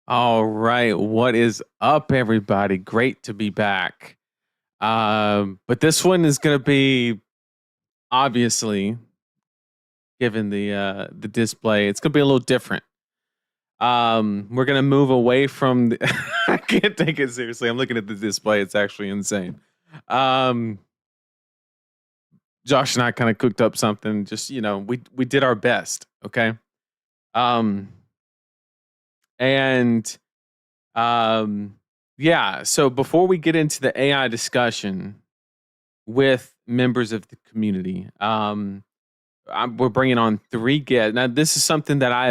All right, what is up, everybody? Great to be back. But this one is going to be obviously, given the display, it's going to be a little different. We're going to move away from. I can't take it seriously. I'm looking at the display; it's actually insane. Um, Josh and I kind of cooked up something. Just we did our best. Okay. Um, and yeah. So before we get into the AI discussion with members of the community, we're bringing on 3 guests. Now, this is something that I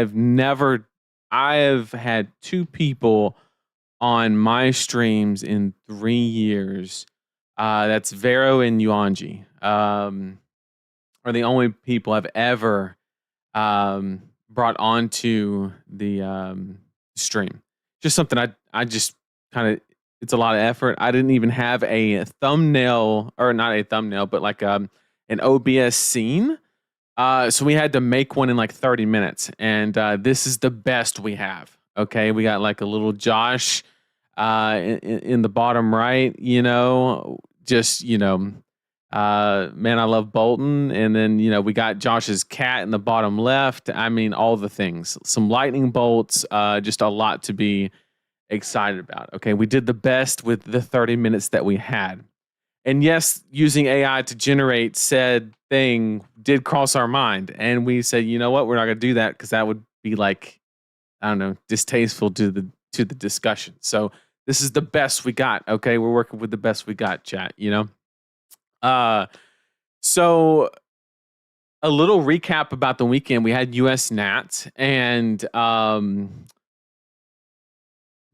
have had 2 people on my streams in 3 years. That's Vero and Yuanji. Are the only people I've ever brought onto the stream. Just something I just kind of, it's a lot of effort. I didn't even have a thumbnail, or not a thumbnail, but like an OBS scene. So we had to make one in like 30 minutes. And this is the best we have. Okay. We got like a little Josh in the bottom right, man, I love Bolton. And then, we got Josh's cat in the bottom left. I mean, all the things, some lightning bolts, just a lot to be excited about. Okay. We did the best with the 30 minutes that we had. And yes, using AI to generate said thing did cross our mind. And we said, you know what, we're not going to do that because that would be like, I don't know, distasteful to the discussion. So this is the best we got. Okay. We're working with the best we got, chat, So a little recap about the weekend. We had US Nats, and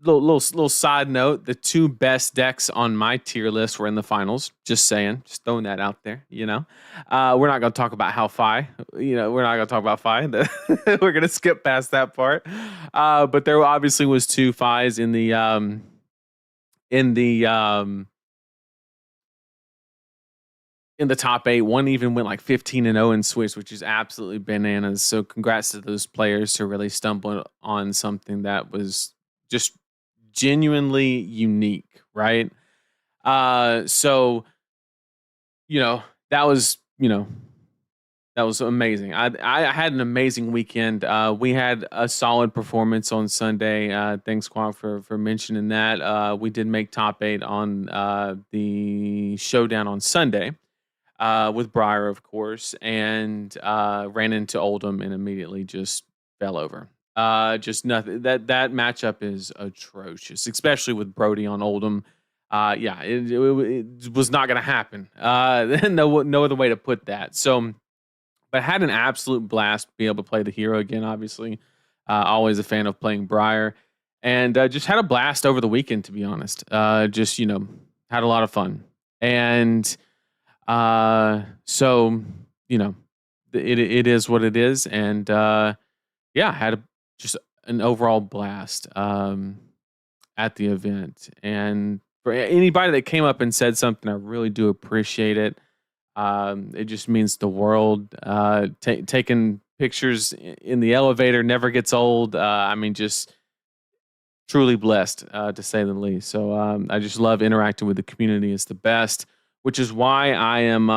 little side note, the 2 best decks on my tier list were in the finals. Just saying, just throwing that out there, we're not going to talk about how Fi, we're not going to talk about Fi. We're going to skip past that part. But there obviously was 2 Fis in the top 8. One even went like 15-0 in Swiss, which is absolutely bananas. So congrats to those players who really stumbled on something that was just genuinely unique, right? So that was amazing. I had an amazing weekend. We had a solid performance on Sunday. Thanks, Quang, for mentioning that. We did make top 8 on the showdown on Sunday. With Breyer, of course, and ran into Oldham and immediately just fell over. Just nothing. That matchup is atrocious, especially with Brody on Oldham. It was not going to happen. No other way to put that. So, but had an absolute blast to be able to play the hero again. Obviously, always a fan of playing Breyer, and just had a blast over the weekend. To be honest, just had a lot of fun. And so it is what it is, and had just an overall blast at the event. And for anybody that came up and said something, I really do appreciate it. It just means the world. Taking pictures in the elevator never gets old. I mean, just truly blessed, to say the least. So I just love interacting with the community. It's the best, which is why I am,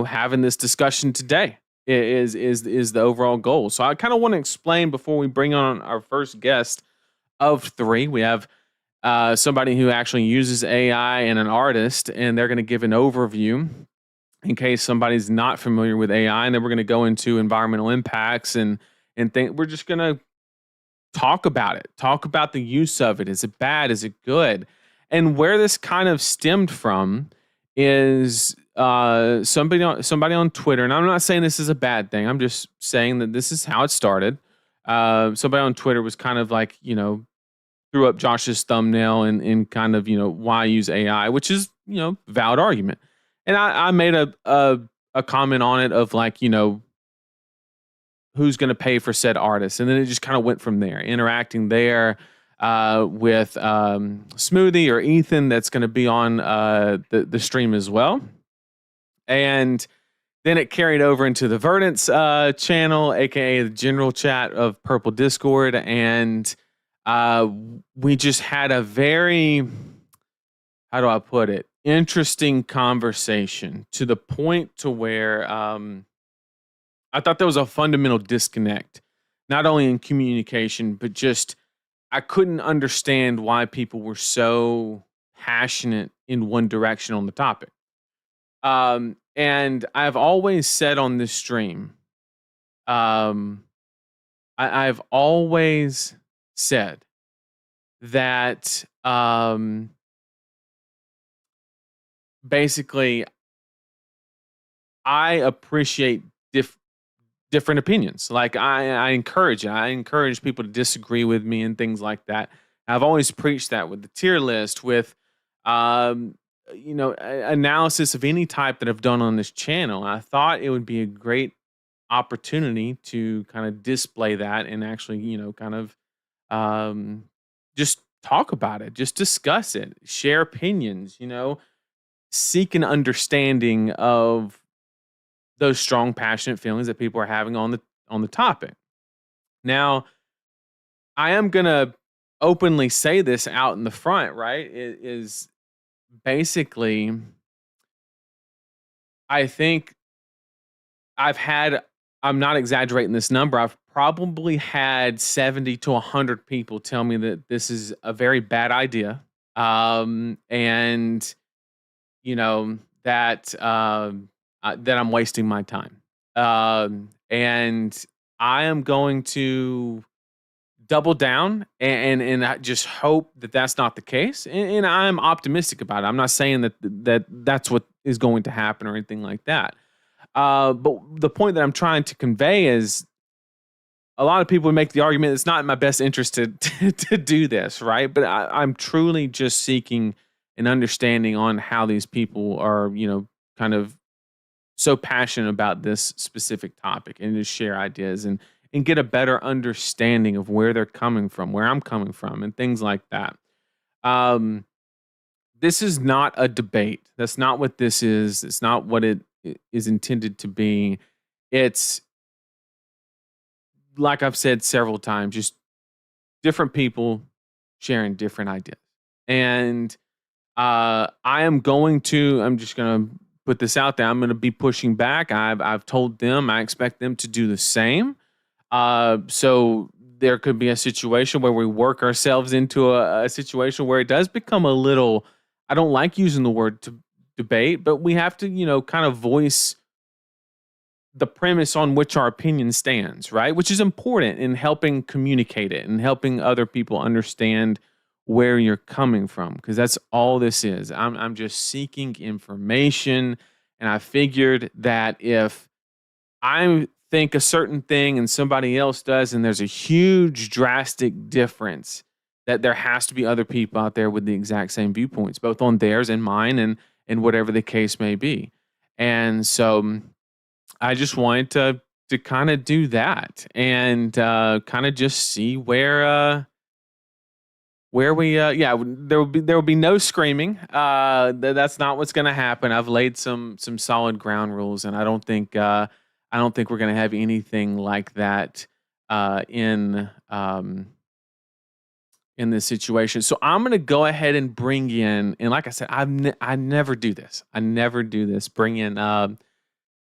having this discussion today. Is the overall goal. So I kind of want to explain before we bring on our first guest of 3. We have somebody who actually uses AI and an artist, and they're going to give an overview in case somebody's not familiar with AI. And then we're going to go into environmental impacts and think we're just going to talk about it. Talk about the use of it. Is it bad? Is it good? And where this kind of stemmed from is somebody on Twitter, and I'm not saying this is a bad thing. I'm just saying that this is how it started. Somebody on Twitter was kind of like, threw up Josh's thumbnail and kind of, why use AI, which is, valid argument. And I made a comment on it of like, who's going to pay for said artist, and then it just kind of went from there, interacting there with Smoothie or Ethan that's going to be on the stream as well. And then it carried over into the Verdant's channel, aka the general chat of Purple Discord, and uh, we just had a very, how do I put it, interesting conversation to the point to where I thought there was a fundamental disconnect, not only in communication, but just I couldn't understand why people were so passionate in one direction on the topic. And I've always said on this stream, um, I've always said that basically I appreciate different opinions. Like I encourage it. I encourage people to disagree with me and things like that. I've always preached that with the tier list, with um, analysis of any type that I've done on this channel. I thought it would be a great opportunity to kind of display that and actually, kind of um, just talk about it, just discuss it, share opinions, seek an understanding of those strong, passionate feelings that people are having on the topic. Now, I am gonna openly say this out in the front, right? It is basically, I think I'm not exaggerating this number. I've probably had 70 to 100 people tell me that this is a very bad idea. And that I'm wasting my time. And I am going to double down and I just hope that that's not the case. And I'm optimistic about it. I'm not saying that's what is going to happen or anything like that. But the point that I'm trying to convey is a lot of people would make the argument it's not in my best interest to do this, right? But I'm truly just seeking an understanding on how these people are, kind of so passionate about this specific topic and to share ideas and get a better understanding of where they're coming from, where I'm coming from, and things like that. This is not a debate. That's not what this is. It's not what it is intended to be. It's, like I've said several times, just different people sharing different ideas. And I'm just going to put this out there. I'm going to be pushing back. I've told them I expect them to do the same. So there could be a situation where we work ourselves into a situation where it does become a little, I don't like using the word to debate, but we have to, kind of voice the premise on which our opinion stands, right? Which is important in helping communicate it and helping other people understand where you're coming from, because that's all this is. I'm just seeking information, and I figured that if I think a certain thing and somebody else does, and there's a huge drastic difference, that there has to be other people out there with the exact same viewpoints, both on theirs and mine, and whatever the case may be. And so I just wanted to kind of do that and kind of just see where we there will be no screaming. That's not what's going to happen. I've laid some solid ground rules, and I don't think we're going to have anything like that in this situation. So I'm going to go ahead and bring in, and like I said, I never do this. I never do this. Bring in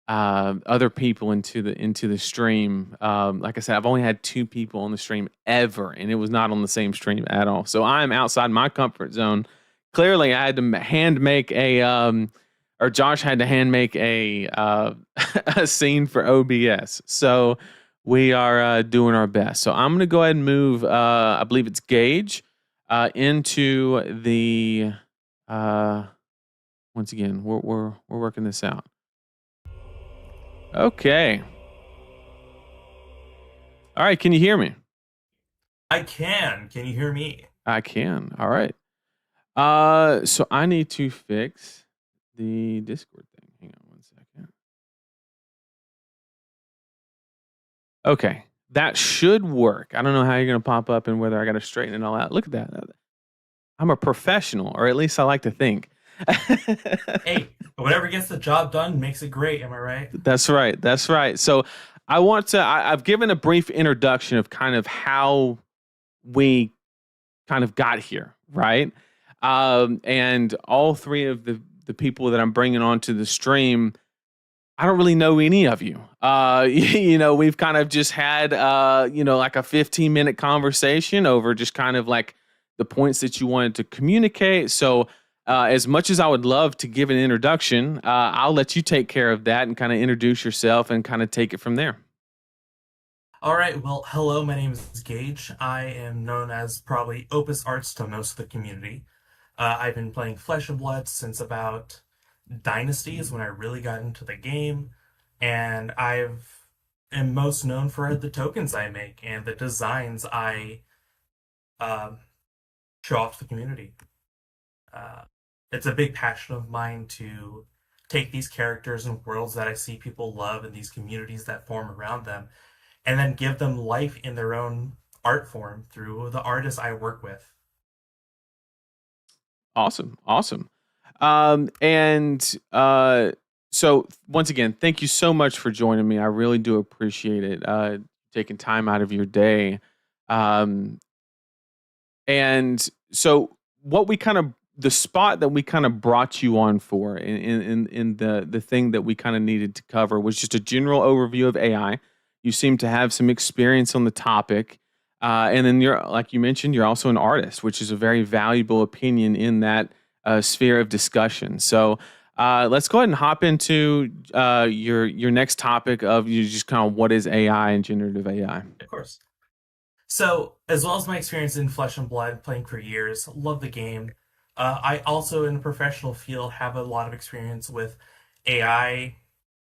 other people into the stream. Like I said, I've only had 2 people on the stream ever, and it was not on the same stream at all. So I'm outside my comfort zone. Clearly, I had to hand make or Josh had to hand make a a scene for OBS. So we are doing our best. So I'm going to go ahead and move. I believe it's Gage into the. Once again, we're working this out. Okay. All right. Can you hear me? I can. Can you hear me? I can. All right. So I need to fix the Discord thing. Hang on one second. Okay. That should work. I don't know how you're going to pop up and whether I got to straighten it all out. Look at that. I'm a professional, or at least I like to think. Hey, whatever gets the job done makes it great. Am I right? That's right. That's right. So I've given a brief introduction of kind of how we kind of got here, right? And all three of the people that I'm bringing onto the stream, I don't really know any of you. We've kind of just had, like a 15-minute conversation over just kind of like the points that you wanted to communicate. So, as much as I would love to give an introduction, I'll let you take care of that and kind of introduce yourself and kind of take it from there. All right, well, hello, my name is Gage. I am known as probably Opus Arts to most of the community. I've been playing Flesh and Blood since about Dynasties when I really got into the game, and I've am most known for the tokens I make and the designs I uh, show off to the community. Uh, it's a big passion of mine to take these characters and worlds that I see people love and these communities that form around them, and then give them life in their own art form through the artists I work with. Awesome, awesome. And so once again, thank you so much for joining me. I really do appreciate it. Taking time out of your day. Um, and so what we kind of the spot that we kind of brought you on for in the thing that we kind of needed to cover was just a general overview of AI. You seem to have some experience on the topic. And then you're, like you mentioned, you're also an artist, which is a very valuable opinion in that sphere of discussion. So let's go ahead and hop into your next topic of you just kind of what is AI and generative AI. Of course. So, as well as my experience in Flesh and Blood, playing for years, love the game. I also, in the professional field, have a lot of experience with AI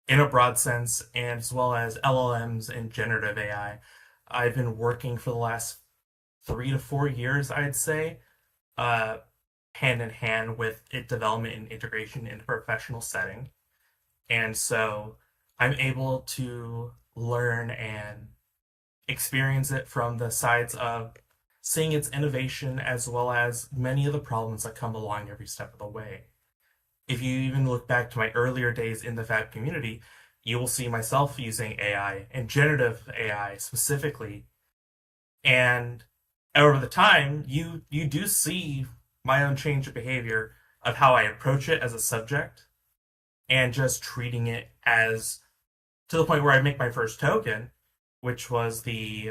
in a broad sense, and as well as LLMs and generative AI. I've been working for the last 3 to 4 years, I'd say, uh, hand in hand with it development and integration in a professional setting. And so I'm able to learn and experience it from the sides of seeing its innovation as well as many of the problems that come along every step of the way. If you even look back to my earlier days in the Fab community, you will see myself using AI and generative AI specifically. And over the time, you do see my own change of behavior of how I approach it as a subject and just treating it as to the point where I make my first token, which was the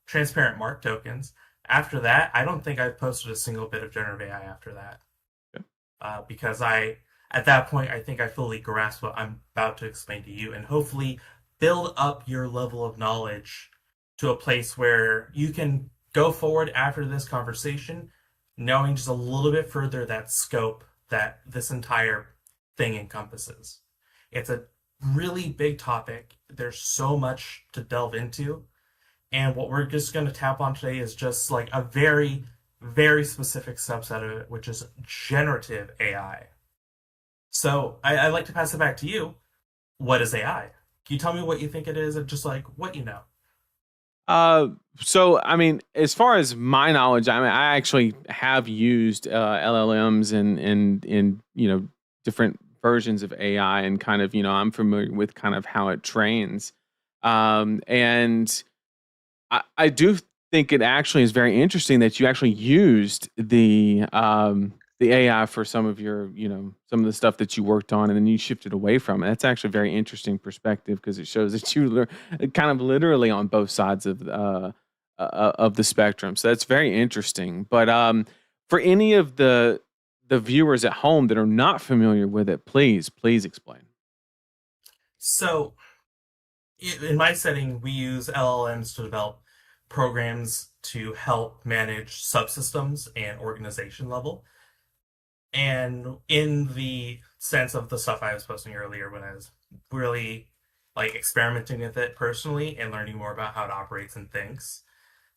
transparent mark tokens. After that, I don't think I've posted a single bit of generative AI after that. Because at that point, I think I fully grasp what I'm about to explain to you and hopefully build up your level of knowledge to a place where you can go forward after this conversation, knowing just a little bit further that scope that this entire thing encompasses. It's a really big topic. There's so much to delve into. And what we're just going to tap on today is just like a very, very specific subset of it, which is generative AI. So I'd like to pass it back to you. What is AI? Can you tell me what you think it is and just like what you know? Uh, so I mean, as far as my knowledge, I mean, I actually have used LLMs and different versions of AI, and kind of I'm familiar with kind of how it trains, and I do think it actually is very interesting that you actually used the AI for some of your, some of the stuff that you worked on, and then you shifted away from it. That's actually a very interesting perspective because it shows that you learn kind of literally on both sides of the spectrum. So that's very interesting. But for any of the viewers at home that are not familiar with it, please explain. So in my setting, we use LLMs to develop programs to help manage subsystems and organization level. And in the sense of the stuff I was posting earlier when I was really like experimenting with it personally and learning more about how it operates and thinks,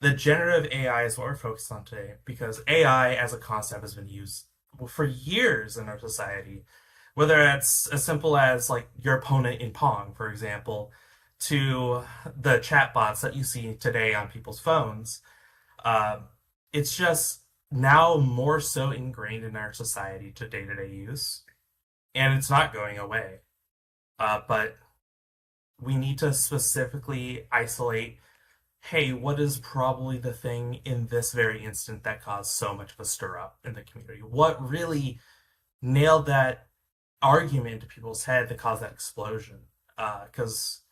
the generative AI is what we're focused on today because AI as a concept has been used for years in our society. Whether that's as simple as like your opponent in Pong, for example, to the chatbots that you see today on people's phones. Uh, it's just now more so ingrained in our society to day-to-day use, and it's not going away. But we need to specifically isolate hey, what is probably the thing in this very instant that caused so much of a stir up in the community? What really nailed that argument into people's head that caused that explosion? Because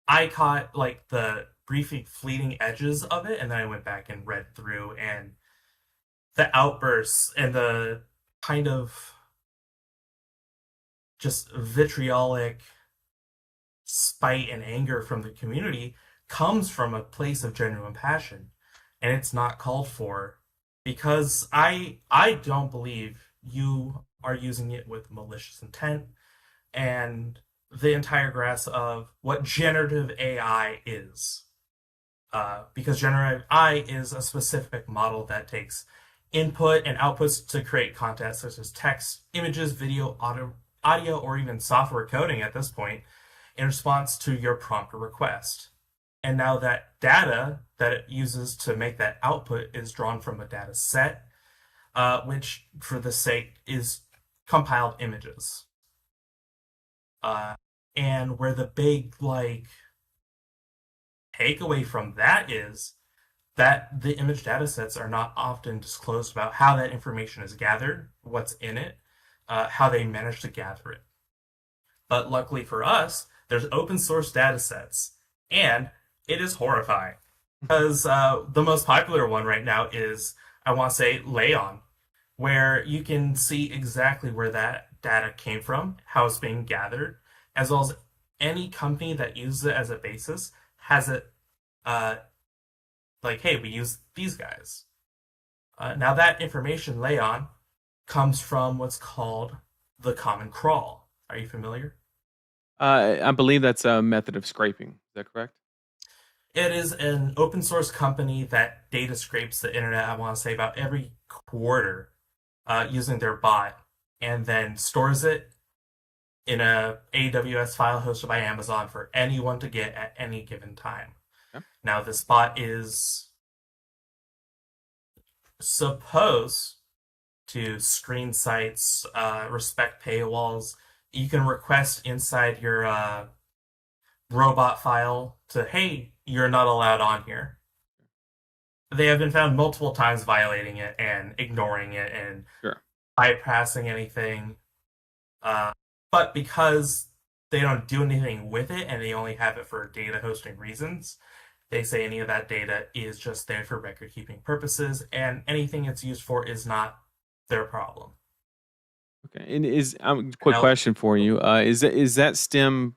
I caught like the briefly fleeting edges of it, and then I went back and read through, and the outbursts and the kind of just vitriolic spite and anger from the community comes from a place of genuine passion, and it's not called for, because I don't believe you are using it with malicious intent. And the entire grasp of what generative AI is, because generative AI is a specific model that takes input and outputs to create content such as text, images, video, audio, or even software coding at this point in response to your prompt or request. And now that data that it uses to make that output is drawn from a data set, which, for the sake, is compiled images. And where the big, like, takeaway from that is that the image data sets are not often disclosed about how that information is gathered, what's in it, how they manage to gather it. But luckily for us, there's open source data sets, and it is horrifying. Because the most popular one right now is, I want to say, Leon, where you can see exactly where that data came from, how it's being gathered, as well as any company that uses it as a basis has it like, hey, we use these guys. Now that information, Leon, comes from what's called the Common Crawl. Are you familiar? I believe that's a method of scraping. Is that correct? It is an open source company that data scrapes the internet, I want to say, about every quarter using their bot, and then stores it in a AWS file hosted by Amazon for anyone to get at any given time. Okay. Now, this bot is supposed to screen sites, respect paywalls. You can request inside your robot file to, hey, you're not allowed on here. They have been found multiple times violating it and ignoring it and Sure. bypassing anything. But because they don't do anything with it and they only have it for data hosting reasons, they say any of that data is just there for record keeping purposes, and anything it's used for is not their problem. Okay. And quick Now, question for you? Is that stem?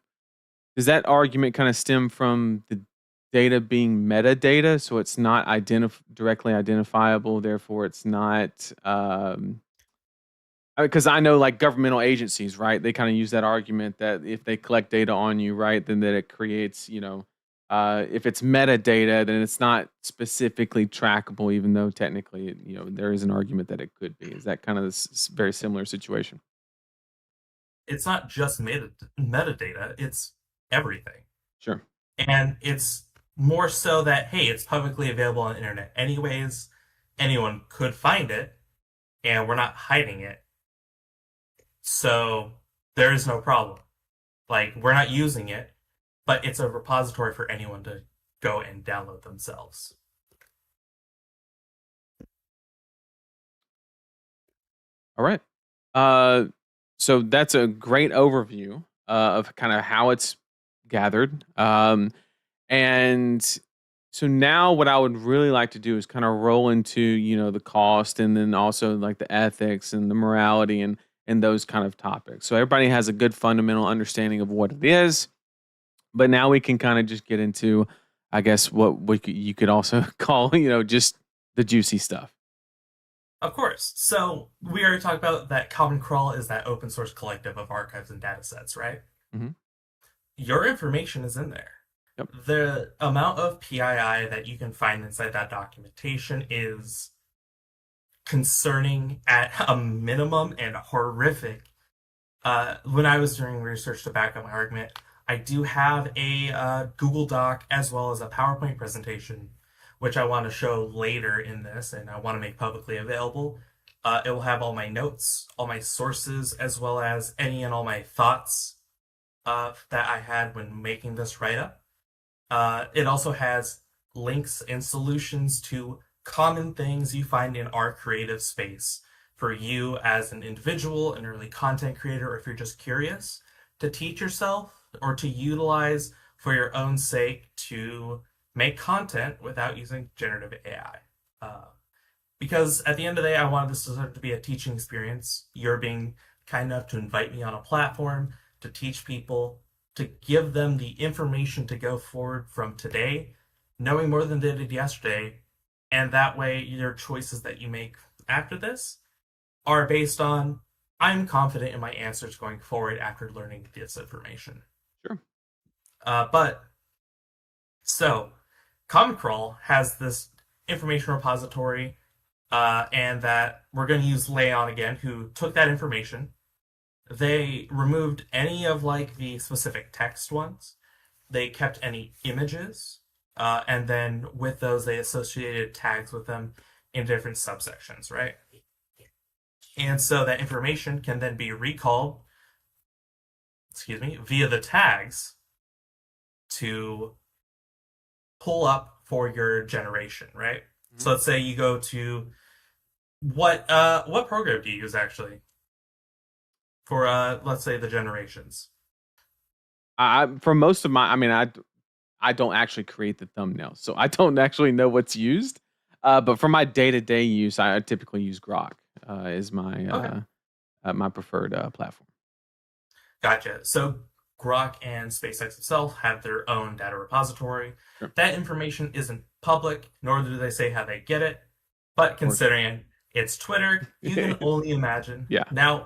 Does that argument kind of stem from the data being metadata, so it's not directly identifiable, therefore it's not? Because I know, like, governmental agencies, right? They kind of use that argument that if they collect data on you, right, then that it creates, if it's metadata, then it's not specifically trackable, even though technically, there is an argument that it could be. Is that kind of this very similar situation? it's not just metadata, it's everything. Sure. And it's more so that, hey, it's publicly available on the internet anyways. Anyone could find it, and we're not hiding it. So there is no problem. Like, we're not using it, but it's a repository for anyone to go and download themselves. All right. So that's a great overview of kind of how it's gathered. And so now what I would really like to do is kind of roll into, the cost, and then also like the ethics and the morality and those kind of topics. So everybody has a good fundamental understanding of what it is, but now we can kind of just get into, I guess, what you could also call, just the juicy stuff. Of course. So we already talked about that Common Crawl is that open source collective of archives and data sets, right? Mhm. Your information is in there. Yep. The amount of PII that you can find inside that documentation is concerning at a minimum and horrific. When I was doing research to back up my argument, I do have a Google Doc as well as a PowerPoint presentation, which I want to show later in this, and I want to make publicly available. It will have all my notes, all my sources, as well as any and all my thoughts that I had when making this write-up. It also has links and solutions to common things you find in our creative space for you as an individual, an early content creator, or if you're just curious, to teach yourself or to utilize for your own sake to make content without using generative AI. Because at the end of the day, I wanted this to start to be a teaching experience. You're being kind enough to invite me on a platform to teach people, to give them the information to go forward from today, knowing more than they did yesterday. And that way, your choices that you make after this are based on I'm confident in my answers going forward after learning this information. Sure. But so, Common Crawl has this information repository, and that we're going to use Leon again, who took that information. They removed any of like the specific text ones. They kept any images, and then with those, they associated tags with them in different subsections, right? And so that information can then be recalled, via the tags to pull up for your generation, right? Mm-hmm. So let's say you go to what program do you use actually for let's say the generations? For most of my, I mean, I don't actually create the thumbnails, so I don't actually know what's used. But for my day-to-day use, I typically use Grok is my my preferred platform. Gotcha. So Grok and SpaceX itself have their own data repository. Sure. That information isn't public, nor do they say how they get it. But considering it's Twitter, you can only imagine. Yeah. Now,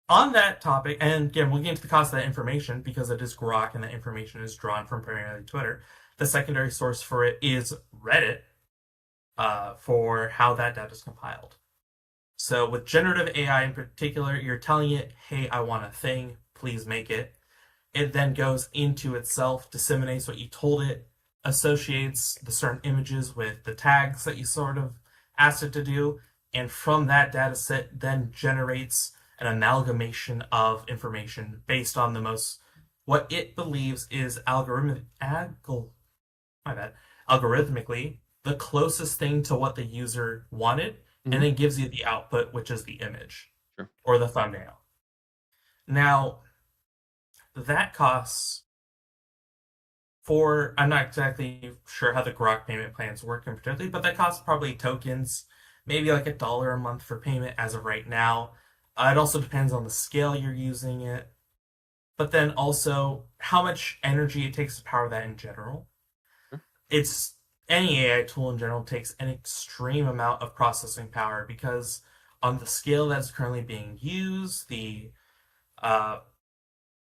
on that topic, and again, we'll get into the cost of that information because it is Grok and that information is drawn from primarily Twitter. The secondary source for it is Reddit for how that data is compiled. So with generative AI in particular, you're telling it, hey, I want a thing, please make it. It then goes into itself, disseminates what you told it, associates the certain images with the tags that you sort of asked it to do, and from that data set then generates an amalgamation of information based on the most, what it believes is algorithmically the closest thing to what the user wanted, mm-hmm. and then gives you the output, which is the image. Sure. Or the thumbnail. Now, that costs I'm not exactly sure how the Grok payment plans work in particular, but that costs probably tokens, maybe like $1 a month for payment as of right now. It also depends on the scale you're using it, but then also how much energy it takes to power that in general. Sure. Any AI tool in general takes an extreme amount of processing power because on the scale that's currently being used, the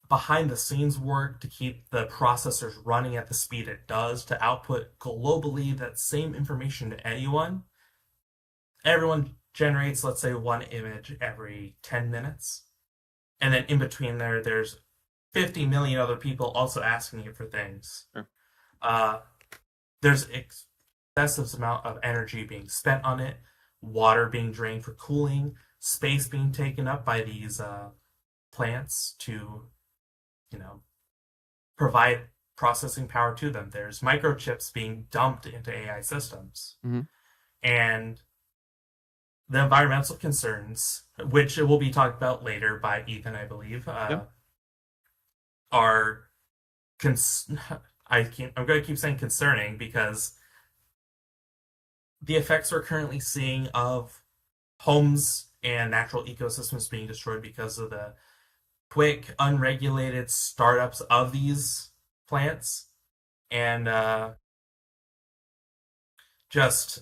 behind the scenes work to keep the processors running at the speed it does to output globally that same information to anyone. Everyone generates, let's say, one image every 10 minutes. And then in between there's 50 million other people also asking you for things. Sure. There's excessive amount of energy being spent on it, water being drained for cooling, space being taken up by these plants to, provide processing power to them. There's microchips being dumped into AI systems. Mm-hmm. And the environmental concerns, which will be talked about later by Ethan, I believe, are I'm going to keep saying concerning because the effects we're currently seeing of homes and natural ecosystems being destroyed because of the quick, unregulated startups of these plants and just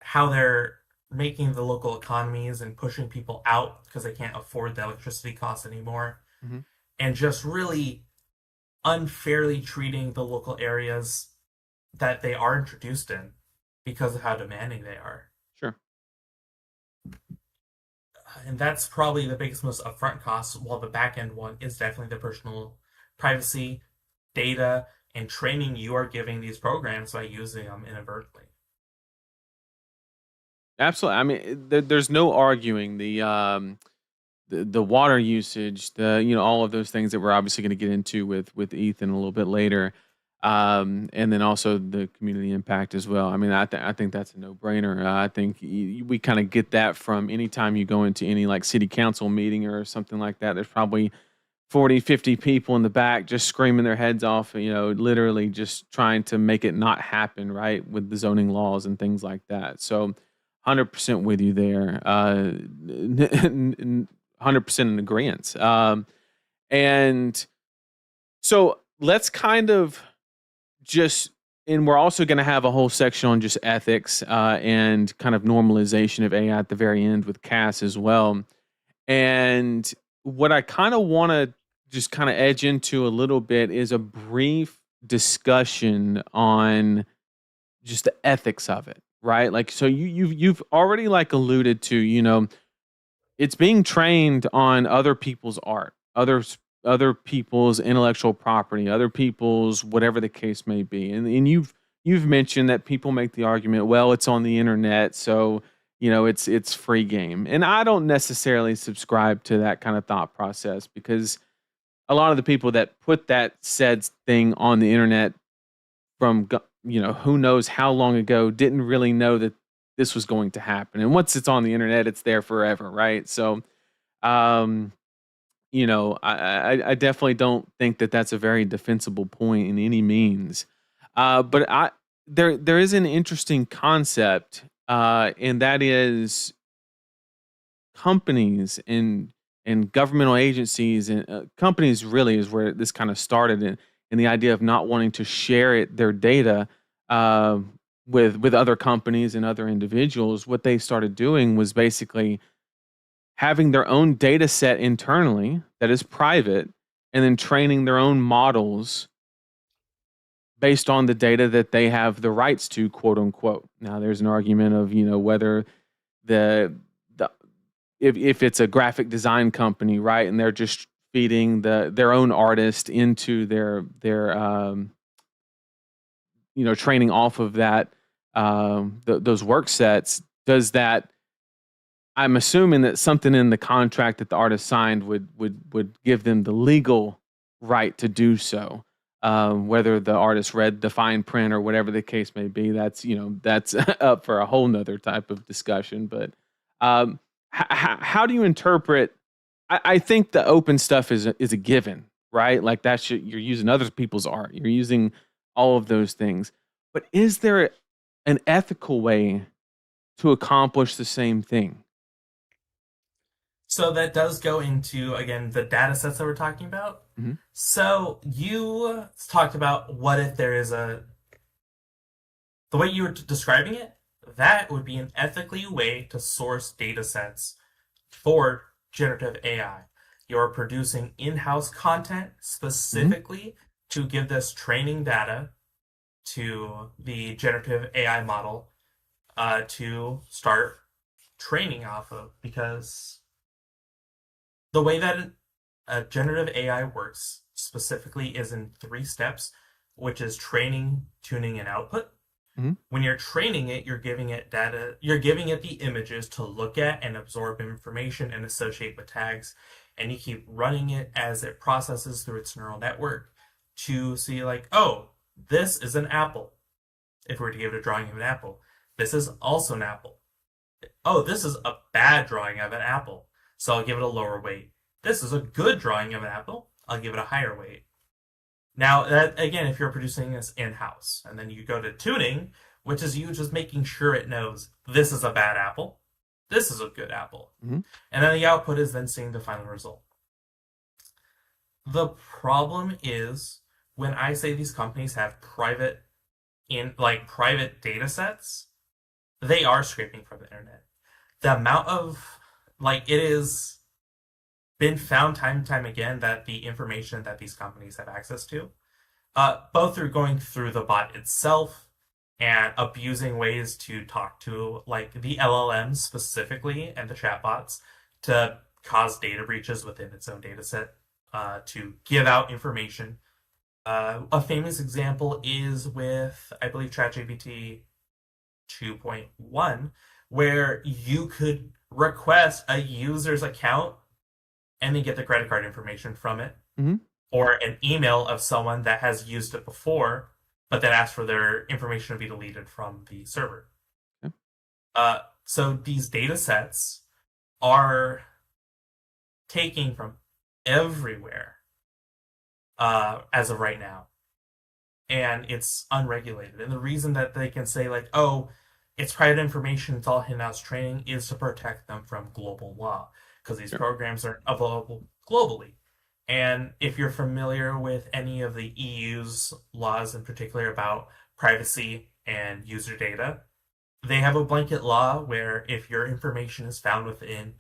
how they're making the local economies and pushing people out because they can't afford the electricity costs anymore. Mm-hmm. And just really unfairly treating the local areas that they are introduced in because of how demanding they are. Sure. And that's probably the biggest, most upfront cost, while the back end one is definitely the personal privacy, data, and training you are giving these programs by using them inadvertently. Absolutely. I mean, there's no arguing the water usage, all of those things that we're obviously going to get into with Ethan a little bit later. And then also the community impact as well. I mean, I think that's a no brainer. I think we kind of get that from anytime you go into any like city council meeting or something like that. There's probably 40, 50 people in the back just screaming their heads off, literally just trying to make it not happen, right? With the zoning laws and things like that. So 100% with you there. 100% in agreement. And so let's kind of just, and we're also going to have a whole section on just ethics and kind of normalization of AI at the very end with Cass as well. And what I kind of want to just kind of edge into a little bit is a brief discussion on just the ethics of it, right? Like, so you've already like alluded to, it's being trained on other people's art, other people's intellectual property, other people's whatever the case may be. And you've mentioned that people make the argument, well, it's on the internet, so it's free game. And I don't necessarily subscribe to that kind of thought process, because a lot of the people that put that said thing on the internet from who knows how long ago didn't really know that this was going to happen. And once it's on the internet, it's there forever, right? So um I definitely don't think that that's a very defensible point in any means. But there is an interesting concept, and that is companies and governmental agencies and companies really is where this kind of started, in the idea of not wanting to share their data uh, with other companies and other individuals. What they started doing was basically having their own data set internally that is private, and then training their own models based on the data that they have the rights to, quote unquote. Now, there's an argument of whether the if it's a graphic design company, right, and they're just feeding their own artist into their training off of that those work sets. Does that, I'm assuming that something in the contract that the artist signed would give them the legal right to do so. Whether the artist read the fine print or whatever the case may be, that's that's up for a whole nother type of discussion. But how do you interpret? I think the open stuff is a given, right? Like you're using other people's art, you're using all of those things. But is there an ethical way to accomplish the same thing? So that does go into, again, the data sets that we're talking about. Mhm. So you talked about what if there is the way you were describing it, that would be an ethically way to source data sets for generative AI. You're producing in-house content specifically to give this training data to the generative AI model to start training off of, because the way that a generative AI works specifically is in 3 steps, which is training, tuning, and output. Mhm. When you're training it, you're giving it data, you're giving it the images to look at and absorb information and associate with tags, and you keep running it as it processes through its neural network to see, like, oh, this is an apple. If we were to give it a drawing of an apple, this is also an apple. Oh, this is a bad drawing of an apple, so I'll give it a lower weight. This is a good drawing of an apple, I'll give it a higher weight. Now, that again, if you're producing this in-house, and then you go to tuning, which is you just making sure it knows this is a bad apple, this is a good apple. Mm-hmm. And then the output is then seeing the final result. The problem is when I say these companies have private data sets, they are scraping from the internet. The amount of, it is been found time and time again that the information that these companies have access to, both through going through the bot itself and abusing ways to talk to the LLMs specifically and the chatbots to cause data breaches within its own data set, to give out information. A famous example is with, I believe, ChatGPT 2.1, where you could request a user's account and then get the credit card information from it. Mm-hmm. or an email of someone that has used it before, but then asks for their information to be deleted from the server. Okay. So these data sets are taking from everywhere as of right now, and it's unregulated. And the reason that they can say like, "Oh, it's private information, it's all in-house training," is to protect them from global law because these Sure. programs are available globally. And if you're familiar with any of the EU's laws in particular about privacy and user data, they have a blanket law where if your information is found within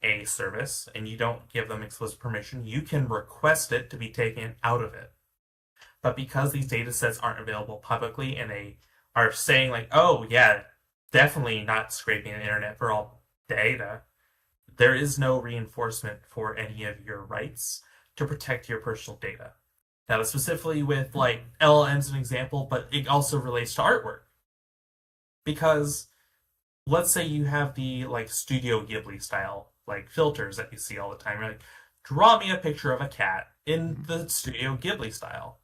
a service and you don't give them explicit permission, you can request it to be taken out of it. But because these data sets aren't available publicly and they are saying like, oh yeah, definitely not scraping the internet for all data, there is no reinforcement for any of your rights to protect your personal data. Now, specifically with like LLMs, an example, but it also relates to artwork because let's say you have the like Studio Ghibli style like filters that you see all the time. You're like, draw me a picture of a cat in Mhm. the Studio Ghibli style.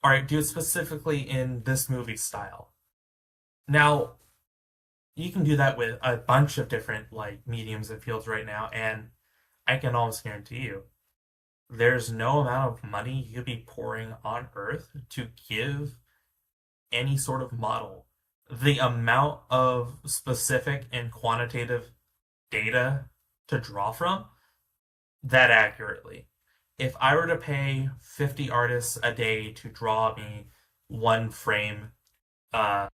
All right, do it specifically in this movie style. Now, you can do that with a bunch of different like mediums and fields right now, and I can almost guarantee you there's no amount of money you could be pouring on Earth to give any sort of model the amount of specific and quantitative data to draw from that accurately. If I were to pay 50 artists a day to draw me one frame, uh,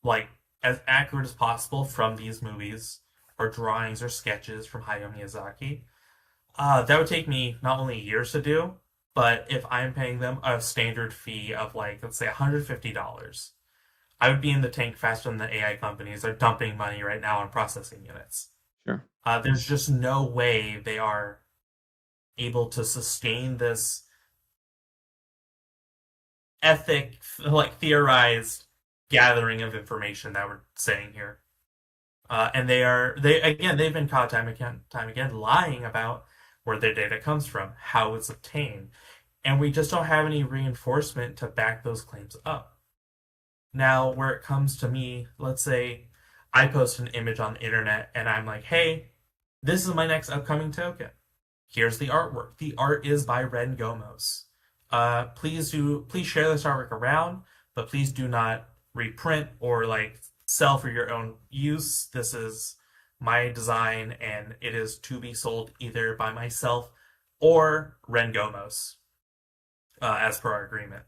like as accurate as possible from these movies, or drawings or sketches from Hayao Miyazaki, that would take me not only years to do, but if I'm paying them a standard fee of like, let's say $150, I would be in the tank faster than the AI companies are dumping money right now on processing units. Sure. There's just no way they are able to sustain this ethic, like theorized gathering of information that we're saying here. And they've been caught time again lying about where their data comes from, how it's obtained, and we just don't have any reinforcement to back those claims up. Now, where it comes to me, let's say I post an image on the internet and I'm like, hey, this is my next upcoming token. Here's the artwork. The art is by Ren Gomos. Please share this artwork around, but please do not reprint or like sell for your own use. This is my design and it is to be sold either by myself or Ren Gomos, as per our agreement.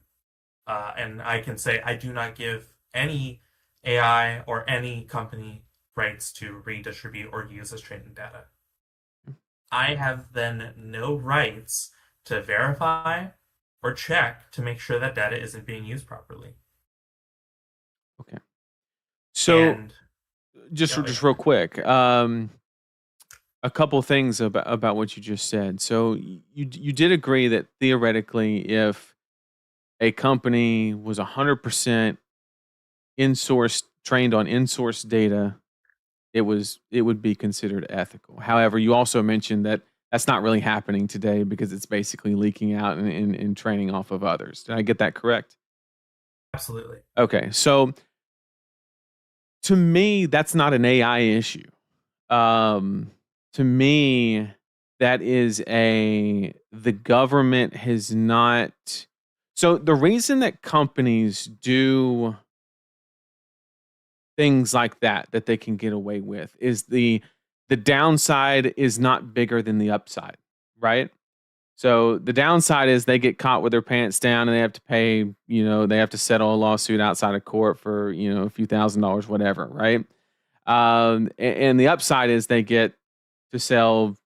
And I can say I do not give any AI or any company rights to redistribute or use as training data. I have then no rights to verify or check to make sure that data isn't being used properly. Okay. So And just yeah, just real quick, a couple things about what you just said. So you did agree that theoretically, if a company was 100% in-sourced, trained on in-source data, it would be considered ethical. However, you also mentioned that that's not really happening today because it's basically leaking out and training off of others. Did I get that correct? absolutely. Okay, so to me, that's not an AI issue. Um, to me, that is a the government has not. So the reason that companies do things like that they can get away with is the downside is not bigger than the upside, right? So the downside is they get caught with their pants down and they have to pay, they have to settle a lawsuit outside of court for, a few $1,000s, whatever, right? And the upside is they get to sell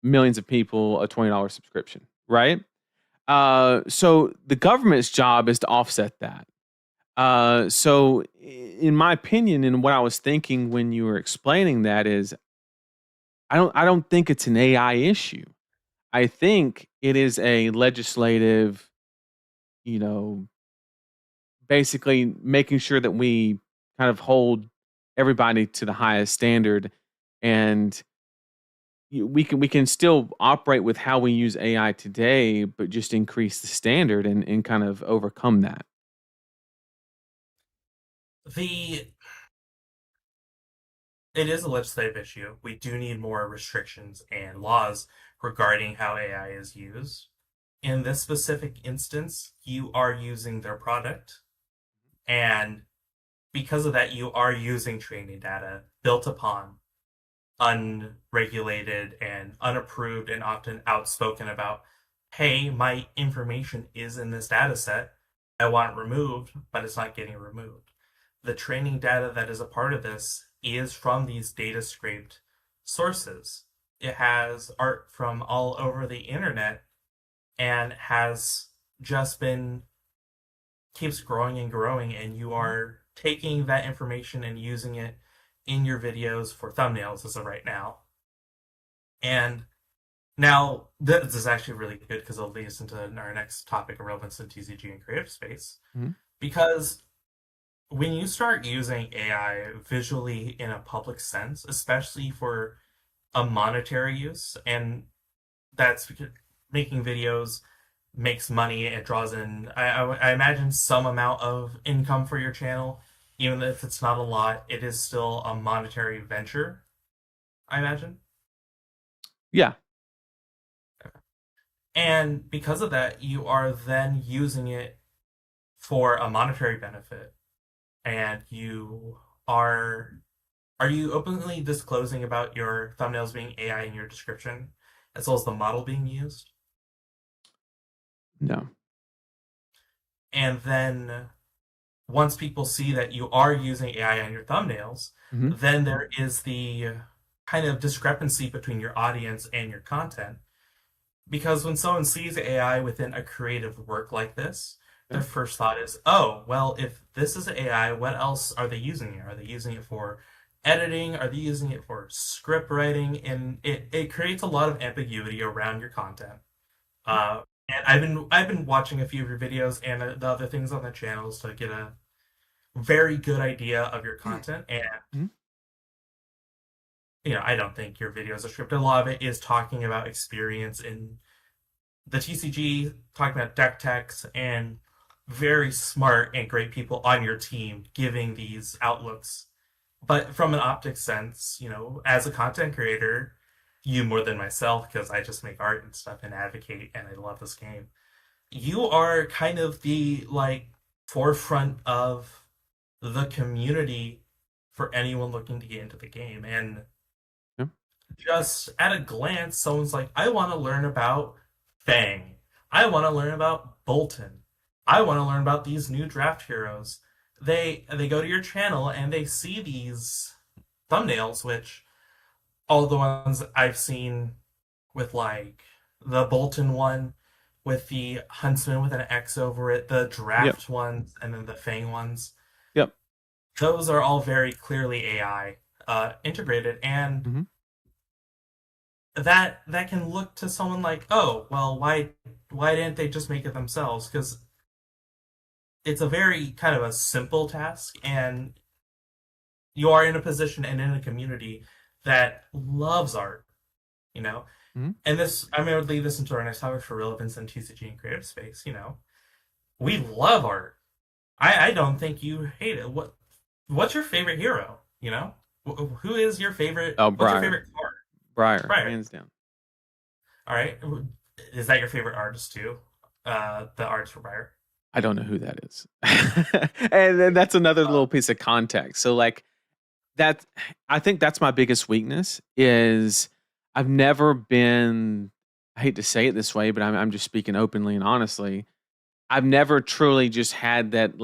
millions of people a $20 subscription, right? So the government's job is to offset that. So in my opinion, and what I was thinking when you were explaining that is, I don't think it's an AI issue. I think it is a legislative, you know, basically making sure that we kind of hold everybody to the highest standard and we can still operate with how we use AI today, but just increase the standard and kind of overcome that. The It is a legislative issue. We do need more restrictions and laws regarding how AI is used. In this specific instance, you are using their product, and because of that, you are using training data built upon unregulated and unapproved and often outspoken about, hey, my information is in this data set. I want it removed, but it's not getting removed. The training data that is a part of this is from these data scraped sources. It has art from all over the internet and has just been keeps growing and growing, and you are taking that information and using it in your videos for thumbnails as of right now. And now this is actually really good because it'll lead us into our next topic of relevance in TCG and creative space. Mm-hmm. Because when you start using AI visually in a public sense, especially for a monetary use, and that's because making videos makes money, it draws in, I imagine, some amount of income for your channel. Even if it's not a lot, it is still a monetary venture, I imagine. Yeah. And because of that, you are then using it for a monetary benefit. And are you openly disclosing about your thumbnails being AI in your description, as well as the model being used? No. And then once people see that you are using AI on your thumbnails, Mm-hmm. then there is the kind of discrepancy between your audience and your content. Because when someone sees AI within a creative work like this, their first thought is, oh, well, if this is AI, what else are they using it? Are they using it for editing? Are they using it for script writing? And it creates a lot of ambiguity around your content. And I've been watching a few of your videos and the other things on the channels to get a very good idea of your content. And Mm-hmm. I don't think your videos are scripted. A lot of it is talking about experience in the TCG, talking about deck techs, and very smart and great people on your team giving these outlooks. But from an optics sense, as a content creator, you more than myself, because I just make art and stuff and advocate, and I love this game. You are kind of the forefront of the community for anyone looking to get into the game. And Yeah. just at a glance, someone's like, I want to learn about Fang. I want to learn about Bolton. I want to learn about these new draft heroes. They go to your channel and they see these thumbnails, which all the ones I've seen with the Bolton one with the Huntsman with an X over it, the draft ones, and then the Fang ones. Yep. Those are all very clearly AI integrated, and Mm-hmm. that can look to someone like, oh, well, why didn't they just make it themselves? Because it's a very kind of a simple task, and you are in a position and in a community that loves art, Mm-hmm. And I'm going to lead this into our next topic for relevance in TCG and creative space. We love art. I don't think you hate it. What's your favorite hero? Who is your favorite? Oh, What's your Briar. favorite card? Briar, hands down. All right, is that your favorite artist too? The artist for Briar. I don't know who that is. And then that's another little piece of context. So that, I think that's my biggest weakness is I've never been, I hate to say it this way, but I'm just speaking openly and honestly. I've never truly just had that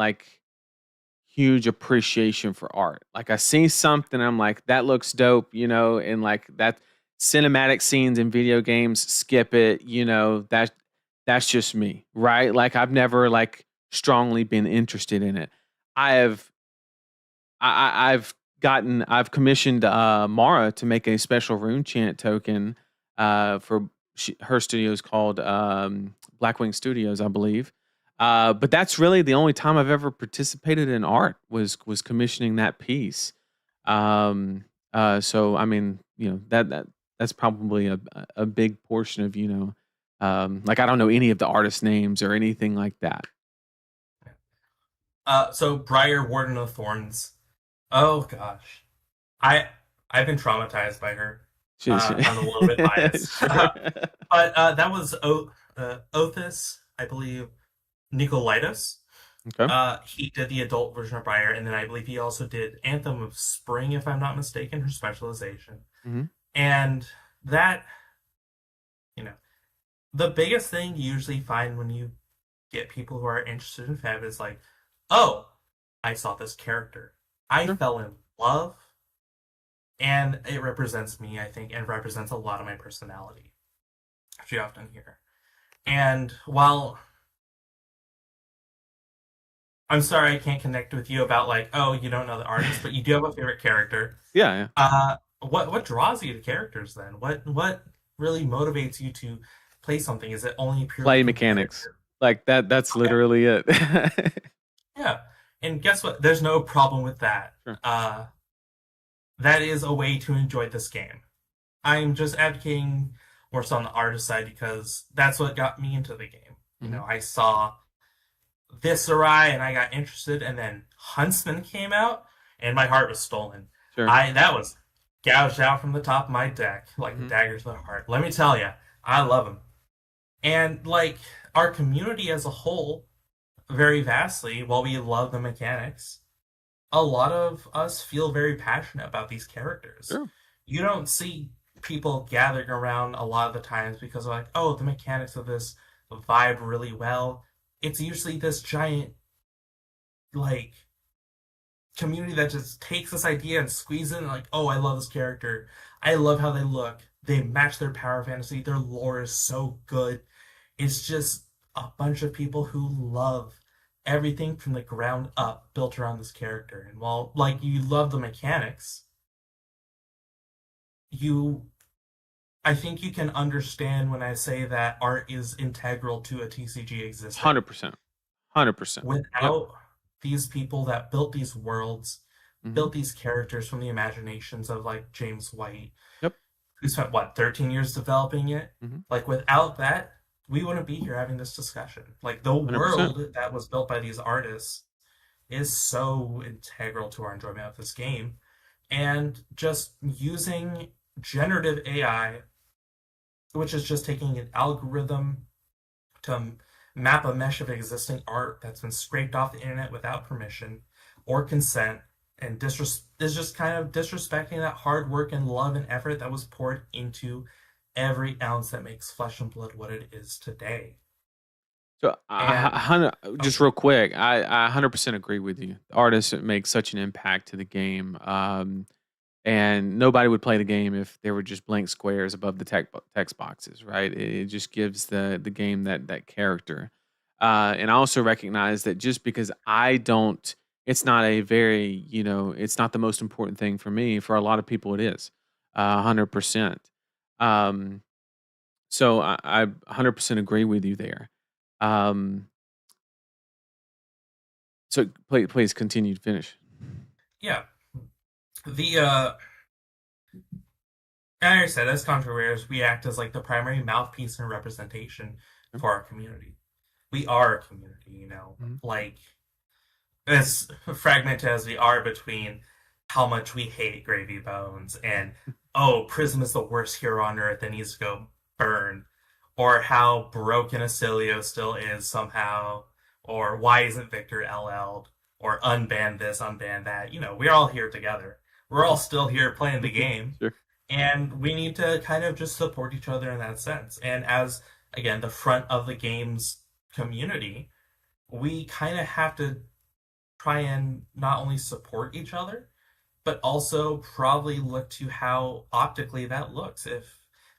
huge appreciation for art. I see something, I'm like, that looks dope, and that cinematic scenes in video games, skip it, that's just me, right? I've never strongly been interested in it. I've I've commissioned Mara to make a special rune chant token for her studio is called Blackwing Studios, I believe. But that's really the only time I've ever participated in art was commissioning that piece. So I mean, that's probably a big portion of, like, I don't know any of the artist names or anything like that. So Briar, Warden of Thorns. Oh gosh, I I've been traumatized by her. Sure. I'm a little bit biased, Sure. but that was Othis, I believe, Nicolaitis. Okay. He did the adult version of Briar, and then I believe he also did Anthem of Spring, if I'm not mistaken, her specialization. Hmm. And that, you know, the biggest thing you usually find when you get people who are interested in Fab is like, oh, I saw this character. I Sure. fell in love, and it represents me, I think, and represents a lot of my personality, which you often hear. And while I'm sorry I can't connect with you about like, oh, you don't know the artist, but you do have a favorite character. Yeah, yeah. What draws you to characters then? What really motivates you to play something? Is it only purely Play mechanics. competitive? Like that's Okay, literally it. yeah. And guess what? There's no problem with that. Sure. That is a way to enjoy this game. I'm just advocating more so on the artist side because that's what got me into the game. You Hmm. know, I saw Viscera and I got interested, and then Huntsman came out, and my heart was stolen. Sure. I That was gouged out from the top of my deck like a Hmm. dagger to the heart. Let me tell you, I love him. And like our community as a whole, very vastly, while we love the mechanics, a lot of us feel very passionate about these characters. Sure. You don't see people gathering around a lot of the times because they're like, oh, the mechanics of this vibe really well. It's usually this giant like community that just takes this idea and squeezes it and like, oh, I love this character. I love how they look. They match their power fantasy. Their lore is so good. It's just a bunch of people who love everything from the ground up built around this character. And while like you love the mechanics, you I think you can understand when I say that art is integral to a TCG existing. 100%. 100%. Yep. Without these people that built these worlds, Hmm. built these characters from the imaginations of like James White, Yep. who spent what 13 years developing it. Hmm. Like without that, we wouldn't be here having this discussion. Like the 100%. world that was built by these artists is so integral to our enjoyment of this game, and just using generative AI, which is just taking an algorithm to map a mesh of existing art that's been scraped off the internet without permission or consent, and is just kind of disrespecting that hard work and love and effort that was poured into every ounce that makes Flesh and Blood what it is today. So And oh, just real quick, I 100% agree with you. The artists make such an impact to the game, and nobody would play the game if there were just blank squares above the text boxes, right? It just gives the game that character. And I also recognize that just because I don't, it's not a very, it's not the most important thing for me. For a lot of people, it is 100%. Um, so I 100% agree with you there. Um, so please continue to finish. yeah, the and like I said, as controversial, we act as like the primary mouthpiece and representation Yep. for our community. We are a community, you know, Mhm. like as fragmented as we are between how much we hate Gravy Bones and oh, Prism is the worst hero on earth and needs to go burn, or how broken Acilio still is somehow, or why isn't Victor LL'd, or unban this, unban that. You know, we're all here together. We're all still here playing the game, Sure. and we need to kind of just support each other in that sense. And as again, the front of the game's community, we kind of have to try and not only support each other, but also probably look to how optically that looks. If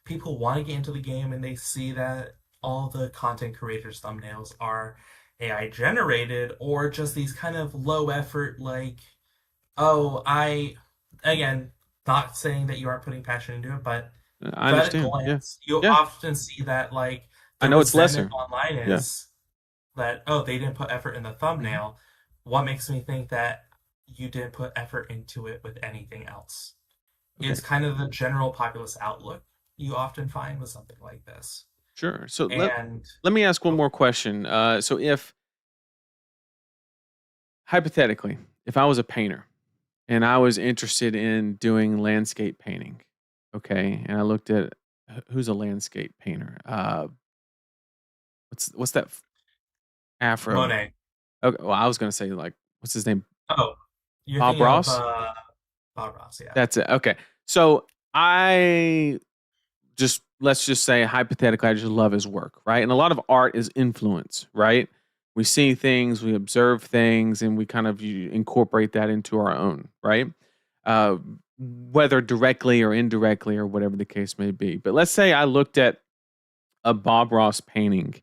people want to get into the game and they see that all the content creators' thumbnails are AI generated or just these kind of low effort, like, oh, again, not saying that you aren't putting passion into it, but I at a understand. Yeah. glance, you Yeah. often see that, like, I the know it's resentment lesser. online Yeah. is that, oh, they didn't put effort in the Mhm. thumbnail. What makes me think that you didn't put effort into it with anything else? Okay. Is kind of the general populist outlook. you often find with something like this. Sure. So And let me ask one oh, more question. So if hypothetically, if I was a painter and I was interested in doing landscape painting, okay, and I looked at who's a landscape painter? What's that Afro? Monet. Okay, well, I was gonna say like what's his name? Oh, you're Bob thinking of Ross. Bob Ross, yeah. That's it. Okay. So I just let's just say hypothetically, I just love his work, right? And a lot of art is influence, right? We see things, we observe things, and we kind of incorporate that into our own, right? Uh, whether directly or indirectly, or whatever the case may be. But let's say I looked at a Bob Ross painting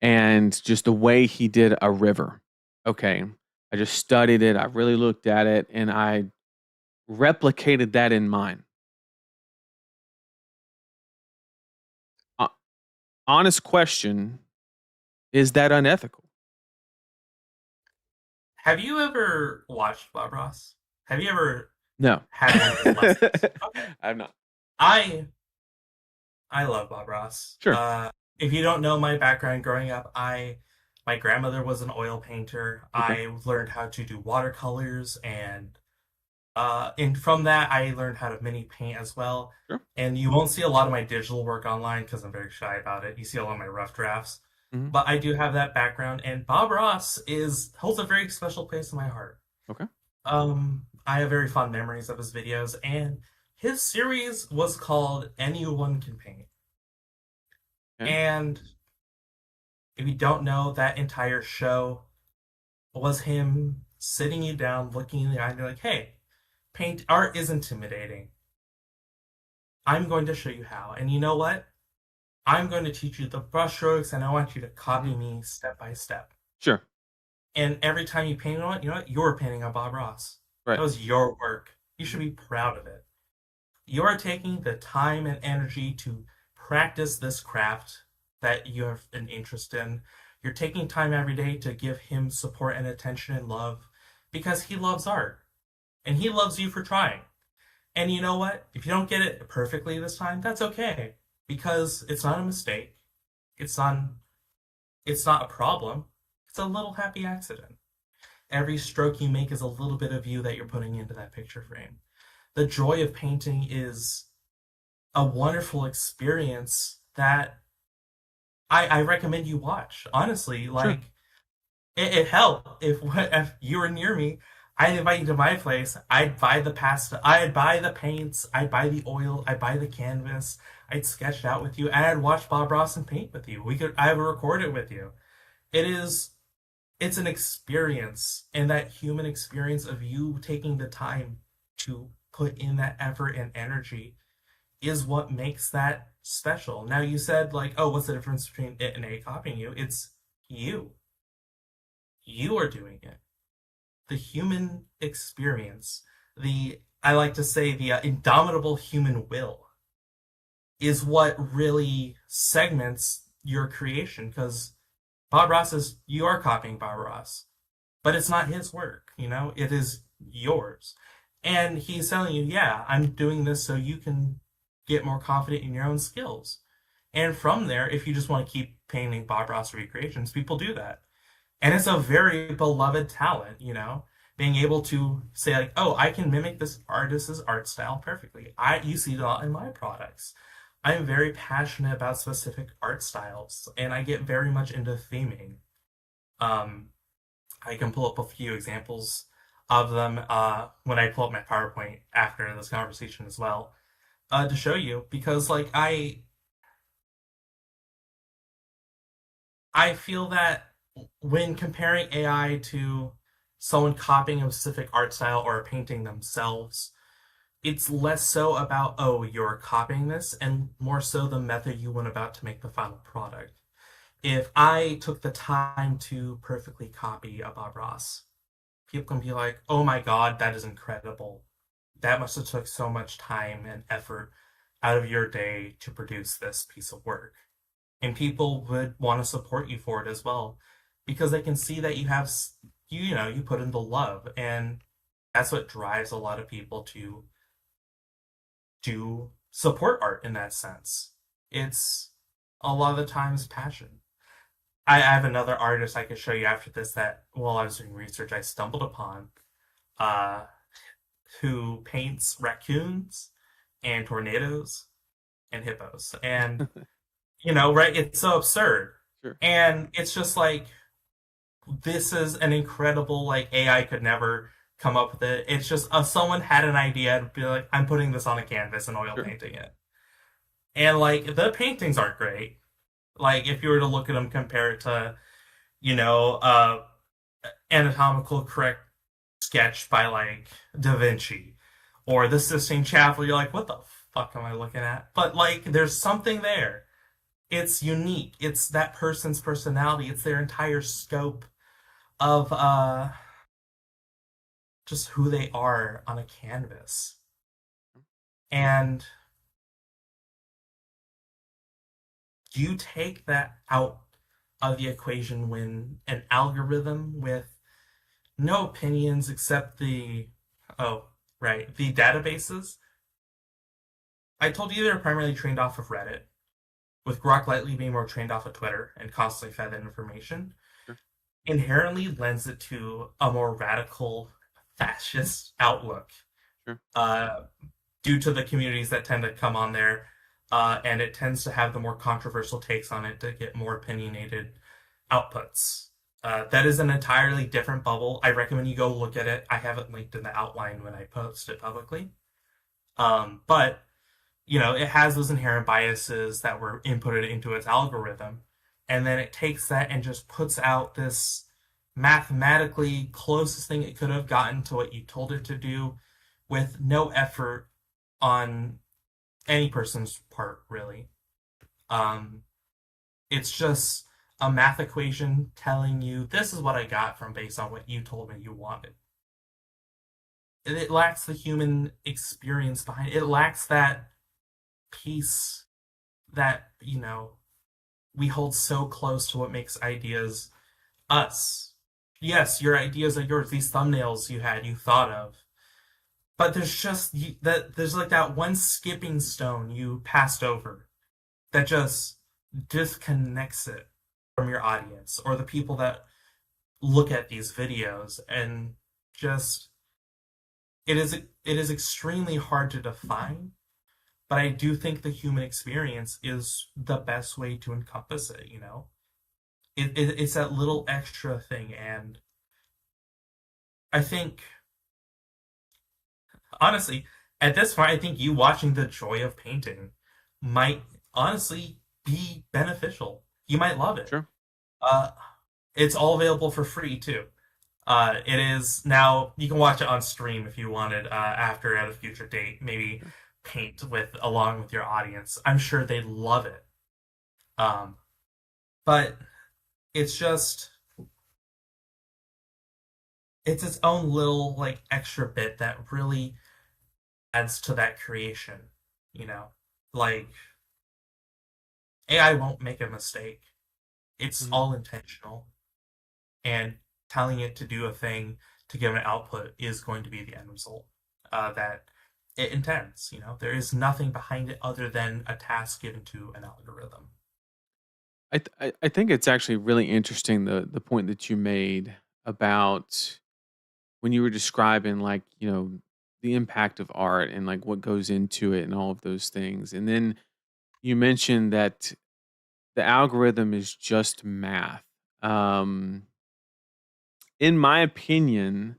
and just the way he did a river. Okay. I just studied it. I really looked at it and I replicated that in mine. Uh, honest question, is that unethical? Have you ever watched Bob Ross? Have you ever No. had one of his lessons? Okay. I'm not. I I love Bob Ross. Sure. If you don't know my background growing up, I my grandmother was an oil painter. Okay. I learned how to do watercolors, and from that I learned how to mini paint as well. Sure. And you won't see a lot of my digital work online because I'm very shy about it. You see a lot of my rough drafts, Mhm. but I do have that background. And Bob Ross is holds a very special place in my heart. Okay. I have very fond memories of his videos, and his series was called Anyone Can Paint. Okay. And if you don't know, that entire show was him sitting you down, looking in the eye, and you're like, hey, paint art is intimidating. I'm going to show you how. And you know what? I'm going to teach you the brushstrokes, and I want you to copy Mhm. me step by step. Sure. And every time you paint on it, you know what? You're painting on Bob Ross. Right. That was your work. You should Mhm. be proud of it. You are taking the time and energy to practice this craft that you have an interest in. You're taking time every day to give him support and attention and love because he loves art and he loves you for trying. And you know what? If you don't get it perfectly this time, that's okay because it's not a mistake. It's not it's not a problem. It's a little happy accident. Every stroke you make is a little bit of you that you're putting into that picture frame. The joy of painting is a wonderful experience that I recommend you watch. Honestly, Sure. like it helped if you were near me. I'd invite you to my place. I'd buy the pasta. I'd buy the paints. I'd buy the oil. I'd buy the canvas. I'd sketch it out with you, and I'd watch Bob Ross and paint with you. I would record it with you. It is it's an experience, and that human experience of you taking the time to put in that effort and energy is what makes that special. Now you said like, oh, what's the difference between it and A copying you? It's you. You are doing it. The human experience, the I like to say the indomitable human will is what really segments your creation because Bob Ross is you are copying Bob Ross, but it's not his work, you know? It is yours. And he's telling you, yeah, I'm doing this so you can get more confident in your own skills. And from there, if you just want to keep painting Bob Ross recreations, people do that. And it's a very beloved talent, you know, being able to say like, oh, I can mimic this artist's art style perfectly. You see it all in my products. I'm very passionate about specific art styles, and I get very much into theming. Um, I can pull up a few examples of them when I pull up my PowerPoint after this conversation as well to show you because like I feel that when comparing AI to someone copying a specific art style or a painting themselves, it's less so about, oh, you're copying this, and more so the method you went about to make the final product. If I took the time to perfectly copy a Bob Ross, people can be like, oh my god, that is incredible. That must have took so much time and effort out of your day to produce this piece of work. And people would want to support you for it as well because they can see that you have you know you put in the love, and that's what drives a lot of people to do support art in that sense. It's a lot of the times passion. I have another artist I could show you after this that while I was doing research I stumbled upon, uh, who paints raccoons and tornadoes and hippos. And right, it's so absurd. Sure. And it's just like this is an incredible like AI could never come up with it. It's just someone had an idea and be like, I'm putting this on a canvas and oil Sure. painting it. And like the paintings aren't great. Like if you were to look at them, compare it to, you know, anatomical correct sketch by like Da Vinci or the Sistine Chapel, you're like, what the fuck am I looking at? But like there's something there. It's unique. It's that person's personality. It's their entire scope of just who they are on a canvas. And you take that out of the equation when an algorithm with no opinions except oh, right, the databases. I told you they're primarily trained off of Reddit, with Grok Lightly being more trained off of Twitter and constantly fed that information, Sure. inherently lends it to a more radical fascist outlook, Sure. uh, due to the communities that tend to come on there, and it tends to have the more controversial takes on it to get more opinionated outputs. That is an entirely different bubble. I recommend you go look at it. I have it linked in the outline when I post it publicly. But it has those inherent biases that were inputted into its algorithm, and then it takes that and just puts out this mathematically closest thing it could have gotten to what you told it to do with no effort on any person's part, really. Um, it's just a math equation telling you this is what I got from based on what you told me you wanted. It lacks the human experience behind it. It lacks that piece that, we hold so close to what makes ideas us. Yes, your ideas are yours. These thumbnails you thought of. But there's like that one skipping stone you passed over that just disconnects it from your audience or the people that look at these videos, and just it is extremely hard to define, but I do think the human experience is the best way to encompass it. It's that little extra thing, and I think honestly, at this point, I think you watching the joy of painting might honestly be beneficial. You might love it. Sure. Uh, it's all available for free too. It is now. You can watch it on stream if you wanted. After at a future date, maybe Sure. paint with along with your audience. I'm sure they'd love it. Um, but it's just it's its own little like extra bit that really adds to that creation. You know, like AI won't make a mistake. It's Mhm. all intentional, and telling it to do a thing to give an output is going to be the end result that it intends. There is nothing behind it other than a task given to an algorithm. I think it's actually really interesting the point that you made about when you were describing like the impact of art and like what goes into it and all of those things, and then you mentioned that the algorithm is just math. Um, in my opinion,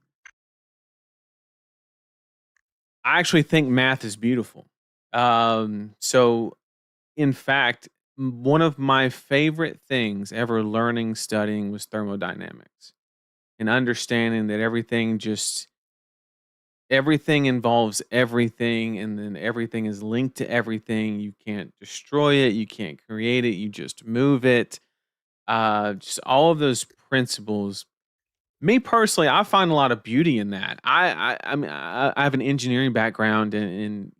I actually think math is beautiful. So in fact, one of my favorite things ever learning, studying was thermodynamics and understanding that everything involves everything, and then everything is linked to everything. You can't destroy it, you can't create it, you just move it. Just all of those principles. Me personally, I find a lot of beauty in that. I mean, I have an engineering background, and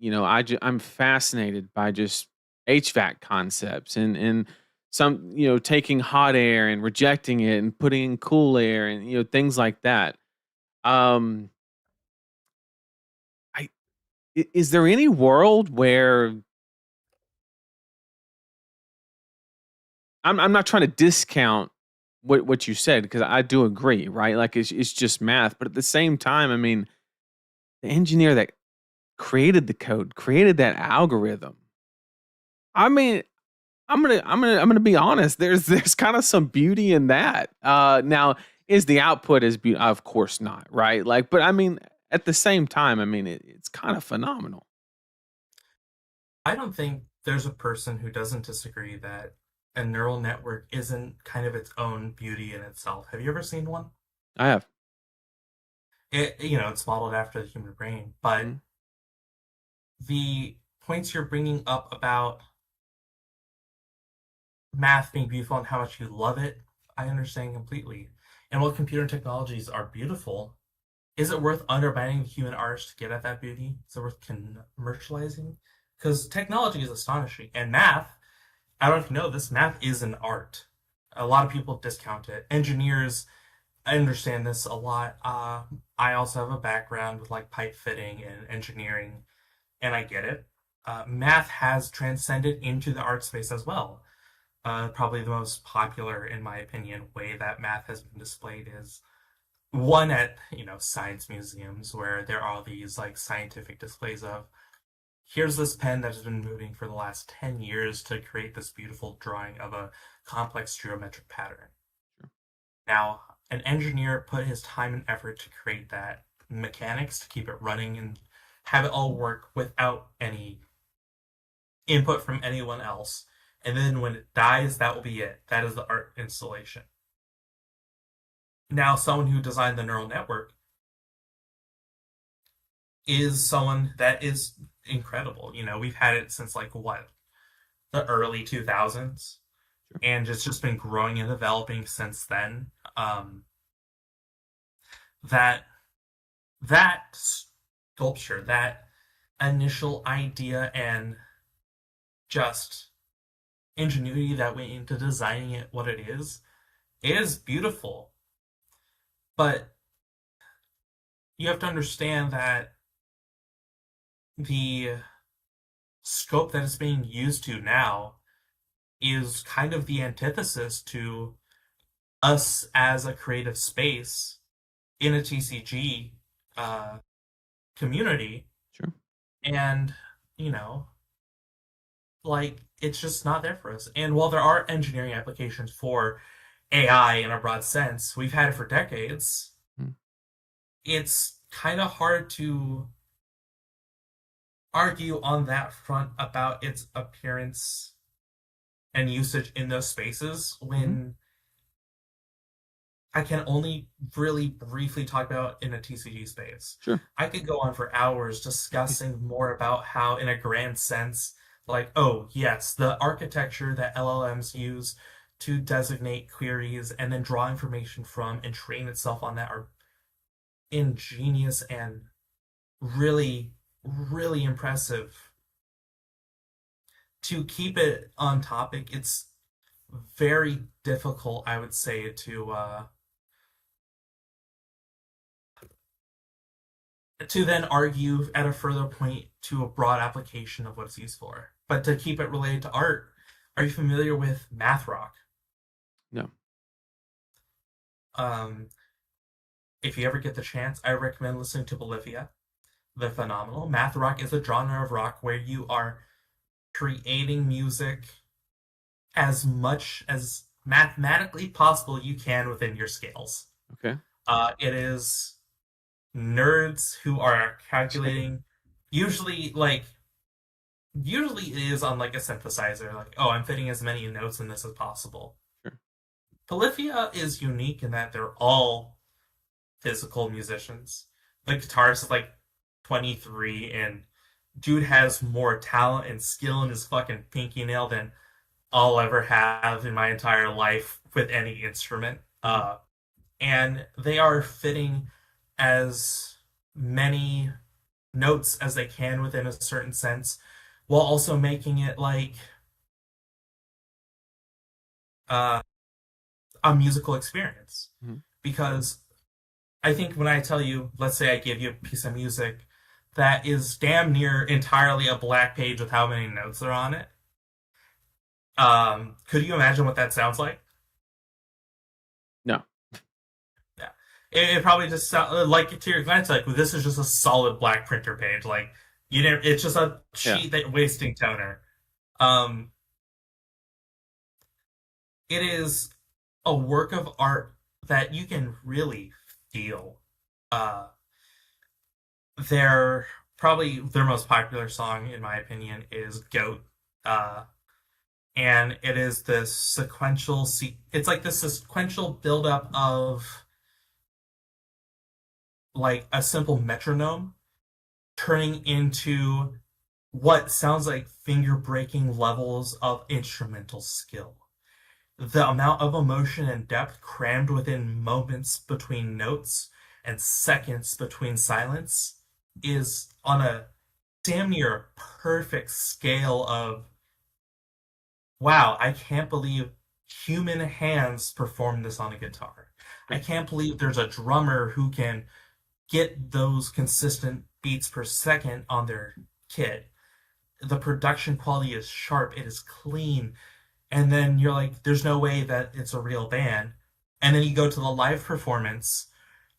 I'm fascinated by just HVAC concepts and some taking hot air and rejecting it and putting in cool air and things like that. Um, Is there any world where I'm not trying to discount what you said because I do agree, right? Like it's just math, but at the same time, I mean, the engineer that created the code, created that algorithm. I mean, I'm gonna be honest. There's kind of some beauty in that. Now is the output as beautiful? Of course not, right? Like, but I mean, at the same time, I mean, it's kind of phenomenal. I don't think there's a person who doesn't disagree that a neural network isn't kind of its own beauty in itself. Have you ever seen one? I have. It's modeled after the human brain, but Mhm. the points you're bringing up about math being beautiful and how much you love it, I understand completely. And while computer technologies are beautiful, is it worth undermining the human arts to get at that beauty? Is it worth commercializing? Because technology is astonishing, and math. I don't know if you know this. Math is an art. A lot of people discount it. Engineers, I understand this a lot. I also have a background with like pipe fitting and engineering, and I get it. Math has transcended into the art space as well. Probably the most popular, in my opinion, way that math has been displayed is one at science museums where there are these like scientific displays of here's this pen that has been moving for the last 10 years to create this beautiful drawing of a complex geometric pattern. Now, an engineer put his time and effort to create that mechanics to keep it running and have it all work without any input from anyone else. And then when it dies, that will be it. That is the art installation. Now, someone who designed the neural network is someone that is incredible. We've had it since like what, the early 2000s, Sure. and it's just been growing and developing since then. That that sculpture, that initial idea and just ingenuity that went into designing it what it is beautiful. But you have to understand that the scope that it's being used to now is kind of the antithesis to us as a creative space in a TCG uh, community. Sure. And, you know, like, it's just not there for us. And while there are engineering applications for AI in a broad sense, we've had it for decades. Mm. It's kind of hard to argue on that front about its appearance and usage in those spaces Mhm. when I can only really briefly talk about in a TCG space. Sure. I could go on for hours discussing more about how, in a grand sense, like, oh, yes, the architecture that LLMs use to designate queries and then draw information from and train itself on that are ingenious and really, really impressive. To keep it on topic, it's very difficult, I would say, to then argue at a further point to a broad application of what it's used for. But to keep it related to art, are you familiar with math rock? No. Um, if you ever get the chance, I recommend listening to Bolivia. They're phenomenal. Math rock is a genre of rock where you are creating music as much as mathematically possible you can within your scales. Okay. It is nerds who are calculating, usually like usually it is on like a synthesizer, like, oh, I'm fitting as many notes in this as possible. Sure. Polyphia is unique in that they're all physical musicians. The guitarist is like 23, and dude has more talent and skill in his fucking pinky nail than I'll ever have in my entire life with any instrument. Mhm. And they are fitting as many notes as they can within a certain sense, while also making it like uh, a musical experience. Mhm. Because I think when I tell you, let's say I give you a piece of music that is damn near entirely a black page with how many notes are on it. Could you imagine what that sounds like? No. Yeah, it probably just sound like to your glance like this is just a solid black printer page. Like you know, it's just a Yeah. sheet that wasting toner. Um, it is a work of art that you can really feel. Uh, their probably their most popular song, in my opinion, is "Goat," uh, and it is this sequential. It's like this sequential buildup of like a simple metronome turning into what sounds like finger breaking levels of instrumental skill. The amount of emotion and depth crammed within moments between notes and seconds between silence is on a damn near perfect scale of wow, I can't believe human hands perform this on a guitar. I can't believe there's a drummer who can get those consistent beats per second on their kit. The production quality is sharp, it is clean, and then you're like, there's no way that it's a real band. And then you go to the live performance,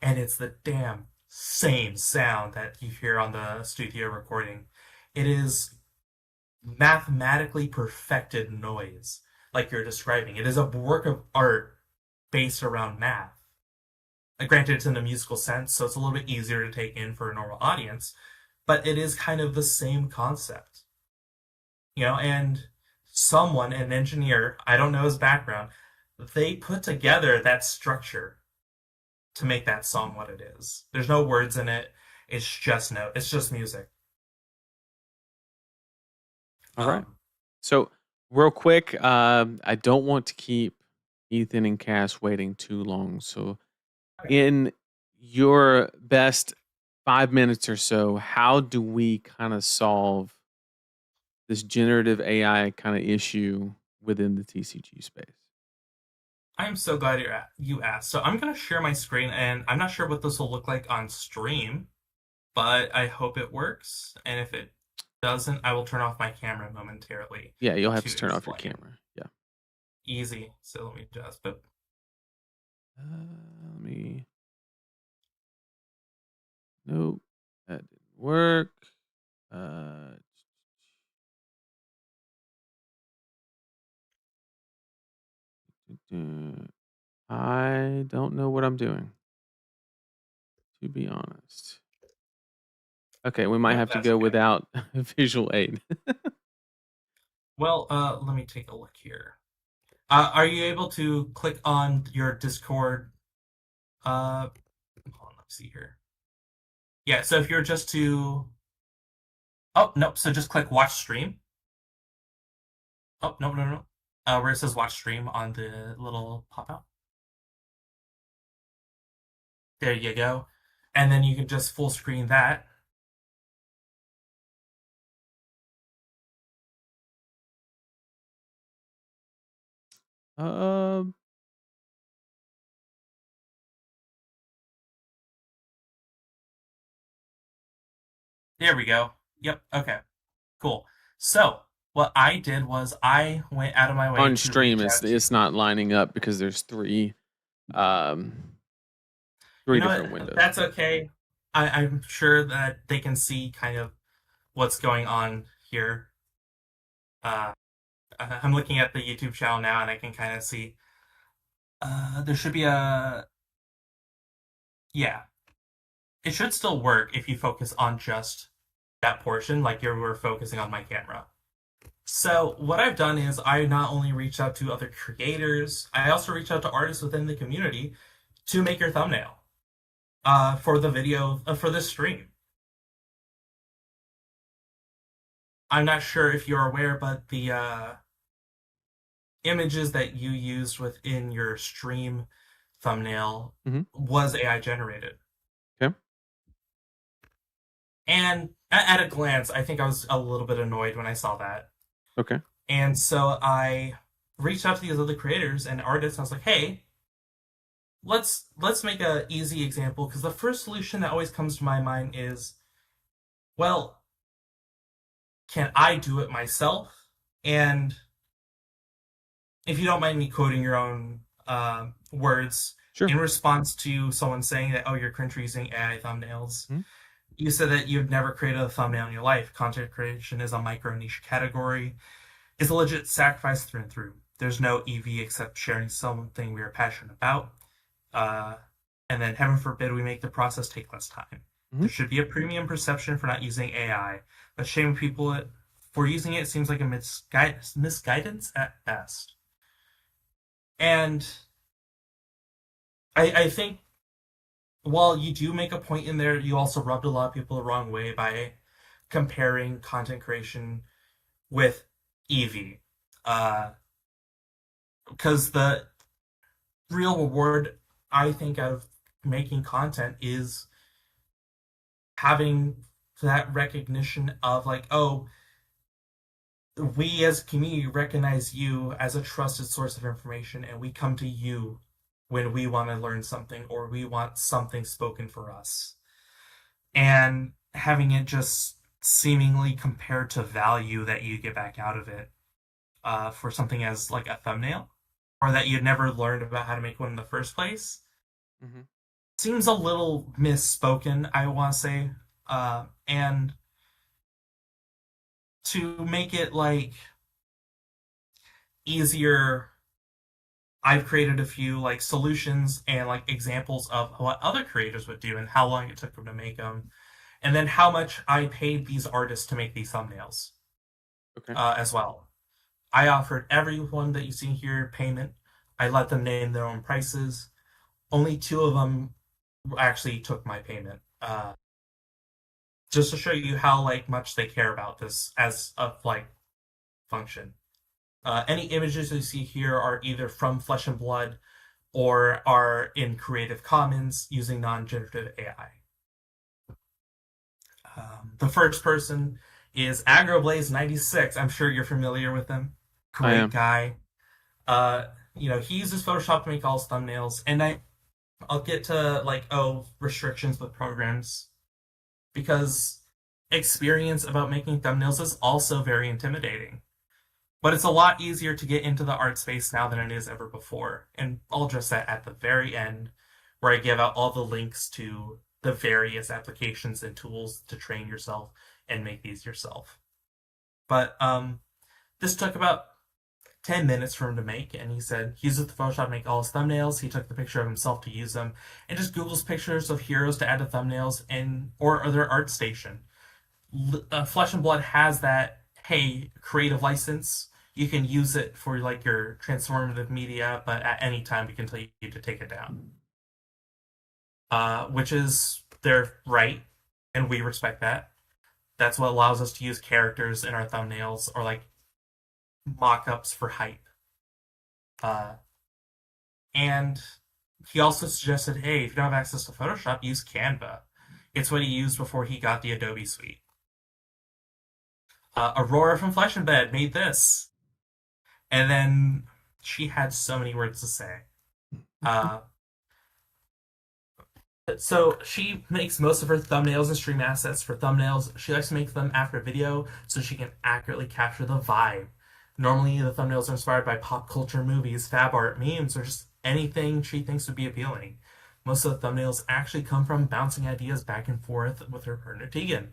and it's the damn same sound that you hear on the studio recording. It is mathematically perfected noise, like you're describing. It is a work of art based around math. Granted, it's in a musical sense, so it's a little bit easier to take in for a normal audience, but it is kind of the same concept. You know, and someone, an engineer, I don't know his background, they put together that structure to make that song what it is. There's no words in it. It's just music. All right. Um, So, real quick, I don't want to keep Ethan and Cass waiting too long. So, okay. in your best 5 minutes or so, how do we kind of solve this generative AI kind of issue within the TCG space? I'm so glad you asked. So I'm gonna share my screen, and I'm not sure what this will look like on stream, but I hope it works. And if it doesn't, I will turn off my camera momentarily Yeah, you'll have to to turn off your explain. camera. Yeah. Easy. So let me just. But Let me. Nope, that didn't work. Uh, I don't know what I'm doing, to be honest. Okay, we might yep, have to that's go okay. without visual aid. Well, let me take a look here. Are you able to click on your Discord? Hold on, let's see here. Yeah, so if you're just to, oh nope, so just click Watch Stream. Oh no no no, where it says Watch Stream on the little pop out. There you go, and then you can just full screen that. Um, There we go. Yep. Okay. Cool. So what I did was I went out of my way on to stream, reach it's out to. it's not lining up because there's um You three know different what? windows. That's okay. I'm sure that they can see kind of what's going on here. Uh, I'm looking at the YouTube channel now, and I can kind of see. There should be a yeah. It should still work if you focus on just that portion, like you were focusing on my camera. So what I've done is I not only reached out to other creators, I also reached out to artists within the community to make your thumbnail for the video for this stream. I'm not sure if you're aware, but the images that you used within your stream thumbnail Hmm. was AI generated. Okay. And at a glance, I think I was a little bit annoyed when I saw that. Okay. And so I reached out to these other creators and artists. And I was like, hey, let's make a easy example because the first solution that always comes to my mind is well, can I do it myself? And if you don't mind me quoting your own words, Sure. in response to someone saying that, oh, you're cringe for using AI thumbnails, Mhm. you said that you've never created a thumbnail in your life. Content creation is a micro niche category. It's a legit sacrifice through and through. There's no EV except sharing something we are passionate about. Uh, and then, heaven forbid, we make the process take less time. Mhm. There should be a premium perception for not using AI, but shaming people for using it seems like a misguidance at best. And I think while you do make a point in there, you also rubbed a lot of people the wrong way by comparing content creation with EV. Because the real reward, I think, out of making content is having that recognition of, like, oh, we as a community recognize you as a trusted source of information, and we come to you when we want to learn something or we want something spoken for us. And having it just seemingly compared to value that you get back out of it, for something as like a thumbnail, or that you'd never learned about how to make one in the first place, Mhm. seems a little misspoken, I want to say. And to make it like easier, I've created a few like solutions and like examples of what other creators would do and how long it took them to make them, and then how much I paid these artists to make these thumbnails, Okay. as well. I offered everyone that you see here payment. I let them name their own prices. Only two of them actually took my payment. Just to show you how like much they care about this as a like function. Any images you see here are either from Flesh and Blood or are in Creative Commons using non-generative AI. The first person is AgroBlaze96. I'm sure you're familiar with him. I Great am. guy. Uh, he uses Photoshop to make all his thumbnails, and I'll get to like, oh, restrictions with programs, because experience about making thumbnails is also very intimidating. But it's a lot easier to get into the art space now than it is ever before. And I'll address that at the very end, where I give out all the links to the various applications and tools to train yourself and make these yourself. But this took about 10 minutes for him to make, and he said he uses the Photoshop to make all his thumbnails. He took the picture of himself to use them, and just Google's pictures of heroes to add to thumbnails, and or other art station. Flesh and Blood has that, hey, creative license. You can use it for like your transformative media, but at any time we can tell you to take it down. Which is their right, and we respect that. That's what allows us to use characters in our thumbnails or like mock-ups for hype. Uh, and he also suggested, hey, if you don't have access to Photoshop, use Canva. It's what he used before he got the Adobe suite. Aurora from Flesh and Bed made this. And then she had so many words to say. Uh, so she makes most of her thumbnails and stream assets for thumbnails. She likes to make them after video so she can accurately capture the vibe. Normally, the thumbnails are inspired by pop culture movies, fab art, memes, or just anything she thinks would be appealing. Most of the thumbnails actually come from bouncing ideas back and forth with her partner Tegan.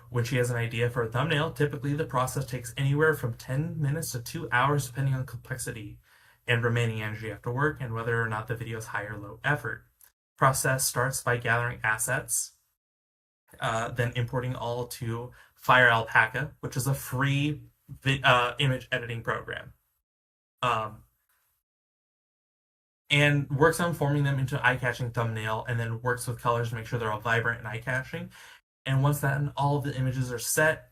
When she has an idea for a thumbnail, typically the process takes anywhere from 10 minutes to 2 hours depending on complexity and remaining energy after work and whether or not the video is high or low effort. Process starts by gathering assets, then importing all to Fire Alpaca, which is a free image editing program. And works on forming them into eye-catching thumbnail, and then works with colors to make sure they're all vibrant and eye-catching. And once that and all of the images are set,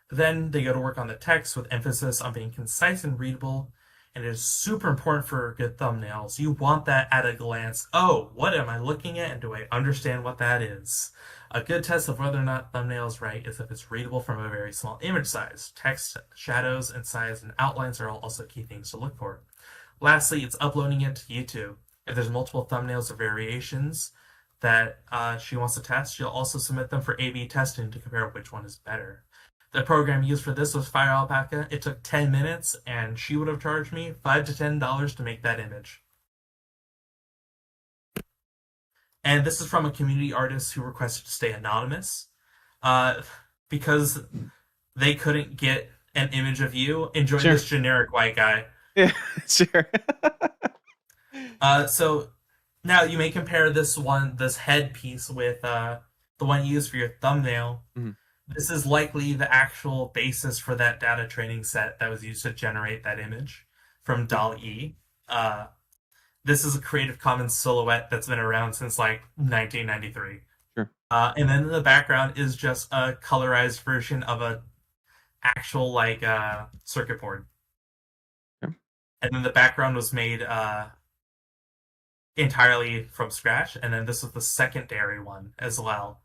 then they go to work on the text with emphasis on being concise and readable. And it is super important for good thumbnails. You want that at a glance. Oh, what am I looking at, and do I understand what that is? A good test of whether or not thumbnail is right is if it's readable from a very small image size. Text, shadows, and size and outlines are also key things to look for. Lastly, it's uploading it to YouTube. If there's multiple thumbnails or variations, that she wants to test, she'll also submit them for A/B testing to compare which one is better. The program used for this was Fire Alpaca. It took 10 minutes, and she would have charged me $5 to $10 to make that image. And this is from a community artist who requested to stay anonymous because they couldn't get an image of you. Enjoy Sure. this generic white guy. Yeah, sure. So now you may compare this headpiece with the one you use for your thumbnail. Mhm. This is likely the actual basis for that data training set that was used to generate that image from DALL-E. This is a Creative Commons silhouette that's been around since like 1993. Sure. And then in the background is just a colorized version of a actual like circuit board. Sure. And then the background was made entirely from scratch. And then this is the secondary one as well,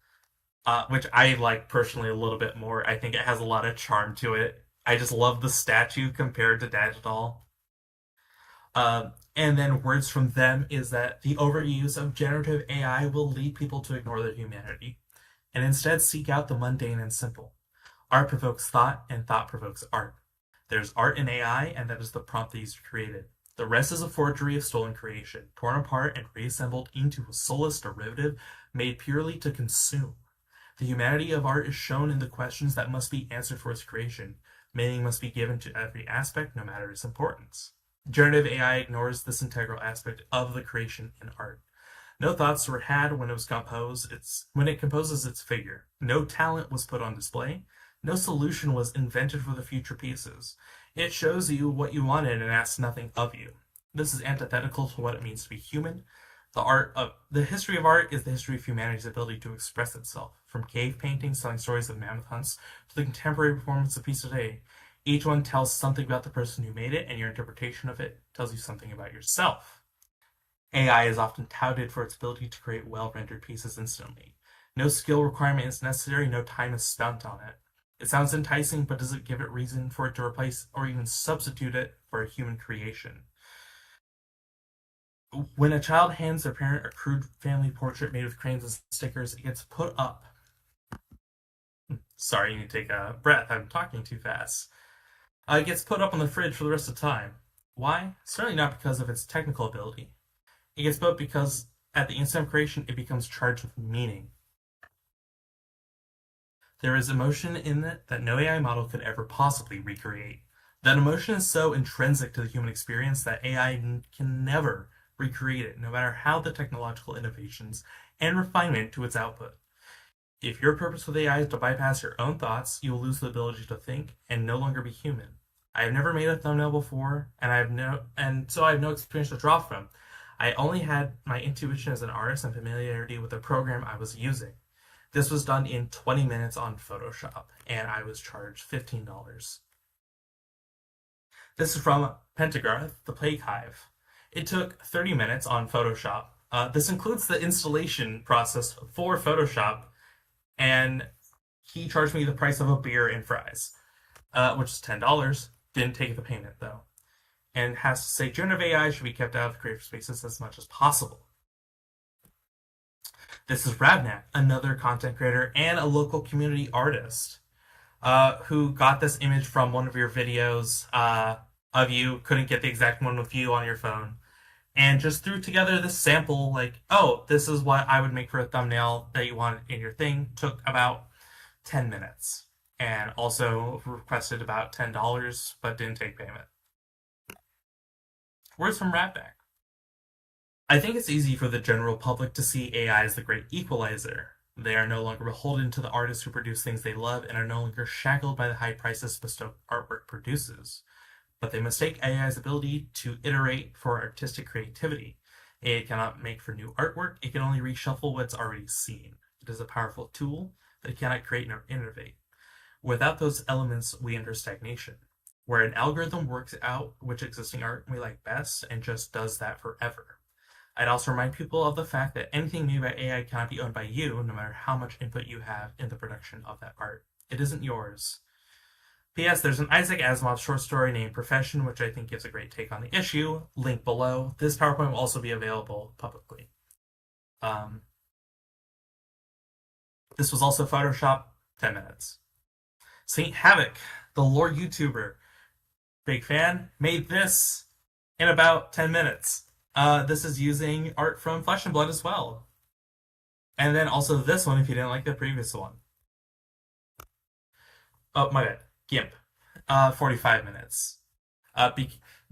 which I like personally a little bit more. I think it has a lot of charm to it. I just love the statue compared to Digital. And then words from them is that the overuse of generative AI will lead people to ignore their humanity and instead seek out the mundane and simple. Art provokes thought, and thought provokes art. There's art in AI, and that is the prompt the user created. The rest is a forgery of stolen creation, torn apart and reassembled into a soulless derivative made purely to consume. The humanity of art is shown in the questions that must be answered for its creation. Meaning must be given to every aspect, no matter its importance. Generative AI ignores this integral aspect of the creation in art. No thoughts were had when it composes its figure. No talent was put on display. No solution was invented for the future pieces. It shows you what you wanted and asks nothing of you. This is antithetical to what it means to be human. The history of art is the history of humanity's ability to express itself. From cave paintings telling stories of mammoth hunts to the contemporary performance of piece today, each one tells something about the person who made it, and your interpretation of it tells you something about yourself. AI is often touted for its ability to create well-rendered pieces instantly. No skill requirement is necessary, no time is spent on it. It sounds enticing, but does it give it reason for it to replace or even substitute it for a human creation? When a child hands their parent a crude family portrait made with crayons and stickers, it gets put up. Sorry, you need to take a breath. I'm talking too fast. It gets put up on the fridge for the rest of the time. Why? Certainly not because of its technical ability. It gets put because at the instant of creation, it becomes charged with meaning. There is emotion in it that no AI model could ever possibly recreate. That emotion is so intrinsic to the human experience that AI can never recreate it, no matter how the technological innovations and refinement to its output. If your purpose with AI is to bypass your own thoughts, you will lose the ability to think and no longer be human. I have never made a thumbnail before, so I have no experience to draw from. I only had my intuition as an artist and familiarity with the program I was using. This was done in 20 minutes on Photoshop, and I was charged $15. This is from Pentagarth, the Plague Hive. It took 30 minutes on Photoshop. This includes the installation process for Photoshop, and he charged me the price of a beer and fries, which is $10. Didn't take the payment, though. And has to say generative AI should be kept out of creative spaces as much as possible. This is Ravnak, another content creator and a local community artist, who got this image from one of your videos of you, couldn't get the exact one with you on your phone, and just threw together this sample, like, oh, this is what I would make for a thumbnail that you want in your thing. Took about 10 minutes. And also requested about $10, but didn't take payment. Words from Ravnak. I think it's easy for the general public to see AI as the great equalizer. They are no longer beholden to the artists who produce things they love and are no longer shackled by the high prices bespoke artwork produces. But they mistake AI's ability to iterate for artistic creativity. AI cannot make for new artwork, it can only reshuffle what's already seen. It is a powerful tool, but it cannot create nor innovate. Without those elements, we enter stagnation, where an algorithm works out which existing art we like best and just does that forever. I'd also remind people of the fact that anything made by AI cannot be owned by you, no matter how much input you have in the production of that art. It isn't yours. P.S. There's an Isaac Asimov short story named Profession, which I think gives a great take on the issue. Link below. This PowerPoint will also be available publicly. This was also Photoshop, 10 minutes. Saint Havoc, the lore YouTuber, big fan, made this in about 10 minutes. This is using art from Flesh and Blood as well. And then also this one if you didn't like the previous one. Oh, my bad. GIMP. 45 minutes.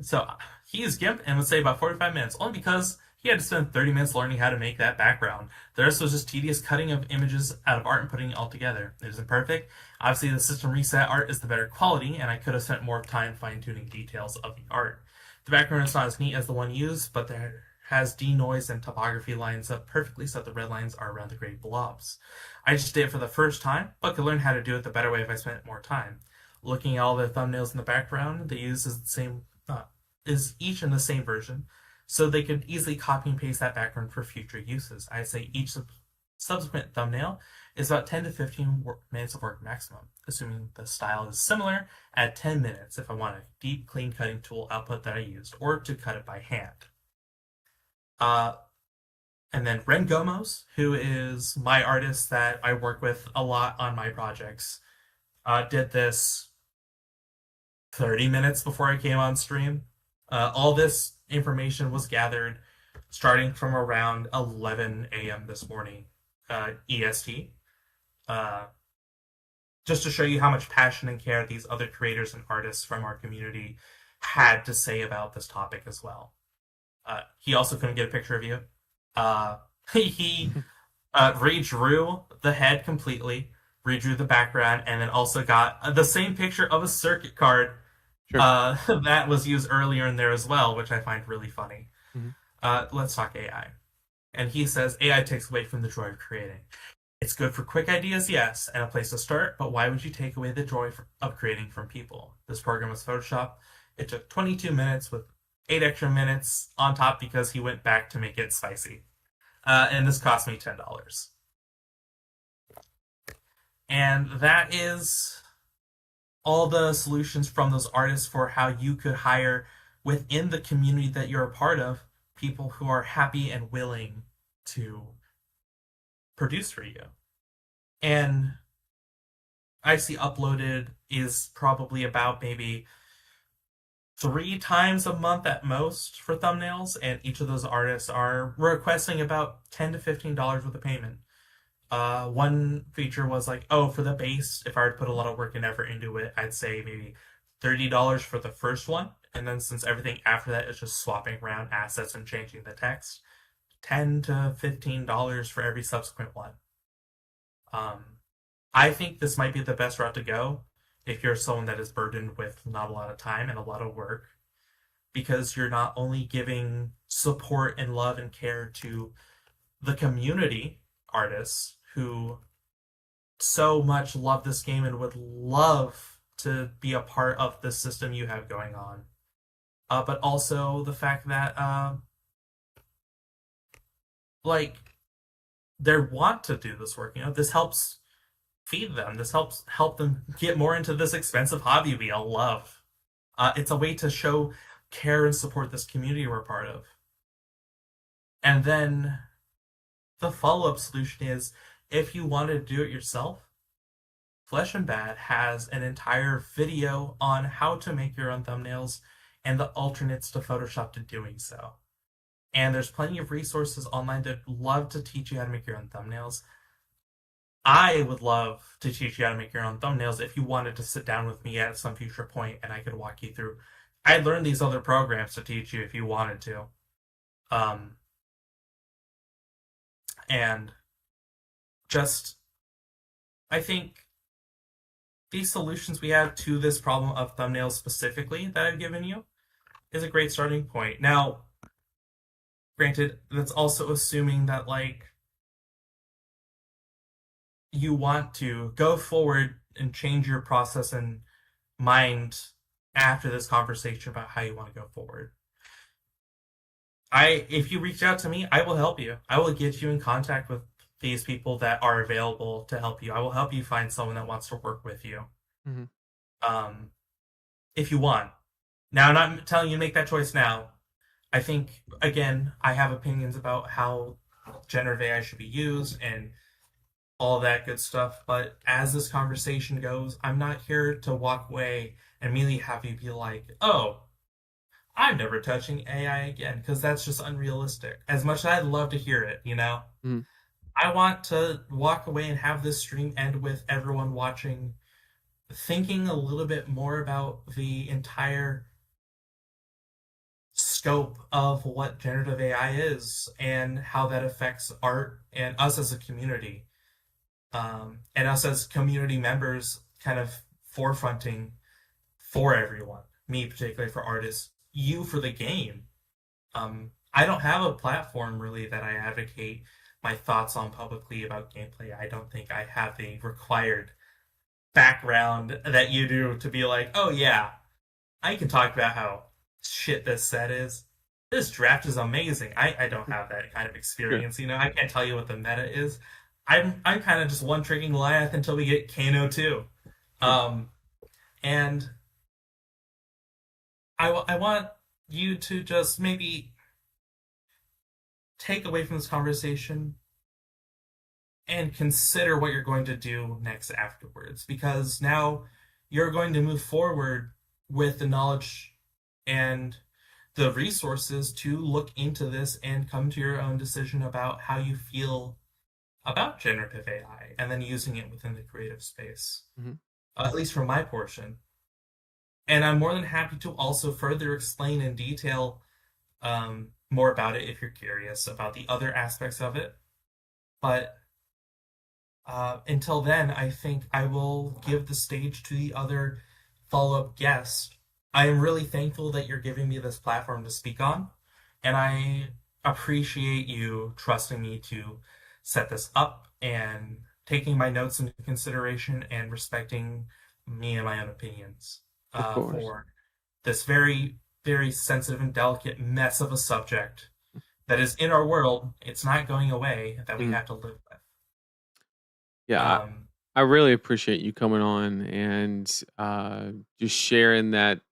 So he used GIMP and would say about 45 minutes, only because he had to spend 30 minutes learning how to make that background. The rest was just tedious cutting of images out of art and putting it all together. It isn't perfect. Obviously, the system reset art is the better quality, and I could have spent more time fine-tuning details of the art. The background is not as neat as the one used, but there has denoise and topography lines up perfectly so that the red lines are around the gray blobs. I just did it for the first time, but could learn how to do it the better way if I spent more time. Looking at all the thumbnails in the background, they use is the same, is each in the same version, so they could easily copy and paste that background for future uses. I'd say each subsequent thumbnail is about 10 to 15 minutes of work maximum, assuming the style is similar at 10 minutes if I want a deep, clean cutting tool output that I used, or to cut it by hand. And then Ren Gomos, who is my artist that I work with a lot on my projects, did this 30 minutes before I came on stream. All this information was gathered starting from around 11 a.m. this morning, EST. Just to show you how much passion and care these other creators and artists from our community had to say about this topic as well. He also couldn't get a picture of you. He redrew the head completely, redrew the background, and then also got the same picture of a circuit card that was used earlier in there as well, which I find really funny. Let's talk AI. And he says, AI takes away from the joy of creating. It's good for quick ideas, yes, and a place to start, but why would you take away the joy of creating from people? This program was Photoshop. It took 22 minutes with 8 extra minutes on top because he went back to make it spicy. And this cost me $10. And that is all the solutions from those artists for how you could hire within the community that you're a part of people who are happy and willing to produce for you. And I see uploaded is probably about maybe 3 times a month at most for thumbnails, and each of those artists are requesting about $10 to $15 worth of payment. One feature was like, oh, for the base, if I were to put a lot of work and effort into it, I'd say maybe $30 for the first one, and then since everything after that is just swapping around assets and changing the text, $10 to $15 for every subsequent one. I think this might be the best route to go if you're someone that is burdened with not a lot of time and a lot of work, because you're not only giving support and love and care to the community artists who so much love this game and would love to be a part of the system you have going on, but also the fact that they want to do this work. This helps feed them. This help them get more into this expensive hobby we all love. It's a way to show care and support this community we're part of. And then the follow-up solution is, if you want to do it yourself, Flesh and Bad has an entire video on how to make your own thumbnails and the alternates to Photoshop to doing so. And there's plenty of resources online that love to teach you how to make your own thumbnails. I would love to teach you how to make your own thumbnails if you wanted to sit down with me at some future point and I could walk you through. I learned these other programs to teach you if you wanted to. And just, I think these solutions we have to this problem of thumbnails specifically that I've given you is a great starting point. Now, granted, that's also assuming that you want to go forward and change your process and mind after this conversation about how you want to go forward. If you reach out to me, I will help you. I will get you in contact with these people that are available to help you. I will help you find someone that wants to work with you. If you want. Now, I'm not telling you to make that choice now. I think, again, I have opinions about how generative AI should be used, and all that good stuff. But as this conversation goes, I'm not here to walk away and immediately have you be like, oh, I'm never touching AI again, because that's just unrealistic. As much as I'd love to hear it, Mhm. I want to walk away and have this stream end with everyone watching thinking a little bit more about the entire scope of what generative AI is and how that affects art and us as a community, and us as community members kind of forefronting for everyone. Me, particularly for artists, you for the game. I don't have a platform really that I advocate my thoughts on publicly about gameplay. I don't think I have the required background that you do to be like, oh yeah, I can talk about how shit this set is. This draft is amazing. I don't have that kind of Yeah, experience, I can't tell you what the meta is. I'm kind of just one tricking Goliath until we get Kano 2. yeah, Um, and I want you to just maybe take away from this conversation and consider what you're going to do next afterwards, because now you're going to move forward with the knowledge and the resources to look into this and come to your own decision about how you feel about generative AI and then using it within the creative space, mhm, at least for my portion. And I'm more than happy to also further explain in detail, more about it if you're curious about the other aspects of it. But until then, I think I will give the stage to the other follow up guest. I am really thankful that you're giving me this platform to speak on, and I appreciate you trusting me to set this up and taking my notes into consideration and respecting me and my own opinions, of course. for this very, very sensitive and delicate mess of a subject that is in our world. It's not going away, that we Mhm. have to live with. Yeah, Um, I really appreciate you coming on and just sharing that.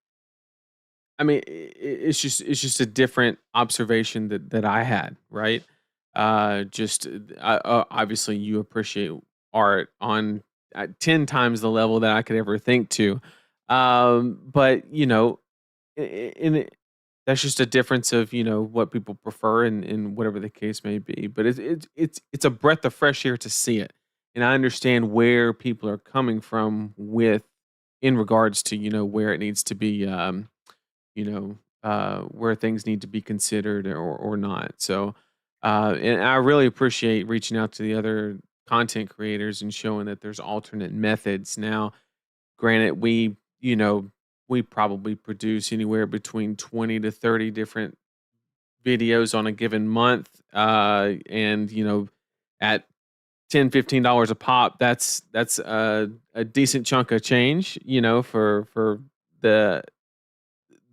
I mean, it's just a different observation that I had, right? Just obviously you appreciate art on 10 times the level that I could ever think to, but in it, that's just a difference of what people prefer and whatever the case may be. But it's a breath of fresh air to see it, and I understand where people are coming from with in regards to where it needs to be. Where things need to be considered or not. So, and I really appreciate reaching out to the other content creators and showing that there's alternate methods. Now, granted, we probably produce anywhere between 20 to 30 different videos on a given month. And, at $10, $15 a pop, that's a decent chunk of change, for the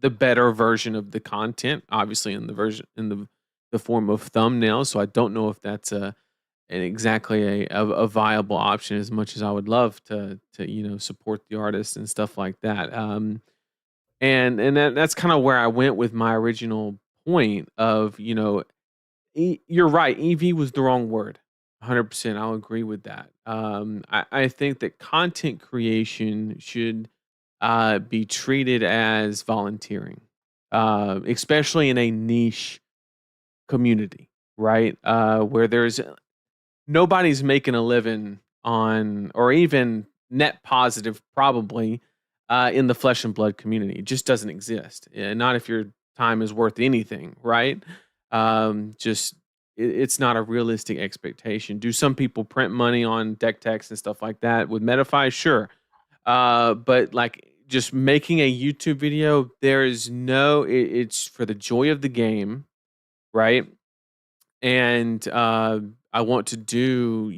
the better version of the content, obviously in the version in the form of thumbnails. So I don't know if that's an exactly a viable option as much as I would love to support the artist and stuff like that. And that's kind of where I went with my original point of you're right, EV was the wrong word. 100%, I'll agree with that. I think that content creation should be treated as volunteering, especially in a niche community, right? Where there's nobody's making a living on, or even net positive, probably in the flesh and blood community. It just doesn't exist. Not if your time is worth anything, right? Just it's not a realistic expectation. Do some people print money on deck techs and stuff like that with Metafy? Sure, but like just making a YouTube video, there is it's for the joy of the game, right? And I want to do,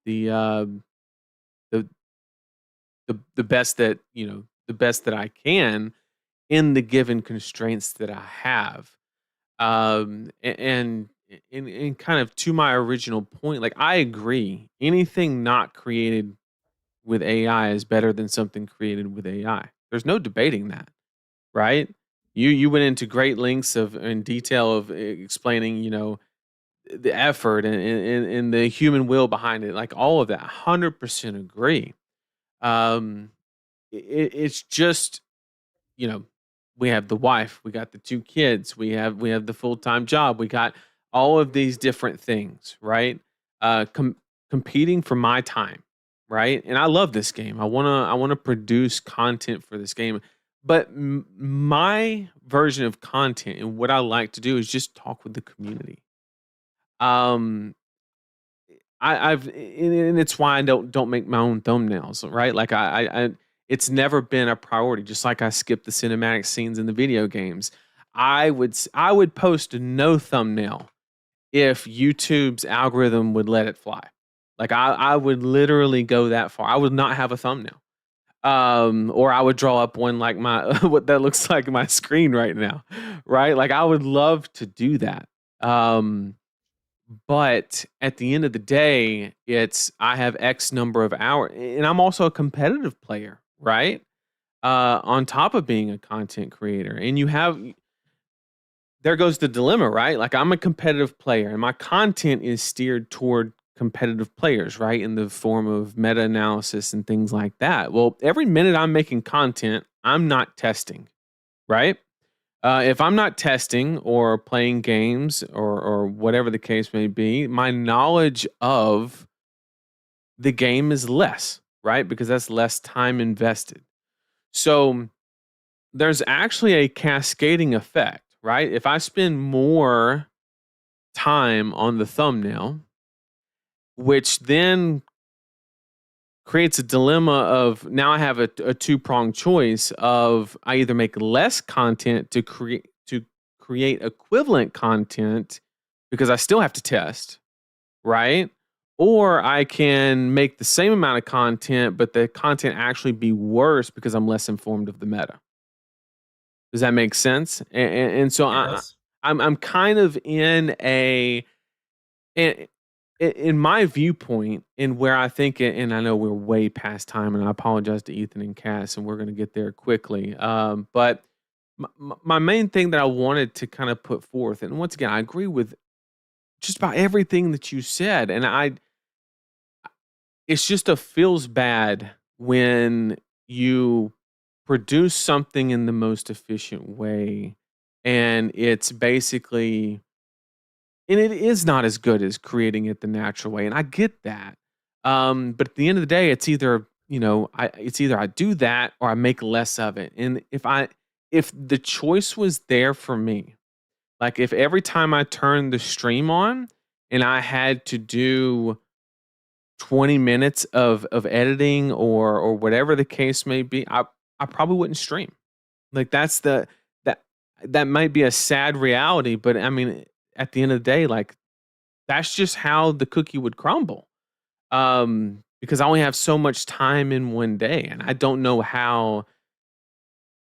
the the best that, the best that I can in the given constraints that I have. And in kind of to my original point, like I agree, anything not created with AI is better than something created with AI. There's no debating that, right? You went into great lengths of in detail of explaining, the effort and the human will behind it, like all of that. 100% agree. Um, it's just, you know, we have the wife, we got the 2 kids, we have the full-time job, we got all of these different things, right? Competing for my time, right? And I love this game. I wanna produce content for this game, but my version of content and what I like to do is just talk with the community. Um, and it's why I don't make my own thumbnails, right? Like it's never been a priority. Just like I skip the cinematic scenes in the video games, I would post no thumbnail if YouTube's algorithm would let it fly. Like I would literally go that far. I would not have a thumbnail. Or I would draw up one like my what that looks like my screen right now, right? Like I would love to do that. Um, but at the end of the day, it's I have X number of hours, and I'm also a competitive player, right? On top of being a content creator, and there goes the dilemma, right? Like I'm a competitive player, and my content is steered toward competitive players, right? In the form of meta analysis and things like that. Well, every minute I'm making content, I'm not testing, right? If I'm not testing or playing games or whatever the case may be, my knowledge of the game is less, right? Because that's less time invested. So there's actually a cascading effect, right? If I spend more time on the thumbnail, which then creates a dilemma of now I have a two-pronged choice of I either make less content to create equivalent content because I still have to test, right? Or I can make the same amount of content, but the content actually be worse because I'm less informed of the meta. Does that make sense? And so It does. I'm kind of in in my viewpoint, and where I think, and I know we're way past time, and I apologize to Ethan and Cass, and we're going to get there quickly. But my main thing that I wanted to kind of put forth, and once again, I agree with just about everything that you said, and it's just a feels bad when you produce something in the most efficient way, and it's basically and it is not as good as creating it the natural way, and I get that. But at the end of the day, it's either, it's either I do that or I make less of it. And if the choice was there for me, like if every time I turned the stream on and I had to do 20 minutes of editing or whatever the case may be, I probably wouldn't stream. Like that that might be a sad reality, but I mean, at the end of the day, like that's just how the cookie would crumble. Because I only have so much time in one day, and I don't know how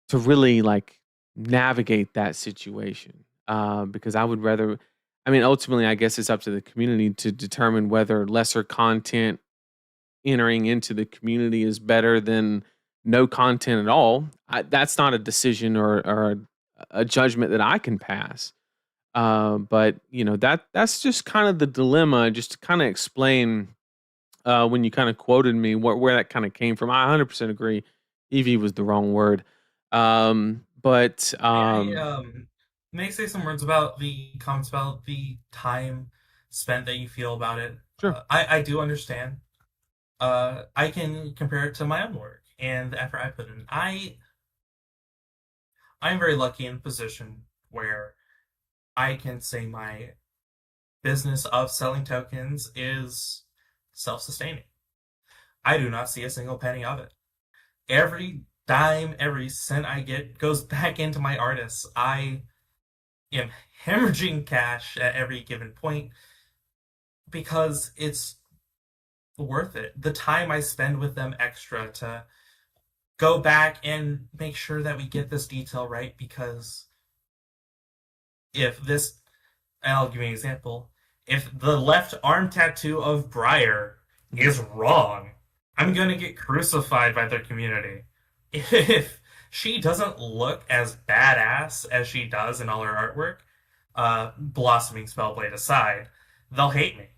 to really like navigate that situation. Because I would rather, I mean, ultimately, I guess it's up to the community to determine whether lesser content entering into the community is better than no content at all. That's not a decision or a judgment that I can pass. But that's just kind of the dilemma. Just to kind of explain, when you kind of quoted me where that kind of came from. I 100% agree. EV was the wrong word. But May I may I say some words about the comments about the time spent that you feel about it? sure, I do understand. I can compare it to my own work and the effort I put in. I'm very lucky in a position where I can say my business of selling tokens is self-sustaining. I do not see a single penny of it. Every dime, every cent I get goes back into my artists. I am hemorrhaging cash at every given point because it's worth it. The time I spend with them extra to go back and make sure that we get this detail right, because if this, I'll give you an example. If the left arm tattoo of Briar is wrong, I'm gonna get crucified by their community. If she doesn't look as badass as she does in all her artwork, blossoming spellblade aside, they'll hate me.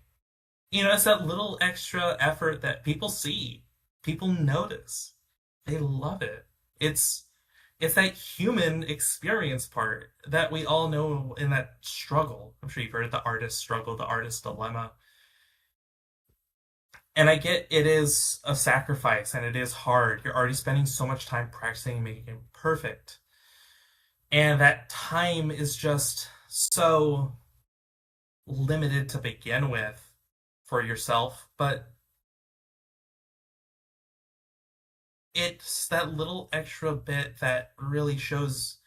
It's that little extra effort that people see, people notice, they love it. It's it's that human experience part that we all know in that struggle. I'm sure you've heard the artist struggle, the artist dilemma. And I get it is a sacrifice and it is hard. You're already spending so much time practicing making it perfect. And that time is just so limited to begin with for yourself, but it's that little extra bit that really shows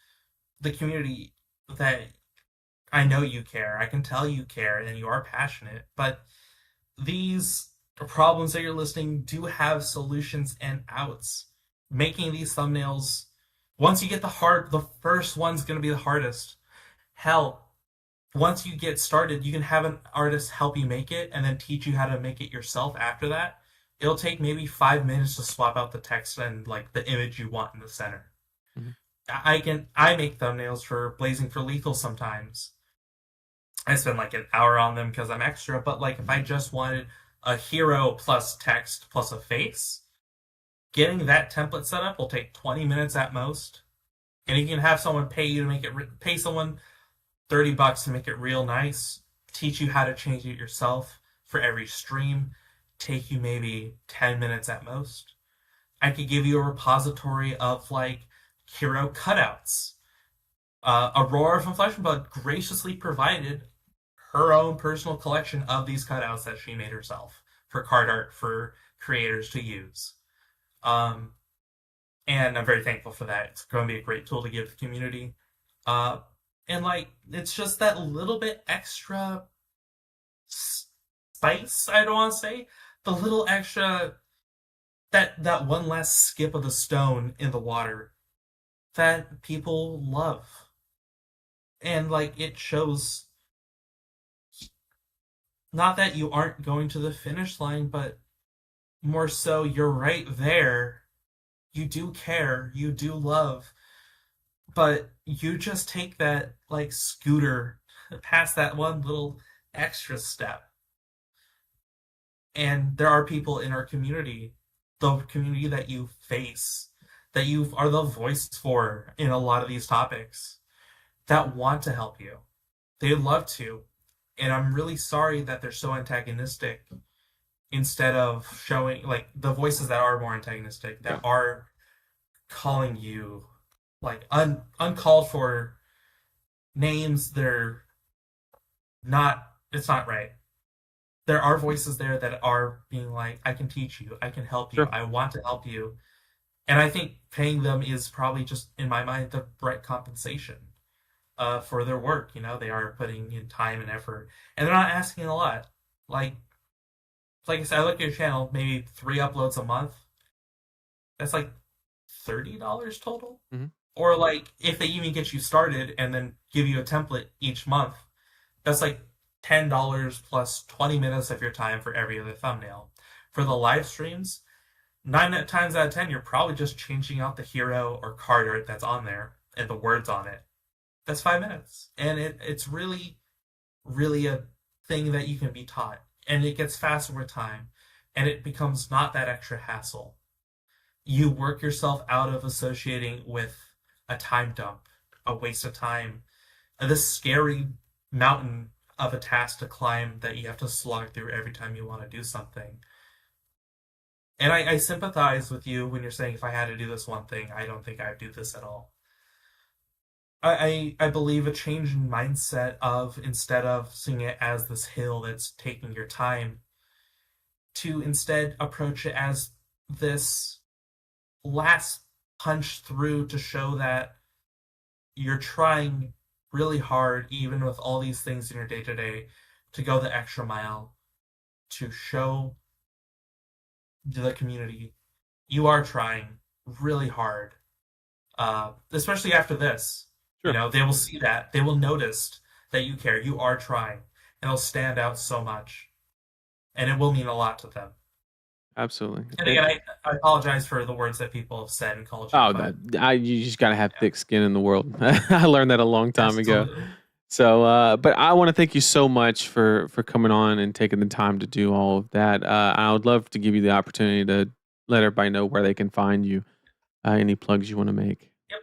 the community that I know you care. I can tell you care and you are passionate, but these problems that you're listing do have solutions and outs. Making these thumbnails, once you get the first one's going to be the hardest. Hell, once you get started, you can have an artist help you make it and then teach you how to make it yourself after that. It'll take maybe 5 minutes to swap out the text and like the image you want in the center. Mhm. I make thumbnails for Blazing for Lethal sometimes. I spend like an hour on them because I'm extra, but like if I just wanted a hero plus text plus a face, getting that template set up will take 20 minutes at most. And you can have someone pay you to make it, pay someone $30 to make it real nice, teach you how to change it yourself for every stream, take you maybe 10 minutes at most. I could give you a repository of like hero cutouts. Aurora from Flesh and Blood graciously provided her own personal collection of these cutouts that she made herself for card art for creators to use. And I'm very thankful for that. It's going to be a great tool to give the community. And like, it's just that little bit extra spice, I don't want to say. The little extra, that one last skip of the stone in the water that people love. And like, it shows not that you aren't going to the finish line, but more so you're right there. You do care, you do love, but you just take that like scooter past that one little extra step. And there are people in our community, the community that you face, that you are the voice for in a lot of these topics, that want to help you. They'd love to. And I'm really sorry that they're so antagonistic instead of showing like the voices that are more antagonistic, that are calling you like uncalled for names. They're not, it's not right. There are voices there that are being like, I can teach you, I can help you, Sure. I want to help you. And I think paying them is probably just, in my mind, the right compensation for their work. They are putting in time and effort, and they're not asking a lot. Like I said, I look at your channel, maybe 3 uploads a month. That's like $30 total. Mm-hmm. Or like if they even get you started and then give you a template each month, that's like $10 plus 20 minutes of your time for every other thumbnail. For the live streams, 9 times out of 10, you're probably just changing out the hero or card art that's on there and the words on it. That's 5 minutes. And it's really, really a thing that you can be taught. And it gets fast over time. And it becomes not that extra hassle. You work yourself out of associating with a time dump, a waste of time, this scary mountain of a task to climb that you have to slog through every time you want to do something. And I sympathize with you when you're saying, if I had to do this one thing, I don't think I'd do this at all. I believe a change in mindset of, instead of seeing it as this hill that's taking your time, to instead approach it as this last punch through to show that you're trying really hard, even with all these things in your day-to-day, to go the extra mile, to show the community you are trying really hard. Especially after this. Sure. They will see that. They will notice that you care. You are trying. And it'll stand out so much. And it will mean a lot to them. Absolutely. And again, I apologize for the words that people have said and called you. You just gotta have thick skin in the world. I learned that a long time ago. Absolutely. So, but I want to thank you so much for coming on and taking the time to do all of that. I would love to give you the opportunity to let everybody know where they can find you. Any plugs you want to make? Yep.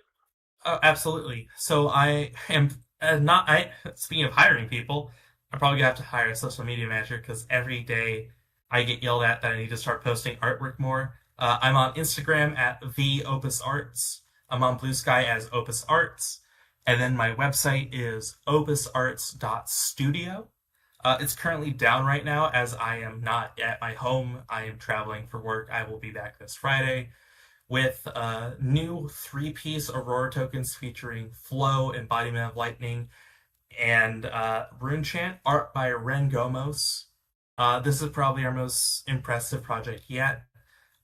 Absolutely. So I am not. I speaking of hiring people, I'm probably gonna have to hire a social media manager because every day I get yelled at that I need to start posting artwork more. I'm on Instagram at the Opus Arts. I'm on Blue Sky as Opus Arts, and then my website is opusarts.studio. It's currently down right now as I am not at my home. I am traveling for work. I will be back this Friday with new three-piece Aurora tokens featuring Flow, Embodiment of Lightning, and Rune Chant, art by Ren Gomos. This is probably our most impressive project yet.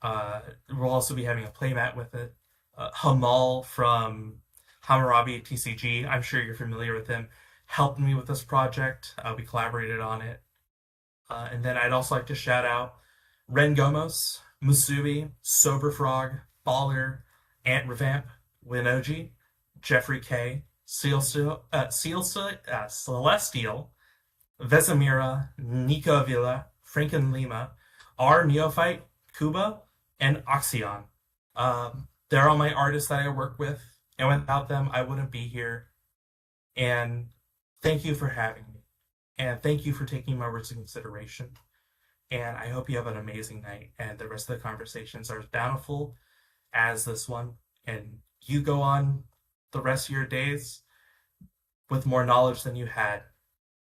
We'll also be having a playmat with it. Hamal from Hammurabi TCG, I'm sure you're familiar with him, helped me with this project. We collaborated on it. And then I'd also like to shout out Ren Gomos, Musubi, Sober Frog, Baller, Ant Revamp, Winoji, Jeffrey K, Celestial, Vesamira, Nico Avila, Franken Lima, R Neophyte, Kuba, and Oxyon. They're all my artists that I work with, and without them, I wouldn't be here. And thank you for having me. And thank you for taking my words into consideration. And I hope you have an amazing night. And the rest of the conversations are as bountiful as this one. And you go on the rest of your days with more knowledge than you had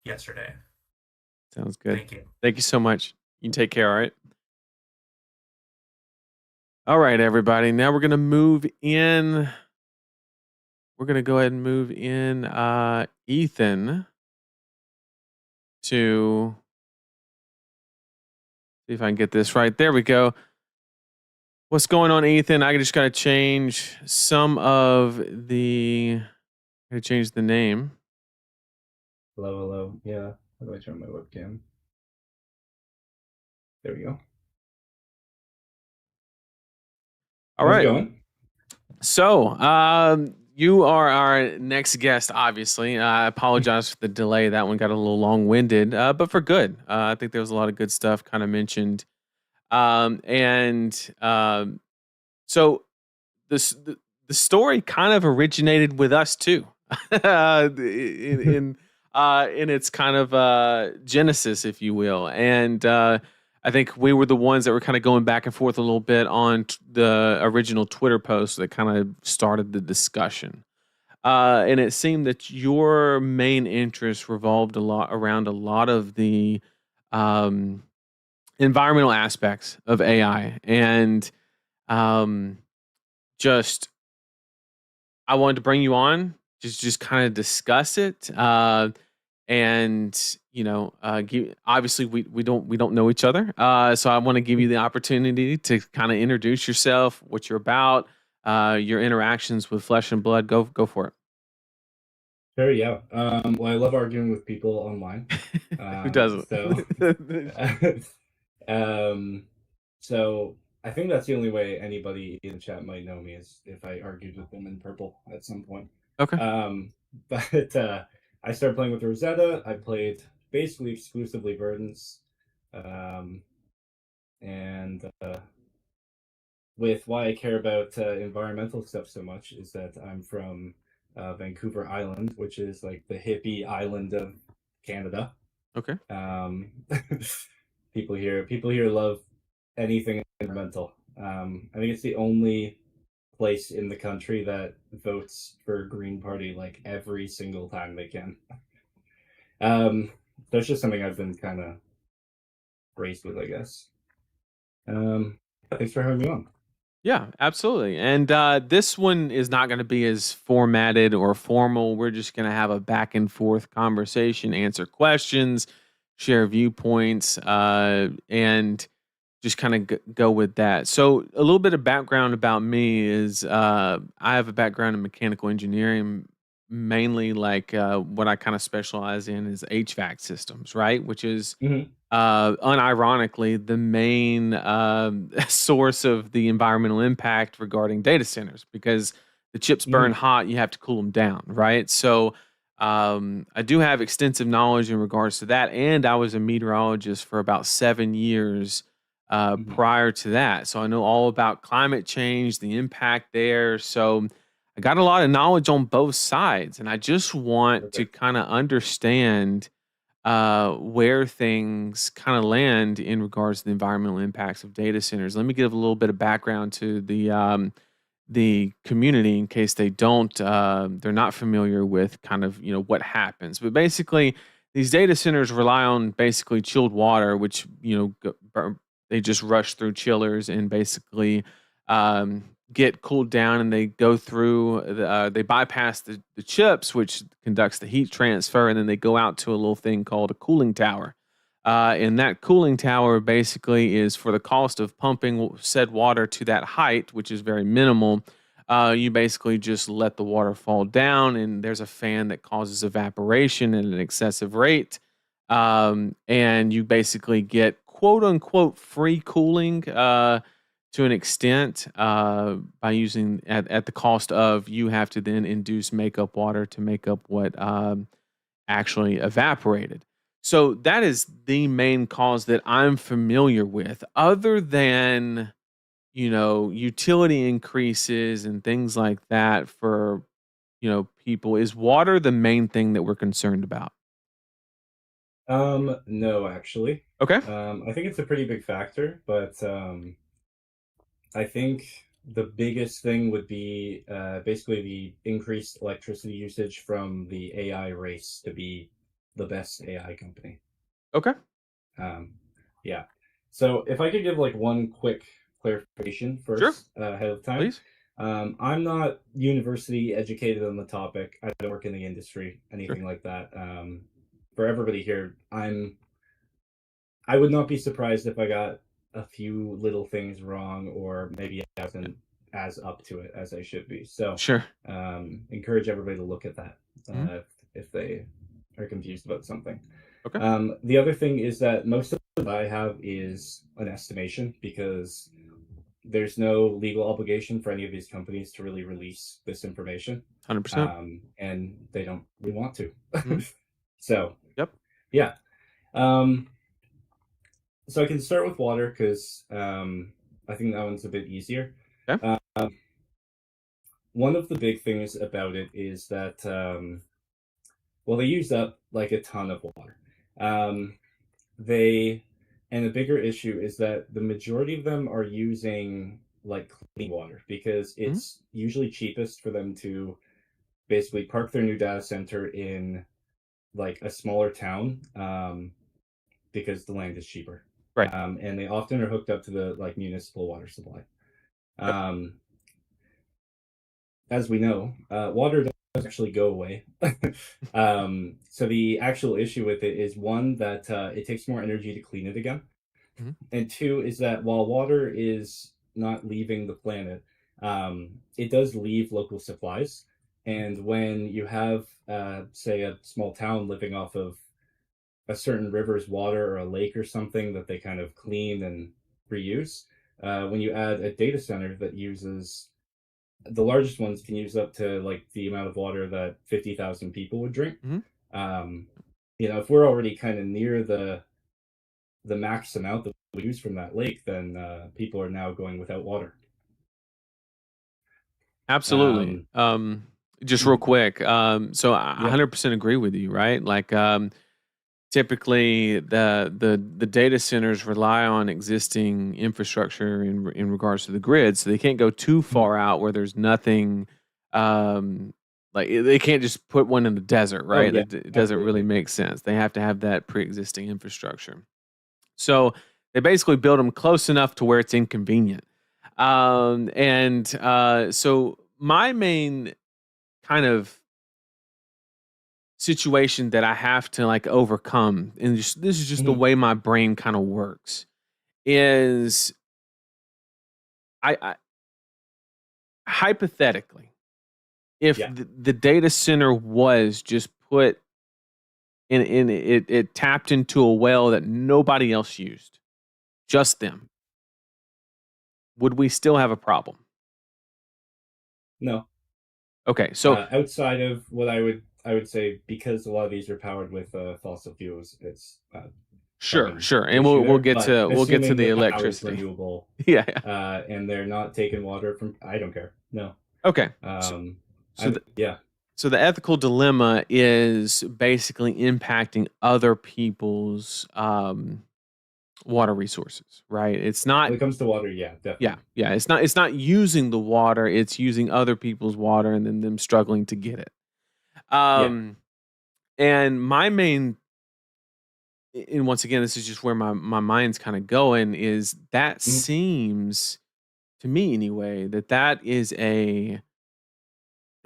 yesterday. Sounds good. Thank you. Thank you so much. You can take care, all right? All right, everybody. Now we're going to move in. We're going to go ahead and move in Ethan to see if I can get this right. There we go. What's going on, Ethan? I just got to change some of the. I got to change the name. Hello, hello. Yeah. How do I turn my webcam? There we go. All How's right. it going? So, you are our next guest, obviously. I apologize for the delay. That one got a little long-winded, but for good. I think there was a lot of good stuff kind of mentioned. So the story kind of originated with us too, in its kind of genesis, if you will. And I think we were the ones that were kind of going back and forth a little bit on the original Twitter post that kind of started the discussion. And it seemed that your main interest revolved around a lot of the environmental aspects of AI. And just I wanted to bring you on, just kind of discuss it. And obviously we don't know each other, so I want to give you the opportunity to kind of introduce yourself, what you're about, your interactions with Flesh and Blood. Go for it. Sure, yeah. Well, I love arguing with people online. Who doesn't? So I think that's the only way anybody in the chat might know me is if I argued with them in purple at some point. Okay. But I started playing with Rosetta. I played basically exclusively Verdants. And with why I care about environmental stuff so much is that I'm from Vancouver Island, which is like the hippie island of Canada. Okay. People here love anything environmental. I think it's the only place in the country that votes for Green Party like every single time they can. That's just something I've been kind of raised with, I guess. Thanks for having me on. Yeah, absolutely. And this one is not going to be as formatted or formal. We're just going to have a back and forth conversation, answer questions, share viewpoints, and just kind of go with that. So a little bit of background about me is I have a background in mechanical engineering, mainly like what I kind of specialize in is HVAC systems, right? Which is unironically the main source of the environmental impact regarding data centers, because the chips burn hot, you have to cool them down, right? So I do have extensive knowledge in regards to that, and I was a meteorologist for about 7 years Mhm. prior to that. So I know all about climate change, the impact there. So I got a lot of knowledge on both sides, and I just want to Perfect. kind of understand where things kind of land in regards to the environmental impacts of data centers. Let me give a little bit of background to the community in case they're not familiar with kind of what happens. But basically, these data centers rely on basically chilled water, which they just rush through chillers and basically um, get cooled down, and they go through they bypass the chips, which conducts the heat transfer, and then they go out to a little thing called a cooling tower. And that cooling tower basically is for the cost of pumping said water to that height, which is very minimal. You basically just let the water fall down, and there's a fan that causes evaporation at an excessive rate. And you basically get quote unquote free cooling to an extent by using at the cost of you have to then induce makeup water to make up what actually evaporated. So that is the main cause that I'm familiar with, other than, utility increases and things like that for, people. Is water the main thing that we're concerned about? No, actually. Okay. I think it's a pretty big factor, but I think the biggest thing would be basically the increased electricity usage from the AI race to be the best AI company. Okay. Um, yeah. So if I could give like one quick clarification Sure. first ahead of time. Please. I'm not university educated on the topic. I don't work in the industry, Sure. anything like that. For everybody here, I would not be surprised if I got a few little things wrong, or maybe I wasn't as up to it as I should be. So, Sure. encourage everybody to look at that Mhm. if they are confused about something. Okay. The other thing is that most of what I have is an estimation, because there's no legal obligation for any of these companies to really release this information, 100%. and they don't really want to. Mhm. So, Yep. yeah. Um, so I can start with water because I think that one's a bit easier. Okay. Um, one of the big things about it is that well, they use up like a ton of water. Um, they and the bigger issue is that the majority of them are using like clean water, because Mhm. it's usually cheapest for them to basically park their new data center in like a smaller town, because the land is cheaper. Right. And they often are hooked up to the like municipal water supply. Yep. Um, as we know, water does actually go away. So the actual issue with it is, one, that it takes more energy to clean it again, Mhm. and two is that while water is not leaving the planet, it does leave local supplies. And when you have, say, a small town living off of a certain river's water or a lake or something that they kind of clean and reuse, when you add a data center that uses, the largest ones can use up to like the amount of water that 50,000 people would drink. Mhm. Um, if we're already kind of near the max amount that we use from that lake, then people are now going without water. Absolutely. Um, Just real quick. So I yeah. 100% agree with you, right? Like, typically the data centers rely on existing infrastructure in regards to the grid, so they can't go too Mhm. far out where there's nothing. Like they can't just put one in the desert, Oh right? yeah, It doesn't really absolutely. make sense. They have to have that pre-existing infrastructure. So they basically build them close enough to where it's inconvenient. So my main kind of situation that I have to like overcome, and this is just the Mhm. way my brain kind of works, is I hypothetically, if Yeah. the data center was just put in it tapped into a well that nobody else used, just them, would we still have a problem? No. Okay, so Outside of what I would I would say because a lot of these are powered with fossil fuels, it's Sure, an sure, and issue we'll there. get But to assuming the the power is electricity. renewable, Yeah, yeah. and they're not taking water from, I don't care. No. Okay. So, so I the, yeah. so the ethical dilemma is basically impacting other people's water resources, right? It's not. When it comes to water, yeah, Yeah, definitely. yeah. It's not using the water. It's using other people's water and then them struggling to get it. Yeah. And my main, and once again, this is just where my mind's kind of going, is that Mhm. seems to me anyway that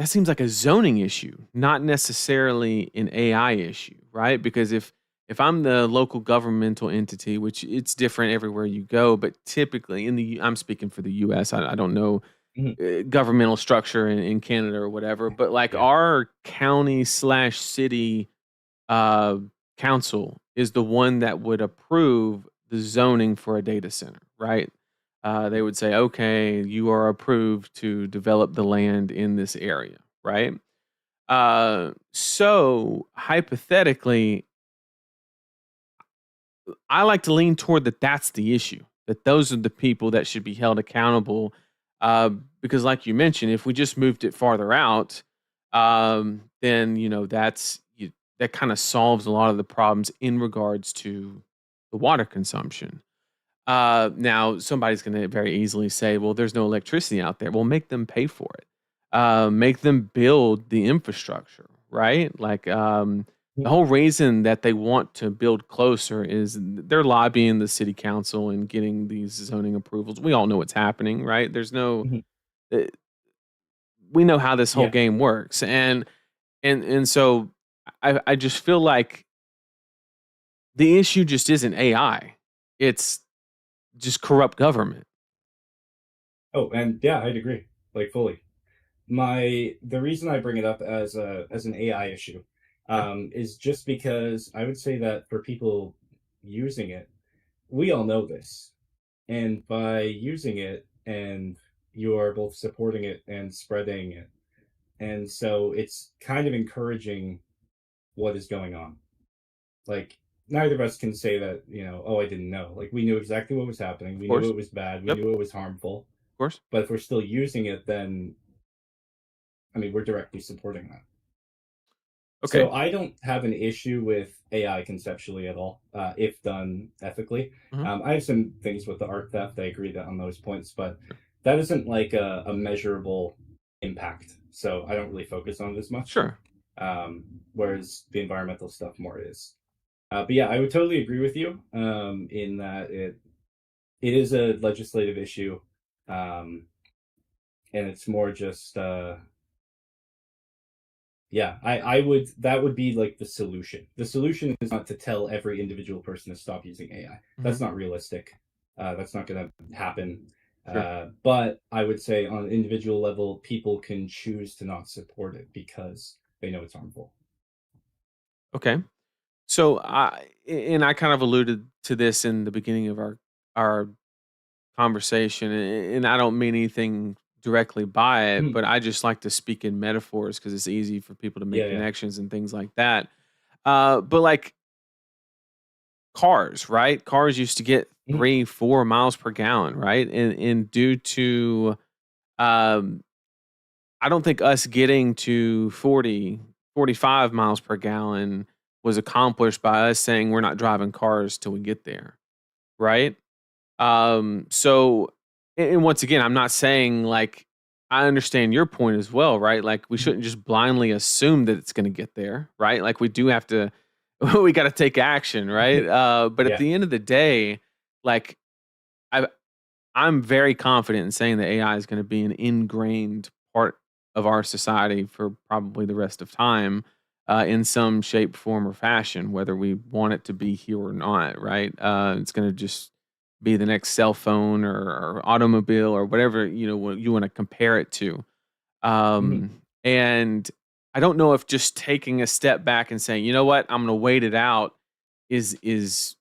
seems like a zoning issue, not necessarily an AI issue, right? Because if I'm the local governmental entity, which it's different everywhere you go, but typically I'm speaking for the U.S. I don't know Mhm. governmental structure in Canada or whatever, but like Yeah. our county slash city uh, council is the one that would approve the zoning for a data center, right? They would say, okay, you are approved to develop the land in this area, right? So hypothetically, I like to lean toward that that's the issue, that those are the people that should be held accountable. Because, like you mentioned, if we just moved it farther out, then that kind of solves a lot of the problems in regards to the water consumption. Now, somebody's going to very easily say, well, there's no electricity out there. Well, make them pay for it. Make them build the infrastructure, right? Like, the Mhm. whole reason that they want to build closer is they're lobbying the city council and getting these zoning approvals. We all know what's happening, right? Mhm. Uh, we know how this whole Yeah. game works. And so I just feel like the issue just isn't AI. It's just corrupt government. Oh, and yeah, I'd agree, like fully. The reason I bring it up as an AI issue, Okay. is just because I would say that for people using it, we all know this, and by using it, and you are both supporting it and spreading it, and so it's kind of encouraging what is going on. Like neither of us can say that, oh, I didn't know. Like we knew exactly what was happening. Of We knew course. it was bad. We Yep. knew it was harmful. Of course. But if we're still using it, then I mean, we're directly supporting that. Okay. So I don't have an issue with AI conceptually at all, if done ethically. Mhm. I have some things with the art theft. I agree that on those points, but that isn't like a measurable impact. So I don't really focus on it as much. Sure. Whereas the environmental stuff more is. But yeah, I would totally agree with you, in that it is a legislative issue, um, and it's more just yeah, I would that would be like the solution. The solution is not to tell every individual person to stop using AI. Mhm. That's not realistic. That's not going to happen. Sure. But I would say on an individual level, people can choose to not support it because they know it's harmful. Okay. So I kind of alluded to this in the beginning of our conversation, and I don't mean anything directly by it, Mhm. but I just like to speak in metaphors because it's easy for people to make Yeah, yeah. connections and things like that. But like cars, right? Cars used to get Mhm. 3-4 miles per gallon, right? And due to um, I don't think us getting to 40-45 miles per gallon was accomplished by us saying we're not driving cars till we get there, right? So, and once again, I'm not saying like I understand your point as well, right? Like we Mhm. shouldn't just blindly assume that it's going to get there, right? Like we do have to, we got to take action, right? But at Yeah. the end of the day, like I, I'm very confident in saying that AI is going to be an ingrained part of our society for probably the rest of time, in some shape, form, or fashion, whether we want it to be here or not. Right? It's going to just be the next cell phone or automobile or whatever what you want to compare it to. Mhm. And I don't know if just taking a step back and saying, you know what, I'm going to wait it out, is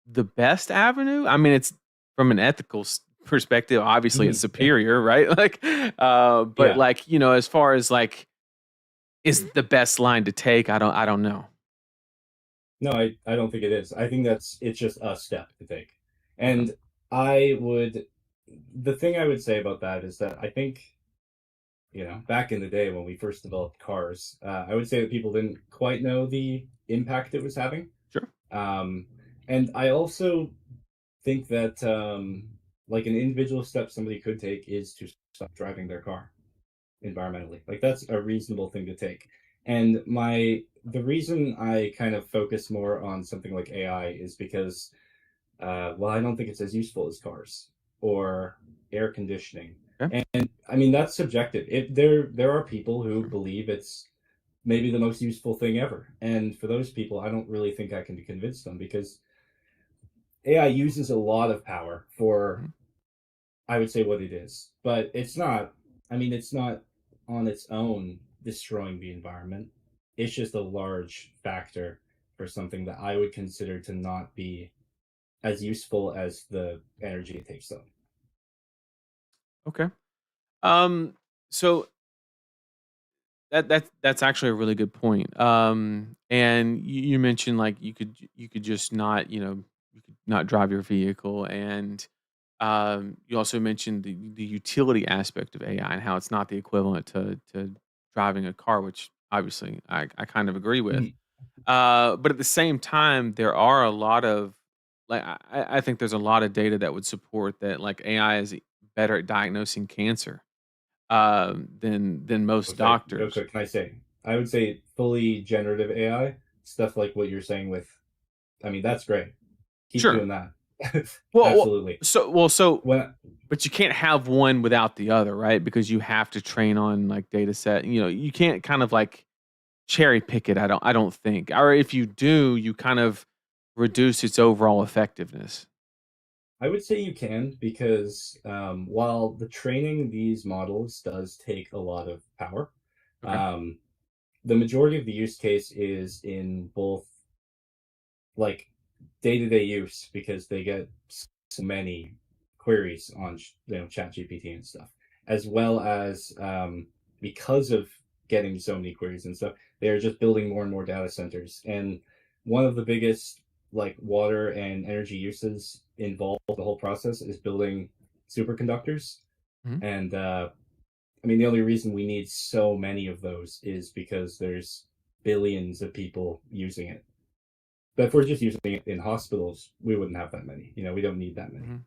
the best avenue? I mean, it's from an ethical perspective, obviously it's Mhm. Yeah. superior, right? Like, but Yeah. like, as far as like is the best line to take. I don't know. No, I don't think it is. I think it's just a step to take. Okay. And the thing I would say about that is that I think, back in the day when we first developed cars, I would say that people didn't quite know the impact it was having. Sure. Um, and I also think that like an individual step somebody could take is to stop driving their car environmentally. Like that's a reasonable thing to take. And the reason I kind of focus more on something like AI is because well, I don't think it's as useful as cars or air conditioning. Okay. And I mean that's subjective. There are people who Sure. believe it's maybe the most useful thing ever. And for those people, I don't really think I can convince them because AI uses a lot of power for Mhm. I would say what it is, but it's not. I mean, it's not on its own destroying the environment. It's just a large factor for something that I would consider to not be as useful as the energy it takes up. Okay. Um. So that's actually a really good point. And you mentioned like you could just not you could not drive your vehicle, and you also mentioned the utility aspect of AI and how it's not the equivalent to driving a car, which obviously I kind of agree with. Mhm. But at the same time, there are a lot of like I think there's a lot of data that would support that like AI is better at diagnosing cancer than most Okay, real doctors. quick, can I say? I would say fully generative AI stuff like what you're saying with. I mean, that's great. Keep Sure. doing that. Well, Absolutely. so, When but you can't have one without the other, right? Because you have to train on like data set. You can't kind of like cherry pick it. I don't think. Or if you do, you kind of reduce its overall effectiveness. I would say you can because while the training these models does take a lot of power, Okay. um, the majority of the use case is in both like day-to-day use because they get so many queries on chat gpt and stuff, as well as because of getting so many queries and stuff, they're just building more and more data centers. And one of the biggest like water and energy uses involved the whole process is building superconductors. Mhm. And I mean the only reason we need so many of those is because there's billions of people using it. But if we're just using it in hospitals, we wouldn't have that many. We don't need that many. Mhm.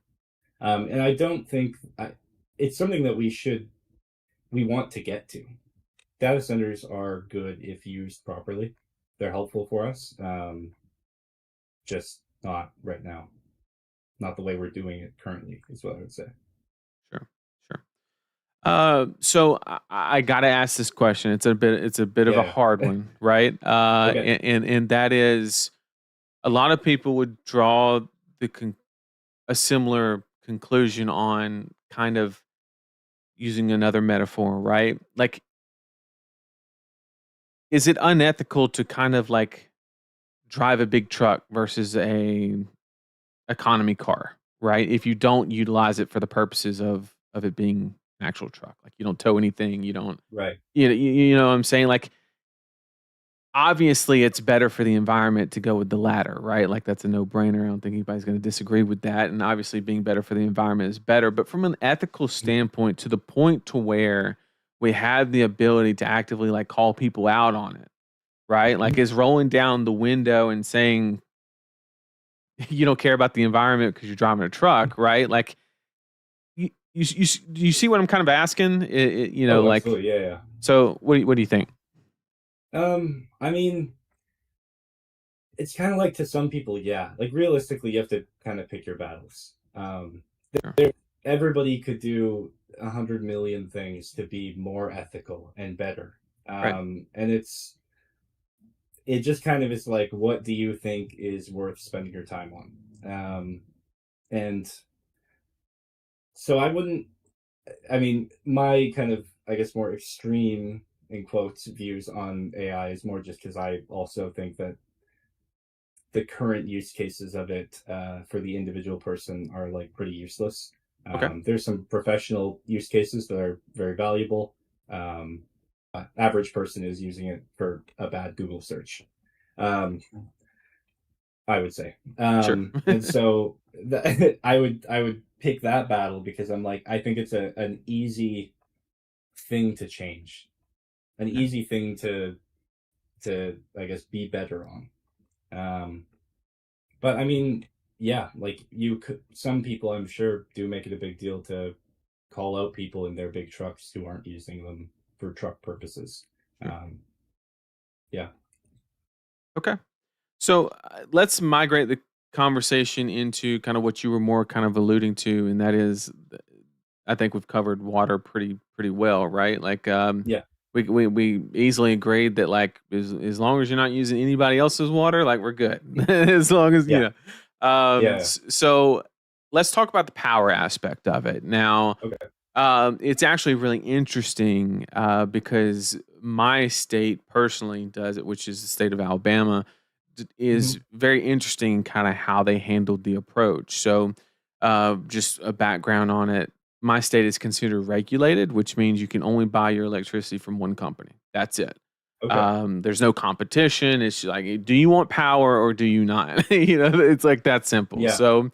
And I don't think it's something that we want to get to. Data centers are good if used properly. They're helpful for us. Just not right now. Not the way we're doing it currently, is what I would say. Sure. Sure. So I gotta ask this question. It's a bit of a Yeah. hard one, right? Okay. And that is a lot of people would draw the a similar conclusion on kind of using another metaphor, right? Like, is it unethical to kind of like drive a big truck versus a economy car, right? If you don't utilize it for the purposes of it being an actual truck, like you don't tow anything, you don't, Right. you know what I'm saying? Like, obviously, it's better for the environment to go with the latter, right? Like that's a no-brainer. I don't think anybody's going to disagree with that. And obviously, being better for the environment is better. But from an ethical standpoint, to the point to where we have the ability to actively like call people out on it, right? Like, is rolling down the window and saying you don't care about the environment because you're driving a truck, right? Like, do you see what I'm kind of asking? Oh, Like, absolutely. Yeah, so what do you think? yeah. I mean, it's kind of like to some people, yeah. Like realistically, you have to kind of pick your battles. Sure. Everybody could do 100 million things to be more ethical and better. Right. And it just kind of is like, what do you think is worth spending your time on? And so I wouldn't. I mean, my kind of, I guess, more extreme in quotes views on AI is more just because I also think that the current use cases of it for the individual person are like pretty useless. Okay. There's some professional use cases that are very valuable. average person is using it for a bad Google search. Um, I would say. Sure. And so I would pick that battle because I'm like, I think it's an easy thing to change, an Yeah. easy thing to I guess be better on. Um, but I mean, yeah, like you could, some people I'm sure do make it a big deal to call out people in their big trucks who aren't using them for truck purposes. Sure. Um, yeah. Okay. So let's migrate the conversation into kind of what you were more kind of alluding to, and that is, I think we've covered water pretty well, right? Like, Yeah. we easily agreed that like as long as you're not using anybody else's water, like we're good. As long as Yeah. Yeah. So let's talk about the power aspect of it now. Okay. It's actually really interesting because my state personally does it, which is the state of Alabama, is Hmm. very interesting kind of how they handled the approach. So, just a background on it. My state is considered regulated, which means you can only buy your electricity from one company. That's it. Okay. There's no competition. It's like, do you want power or do you not? It's like that simple. Yeah. So,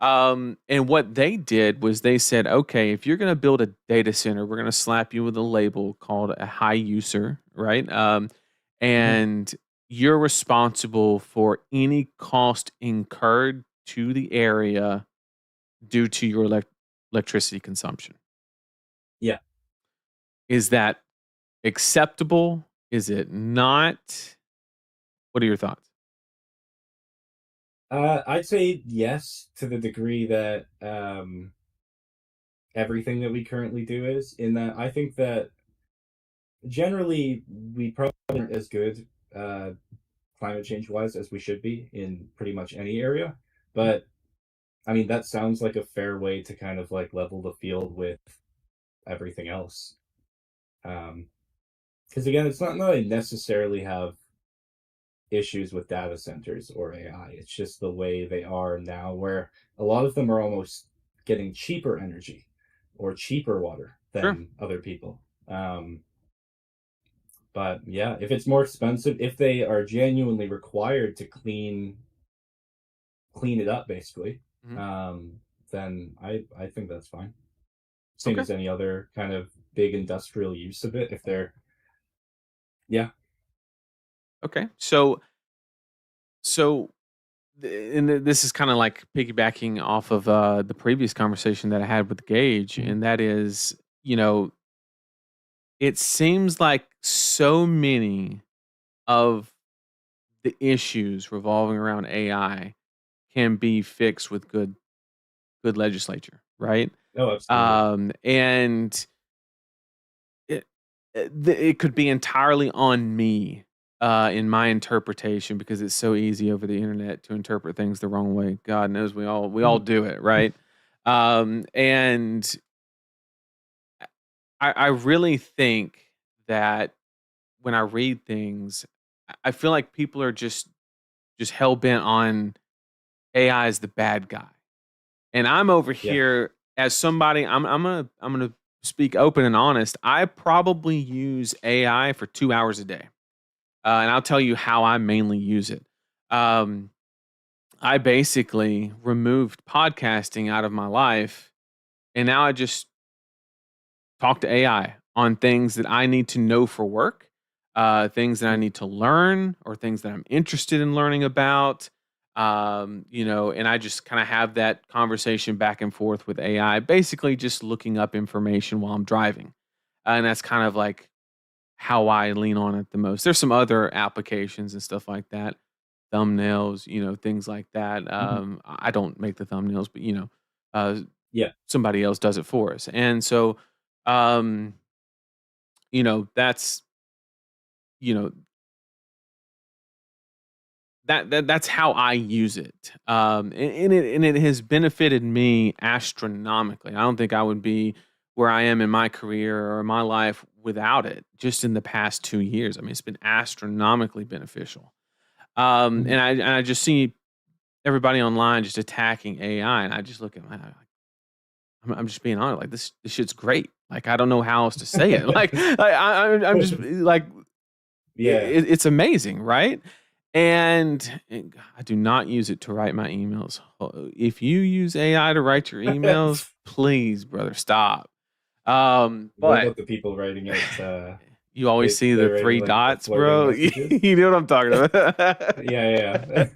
and what they did was they said, okay, if you're going to build a data center, we're going to slap you with a label called a high user, right? Hmm. And you're responsible for any cost incurred to the area due to your electricity consumption. Yeah. Is that acceptable? Is it not? What are your thoughts? I'd say yes to the degree that everything that we currently do is. In that, I think that generally we probably aren't as good uh, climate change wise as we should be in pretty much any area. But I mean, that sounds like a fair way to kind of like level the field with everything else. Because again, it's not that I necessarily have issues with data centers or AI. It's just the way they are now, where a lot of them are almost getting cheaper energy or cheaper water Sure. than other people. But yeah, if it's more expensive, if they are genuinely required to clean it up, basically, Mhm. um, then I think that's fine. Same Okay. as any other kind of big industrial use of it. If they're yeah. Okay. So this is kind of like piggybacking off of the previous conversation that I had with Gage, Mhm. and that is, you know, it seems like so many of the issues revolving around AI can be fixed with good legislature, right? Oh, absolutely. And it could be entirely on me in my interpretation because it's so easy over the internet to interpret things the wrong way. God knows we all Mhm. do it, right? And I really think that when I read things, I feel like people are just hell bent on AI is the bad guy, and I'm over Yeah. here as somebody. I'm gonna speak open and honest. I probably use AI for 2 hours a day. And I'll tell you how I mainly use it. Um, I basically removed podcasting out of my life, and now I just talk to AI on things that I need to know for work, things that I Mhm. need to learn, or things that I'm interested in learning about. And I just kind of have that conversation back and forth with AI, basically just looking up information while I'm driving. And that's kind of like how I lean on it the most. There's some other applications and stuff like that, thumbnails, things like that. Mhm. I don't make the thumbnails, but uh, Yeah. somebody else does it for us. And so, um, that's you know that's how I use it. And it has benefited me astronomically. I don't think I would be where I am in my career or my life without it. Just in the past 2 years, I mean, it's been astronomically beneficial. Mhm. And I just see everybody online just attacking AI, and I just look at my like, I'm just being honest. Like this shit's great. Like I don't know how else to say it. Like I'm just like Yeah. it's amazing, right? And I do not use it to write my emails. If you use AI to write your emails, please, brother, stop. What But about the people writing it? you always see the They're writing 3 like the dots, flirting bro. messages. You know what I'm talking about. Yeah.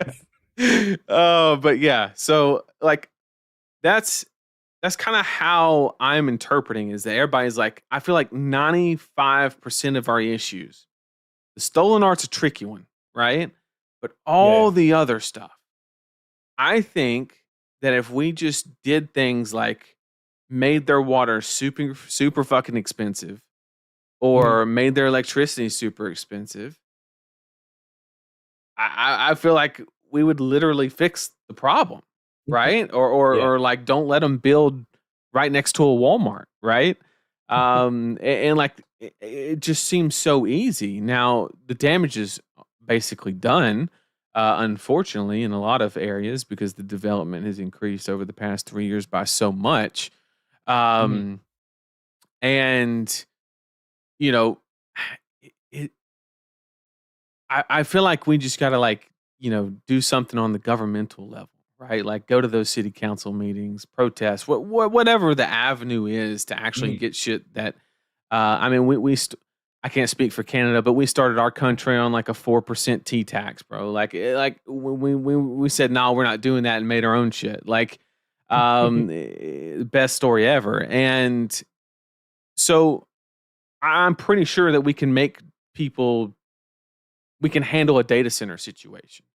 Oh, but yeah. So like that's kind of how I'm interpreting is that everybody's like, I feel like 95% of our issues, the stolen art's a tricky one, right? But all Yeah. the other stuff, I think that if we just did things like made their water super fucking expensive Mhm. or made their electricity super expensive, I feel like we would literally fix the problem, right? Yeah. Or like don't let them build right next to a Walmart, right? And like it just seems so easy. Now the damage is basically done, unfortunately, in a lot of areas because the development has increased over the past 3 years by so much. Mhm. Um, and you know, it, I feel like we just gotta like, do something on the governmental level, right? Like go to those city council meetings, protest, whatever the avenue is to actually Mhm. get shit that I mean, I can't speak for Canada, but we started our country on like a 4% T tax, bro. Like, like we said, no, we're not doing that and made our own shit. Like, best story ever. And so I'm pretty sure that people, we can handle a data center situation.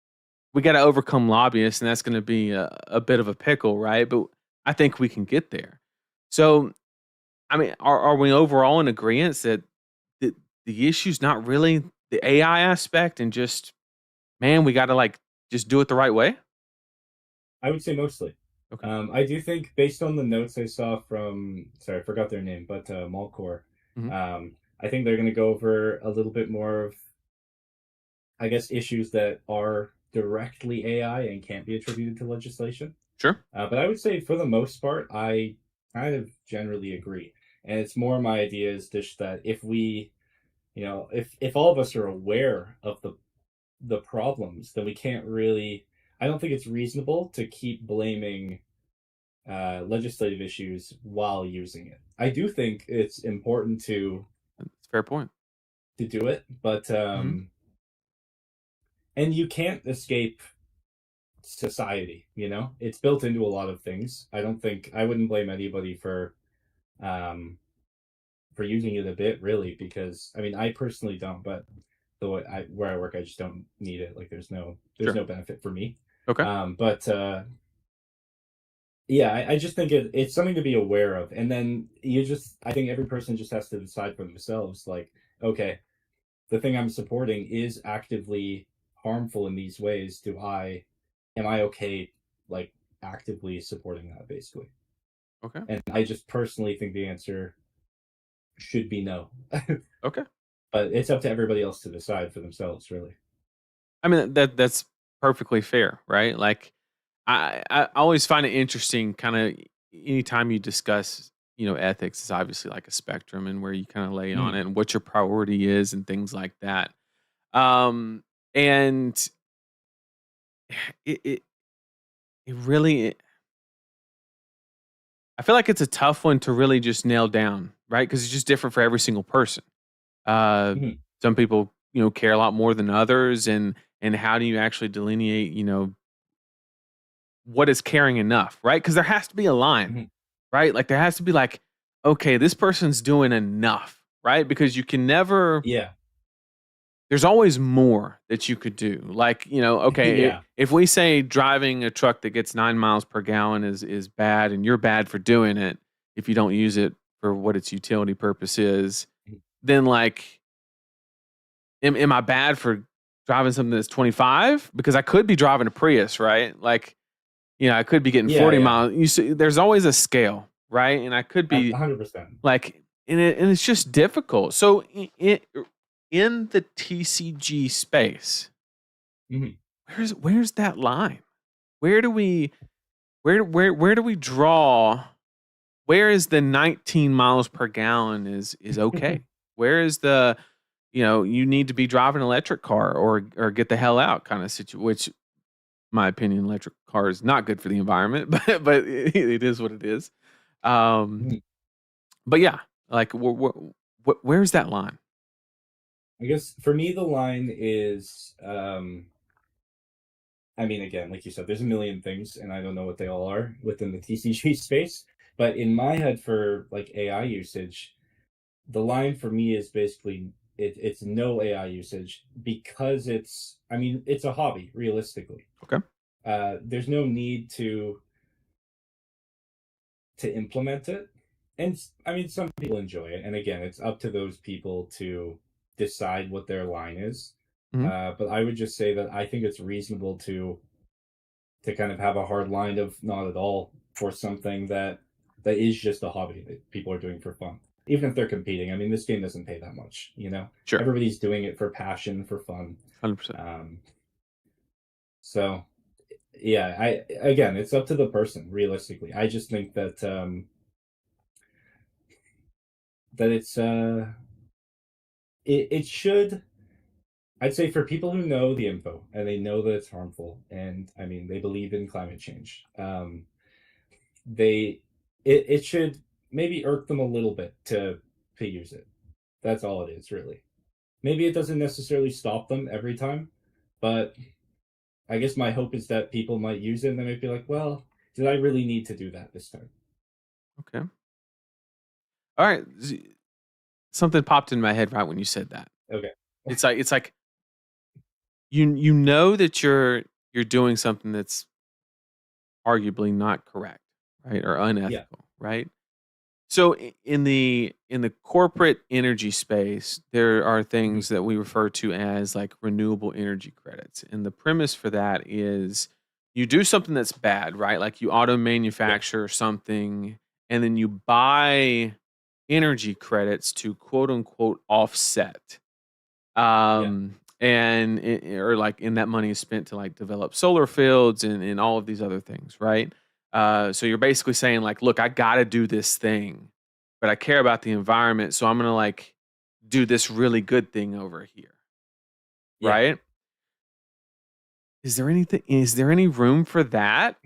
We got to overcome lobbyists, and that's going to be a bit of a pickle, right? But I think we can get there. So, I mean, are we overall in agreement that the issue's not really the AI aspect, and just man, we got to like just do it the right way? I would say mostly. Okay. I do think, based on the notes I saw from, sorry, I forgot their name, but Malcor, Hmm. I think they're going to go over a little bit more of, I guess, issues that are directly AI and can't be attributed to legislation. Sure. But I would say, for the most part, I kind of generally agree. And it's more my idea is just that if we, if all of us are aware of the problems, then we can't really. I don't think it's reasonable to keep blaming legislative issues while using it. I do think it's important That's a fair point. do it, but Hmm. and you can't escape society. It's built into a lot of things. I wouldn't blame anybody um for using it a bit, really, because I mean, I personally don't, but where I work, I just don't need it. Like, there's Sure. no benefit for me. Okay. But yeah, I just think it's something to be aware of, and then I think every person just has to decide for themselves, like, okay, the thing I'm supporting is actively harmful in these ways. Am I okay, like, actively supporting that, basically? Okay. And I just personally think the answer should be no. Okay. But it's up to everybody else to decide for themselves, really. I mean that's perfectly fair, right? Like I always find it interesting, kind of anytime you discuss, ethics is obviously like a spectrum and where you kind of lay on Mhm. it and what your priority is and things like that. Um, and it it, it really, I feel like it's a tough one to really just nail down, right? Because it's just different for every single person. Uh, Mhm. some people, care a lot more than others, and how do you actually delineate, what is caring enough, right? Because there has to be a line, Mhm. right? Like there has to be like, okay, this person's doing enough, right? Because you can never. Yeah. There's always more that you could do. Like, okay, Yeah. if we say driving a truck that gets 9 miles per gallon is bad, and you're bad for doing it if you don't use it for what its utility purpose is, Mhm. then like, am I bad for driving something that's 25? Because I could be driving a Prius, right? Like, I could be getting Yeah. 40 Yeah. miles. You see, there's always a scale, right? And I could be 100%. like, and it's just difficult. So in the TCG space, Mhm. where's that line? Where do we where do we draw where is the 19 miles per gallon is okay? Where is the, you need to be driving an electric car or get the hell out kind of situation, which my opinion, electric car is not good for the environment, but it is what it is. Mhm. But yeah, like where's that line? I guess for me, the line is, I mean, again, like you said, there's a million things, and I don't know what they all are within the TCG space. But in my head, for like AI usage, the line for me is basically it's no AI usage because I mean, it's a hobby, realistically. Okay. There's no need to implement it. And I mean, some people enjoy it. And again, it's up to those people to decide what their line is. Mhm. But I would just say that I think it's reasonable to kind of have a hard line of not at all for something that is just a hobby that people are doing for fun. Even if they're competing. I mean, this game doesn't pay that much, you know? Sure. Everybody's doing it for passion, for fun. 100%. So yeah, I again, it's up to the person, realistically. I just think that it should, I'd say, for people who know the info and they know that it's harmful, and I mean they believe in climate change, they it should maybe irk them a little bit to use it. That's all it is, really. Maybe it doesn't necessarily stop them every time, but I guess my hope is that people might use it and they might be like, well, did I really need to do that this time? Okay. All right. Something popped in my head right when you said that. Okay. It's like you know that you're doing something that's arguably not correct, right? Or Yeah. unethical, right? So in the corporate energy space, there are Mhm. things that we refer to as like renewable energy credits. And the premise for that is you do something that's bad, right? Like you auto Yeah. manufacture something and then you buy energy credits to quote unquote offset. Yeah. And or like and that money is spent to like develop solar fields and all of these other things, right? So you're basically saying like, look, I got to do this thing, but I care about the environment, so I'm gonna like do this really good thing over here, Yeah. right? Is there any room for that?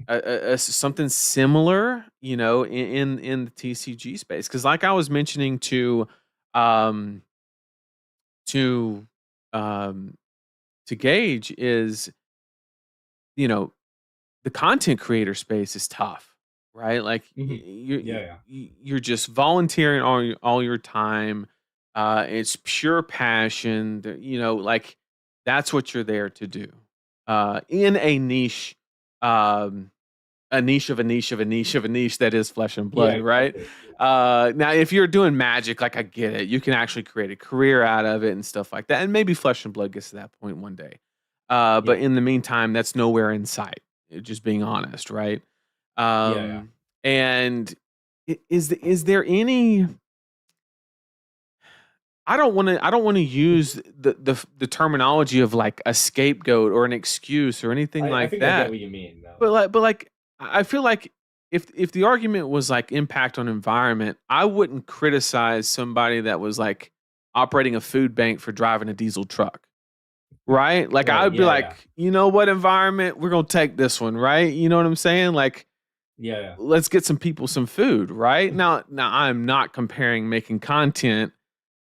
Something similar, in the TCG space? Because like I was mentioning um, to um, to Gage is, you know, the content creator space is tough, right? Like Hmm. Yeah. Yeah. you're just volunteering all your time. It's pure passion. Like that's what you're there to do. In um, a niche of a niche of a niche of a niche that is flesh and Yeah. blood, right? Exactly. Now, if you're doing magic, like I get it, you can actually create a career out of it and stuff like that, and maybe flesh and blood gets to that point one day. But Yeah. in the meantime, that's nowhere in sight. Just being honest, right? Yeah. Yeah. And is there any? I don't want to use the terminology of like a scapegoat or an excuse or anything I like think I get that. what you mean, though. But like I feel like if the argument was like impact on environment, I wouldn't criticize somebody that was like operating a food bank for driving a diesel truck. Right? Like I Right. would be Yeah. Yeah. like, you know what, environment, we're gonna take this one, right? You know what I'm saying? Like, Yeah. Yeah. let's get some people some food, right? Now I'm not comparing making content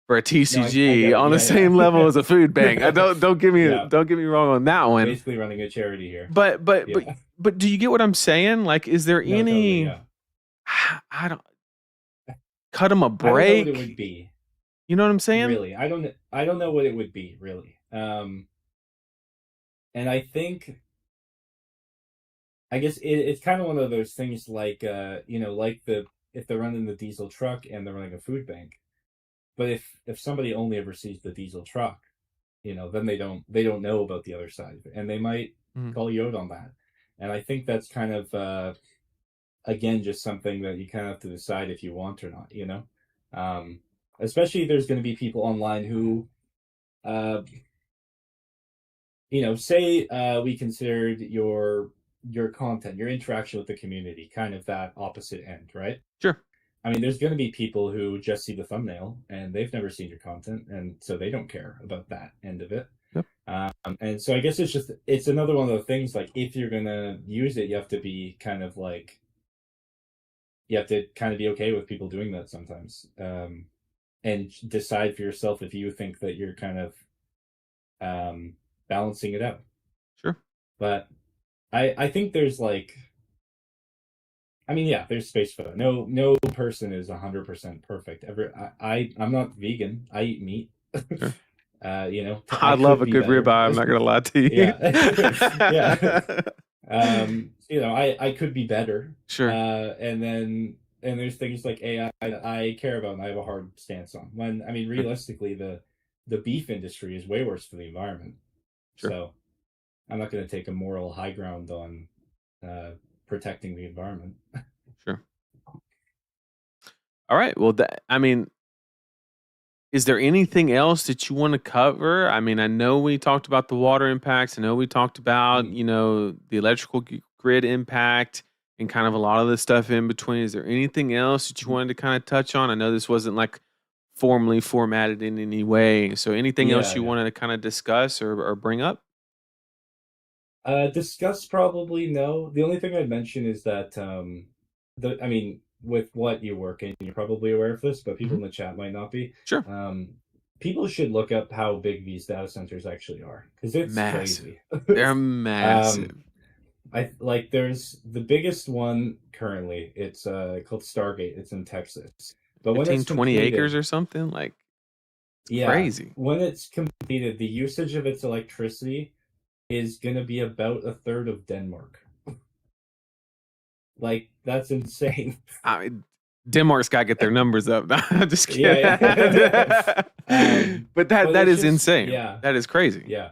for a No, I get TCG it. on the Yeah. same level as a food bank. I Yeah. don't get me Yeah. don't get me wrong on that one. Basically running a charity here. But but but Yeah. but do you get what I'm saying? Like, is there No, totally. any Yeah. I don't cut them a I don't know what it would break? be, You know what I'm saying? really. I don't know what it would be, really. And I think, I guess it's kind of one of those things like, like if they're running the diesel truck and they're running a food bank. But if somebody only ever sees the diesel truck, then they don't know about the other side of it, and they might Mhm. call you out on that. And I think that's kind of, again, just something that you kind of have to decide if you want or not. Um, Especially there's going to be people online who, uh, say, we considered your content, your interaction with the community, kind of that opposite end, right? Sure. I mean, there's going to be people who just see the thumbnail and they've never seen your content, and so they don't care about that end of it. Yep. And so I guess it's another one of the things, like, if you're gonna use it, you have to be kind of like, you have to kind of be okay with people doing that sometimes, and decide for yourself if you think that you're kind of balancing it out. Sure. But I think there's like, I mean, yeah, there's space for that. No person is 100% perfect. I'm not vegan. I eat meat. Sure. You know, I love a good ribeye. I'm not gonna lie to you. Yeah. Yeah. You know, I could be better. Sure. And there's things like AI that I care about and I have a hard stance on. When, I mean, realistically, the beef industry is way worse for the environment. Sure. So I'm not going to take a moral high ground on protecting the environment. Sure. All right. Well, I mean, is there anything else that you want to cover? I mean, I know we talked about the water impacts. I know we talked about, you know, the electrical grid impact and kind of a lot of the stuff in between. Is there anything else that you wanted to kind of touch on? I know this wasn't like formally formatted in any way. So anything else you wanted to kind of discuss or bring up? Discuss, probably no. The only thing I'd mention is that I mean, with what you work in, you're probably aware of this, but people in the chat might not be. Sure. People should look up how big these data centers actually are, because it's Massive. crazy. They're massive. There's the biggest one currently. It's called Stargate. It's in Texas. But 15, 20 acres or something, like, crazy. When it's completed, the usage of its electricity is going to be about a third of Denmark. Like, that's insane. I mean, Denmark's got to get their numbers up. No, I'm just kidding. Yeah. But that is insane. Yeah. That is crazy. Yeah.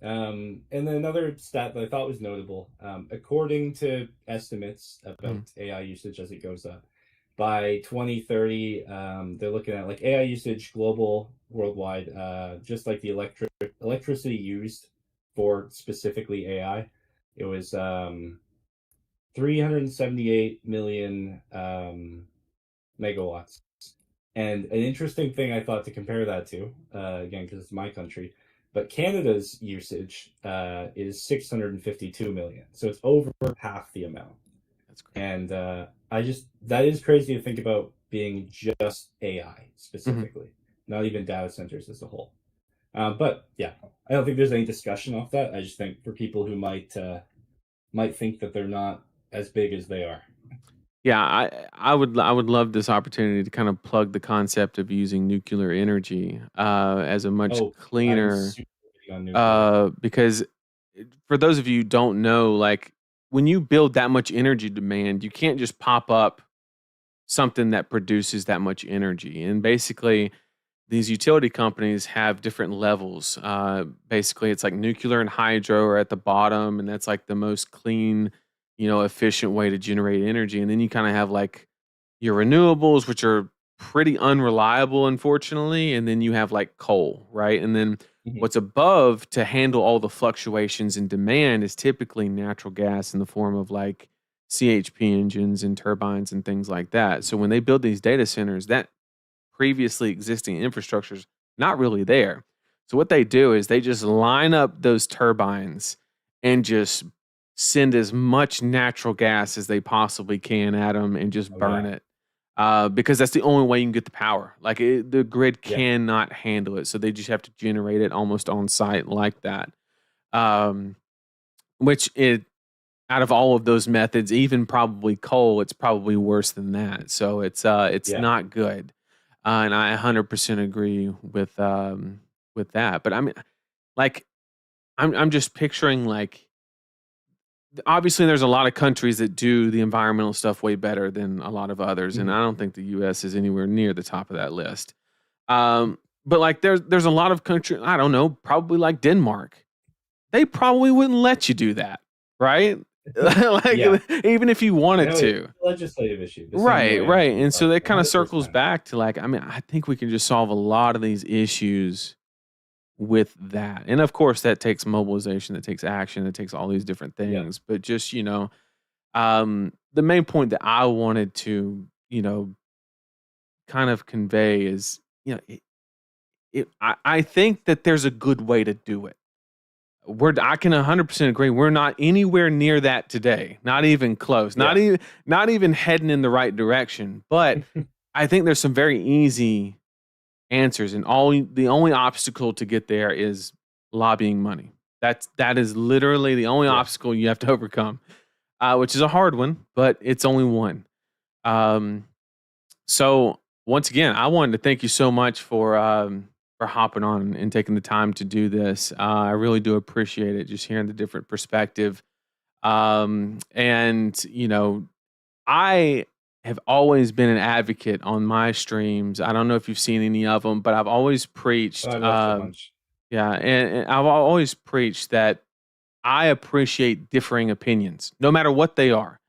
And then another stat that I thought was notable, according to estimates about AI usage as it goes up, by 2030, they're looking at, like, AI usage worldwide, just like the electricity used for specifically AI, it was 378 million megawatts. And an interesting thing I thought to compare that to, again, because it's my country, but Canada's usage is 652 million. So it's over half the amount. That's crazy. And that is crazy to think about, being just AI specifically, not even data centers as a whole. But yeah, I don't think there's any discussion off that. I just think for people who might think that they're not as big as they are. Yeah, I would love this opportunity to kind of plug the concept of using nuclear energy as a much cleaner. Because for those of you who don't know, like, when you build that much energy demand, you can't just pop up something that produces that much energy. And basically, these utility companies have different levels. Basically, it's like nuclear and hydro are at the bottom, and that's like the most clean, you know, efficient way to generate energy. And then you kind of have like your renewables, which are pretty unreliable, unfortunately. And then you have like coal, right? And then what's above to handle all the fluctuations in demand is typically natural gas in the form of like CHP engines and turbines and things like that. So when they build these data centers, that previously existing infrastructure is not really there. So what they do is they just line up those turbines and just send as much natural gas as they possibly can at them and just burn it. Because that's the only way you can get the power. Like, the grid cannot handle it. So they just have to generate it almost on site like that. Which out of all of those methods, even probably coal, it's probably worse than that. So it's not good. And I 100% agree with that. But I mean, like, I'm just picturing, like, obviously there's a lot of countries that do the environmental stuff way better than a lot of others, and I don't think the U.S. is anywhere near the top of that list. But like, there's a lot of countries, I don't know, probably like Denmark. They probably wouldn't let you do that, right? Like, even if you wanted to. Legislative issue. Right. And so that kind of circles back to, like, I mean, I think we can just solve a lot of these issues with that. And of course, that takes mobilization, that takes action, that takes all these different things. But just, you know, the main point that I wanted to, you know, kind of convey is, I think that there's a good way to do it. I can 100% agree. We're not anywhere near that today. Not even close. Yeah. Not even heading in the right direction. But I think there's some very easy answers, and the only obstacle to get there is lobbying money. That is literally the only obstacle you have to overcome, which is a hard one, but it's only one. So once again, I wanted to thank you so much for hopping on and taking the time to do this. I really do appreciate it. Just hearing the different perspective. And I have always been an advocate on my streams. I don't know if you've seen any of them, but I've always preached. I watched a bunch. Yeah, and I've always preached that I appreciate differing opinions, no matter what they are.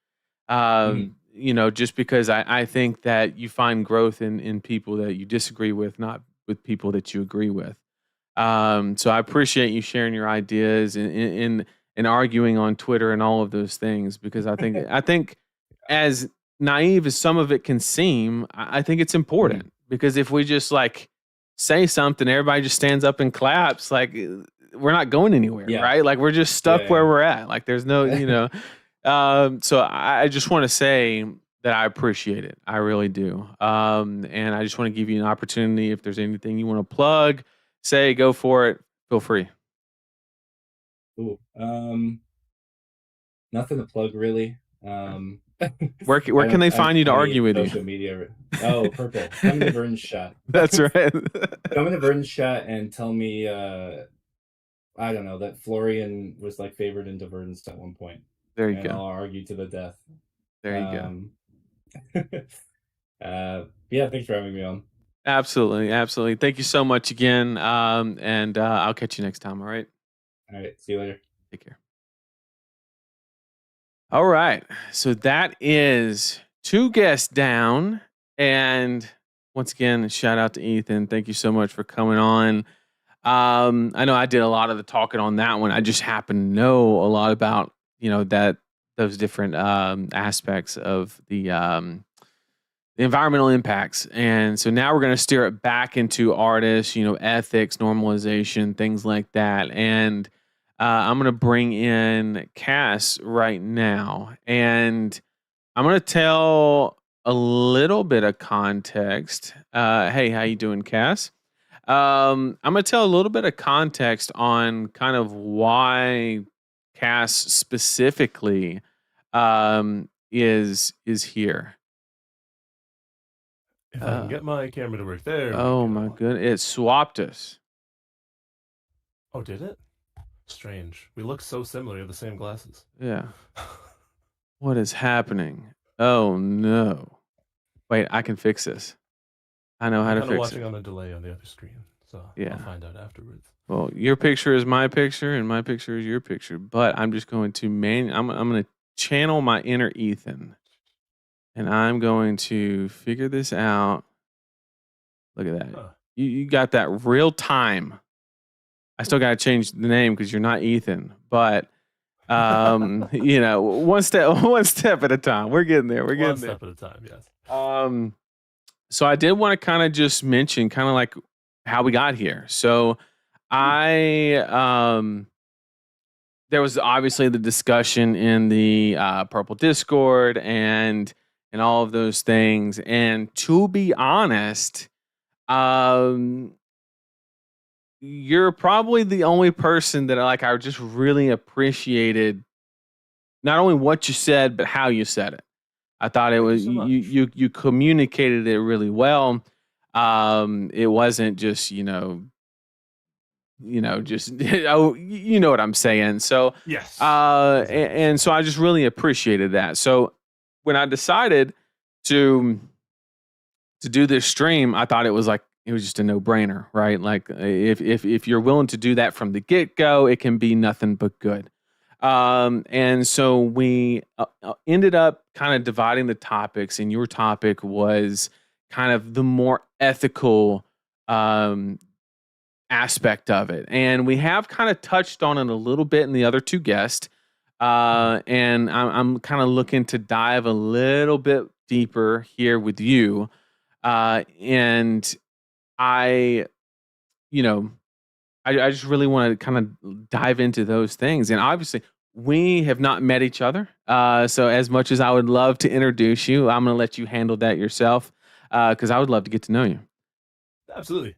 Just because I think that you find growth in people that you disagree with, not with people that you agree with. So I appreciate you sharing your ideas and arguing on Twitter and all of those things, because I think as naive as some of it can seem, I think it's important, because if we just like say something, everybody just stands up and claps, like we're not going anywhere, right? Like we're just stuck where we're at. Like there's no, so I just want to say that I appreciate it. I really do. And I just want to give you an opportunity. If there's anything you want to plug, say, go for it. Feel free. Ooh, nothing to plug really. Where can they find you to argue with you? Social media. Oh, purple. Come to Vern's chat. That's right. Come to Vern's chat and tell me. I don't know, that Florian was like favored into Verdance at one point. There you go. I'll argue to the death. There you go. Yeah, thanks for having me on. Absolutely. Thank you so much again. And I'll catch you next time. All right. All right. See you later. Take care. All right. So that is 2 guests down. And once again, shout out to Ethan. Thank you so much for coming on. I know I did a lot of the talking on that one. I just happen to know a lot about, those different aspects of the environmental impacts. And so now we're going to steer it back into artists, ethics, normalization, things like that. And I'm going to bring in Cass right now. And I'm going to tell a little bit of context. Hey, how you doing, Cass? I'm going to tell a little bit of context on kind of why Cass specifically is here. If I can get my camera to work there. Oh my goodness, it swapped us. Oh, did it? Strange. We look so similar. We have the same glasses. Yeah. What is happening? Oh no. Wait, I can fix this. I know how to fix it. I'm watching on a delay on the other screen, so I'll find out afterwards. Well, your picture is my picture, and my picture is your picture. But I'm just going to I'm going to channel my inner Ethan, and I'm going to figure this out. Look at that. Huh. You got that real time. I still got to change the name because you're not Ethan, but one step at a time. We're getting there. One step at a time. Yes. So I did want to kind of just mention kind of like how we got here. So there was obviously the discussion in the Purple Discord and all of those things. And to be honest, you're probably the only person that I just really appreciated not only what you said, but how you said it. I thought it was you communicated it really well. It wasn't just just you know what I'm saying. So yes, and so I just really appreciated that. So when I decided to do this stream, I thought it was just a no-brainer, right? Like if you're willing to do that from the get-go, it can be nothing but good. And so we ended up kind of dividing the topics, and your topic was kind of the more ethical aspect of it. And we have kind of touched on it a little bit in the other 2 guests. And I'm kind of looking to dive a little bit deeper here with you. And I, you know, I just really want to kind of dive into those things. And obviously, we have not met each other. So as much as I would love to introduce you, I'm going to let you handle that yourself because I would love to get to know you. Absolutely.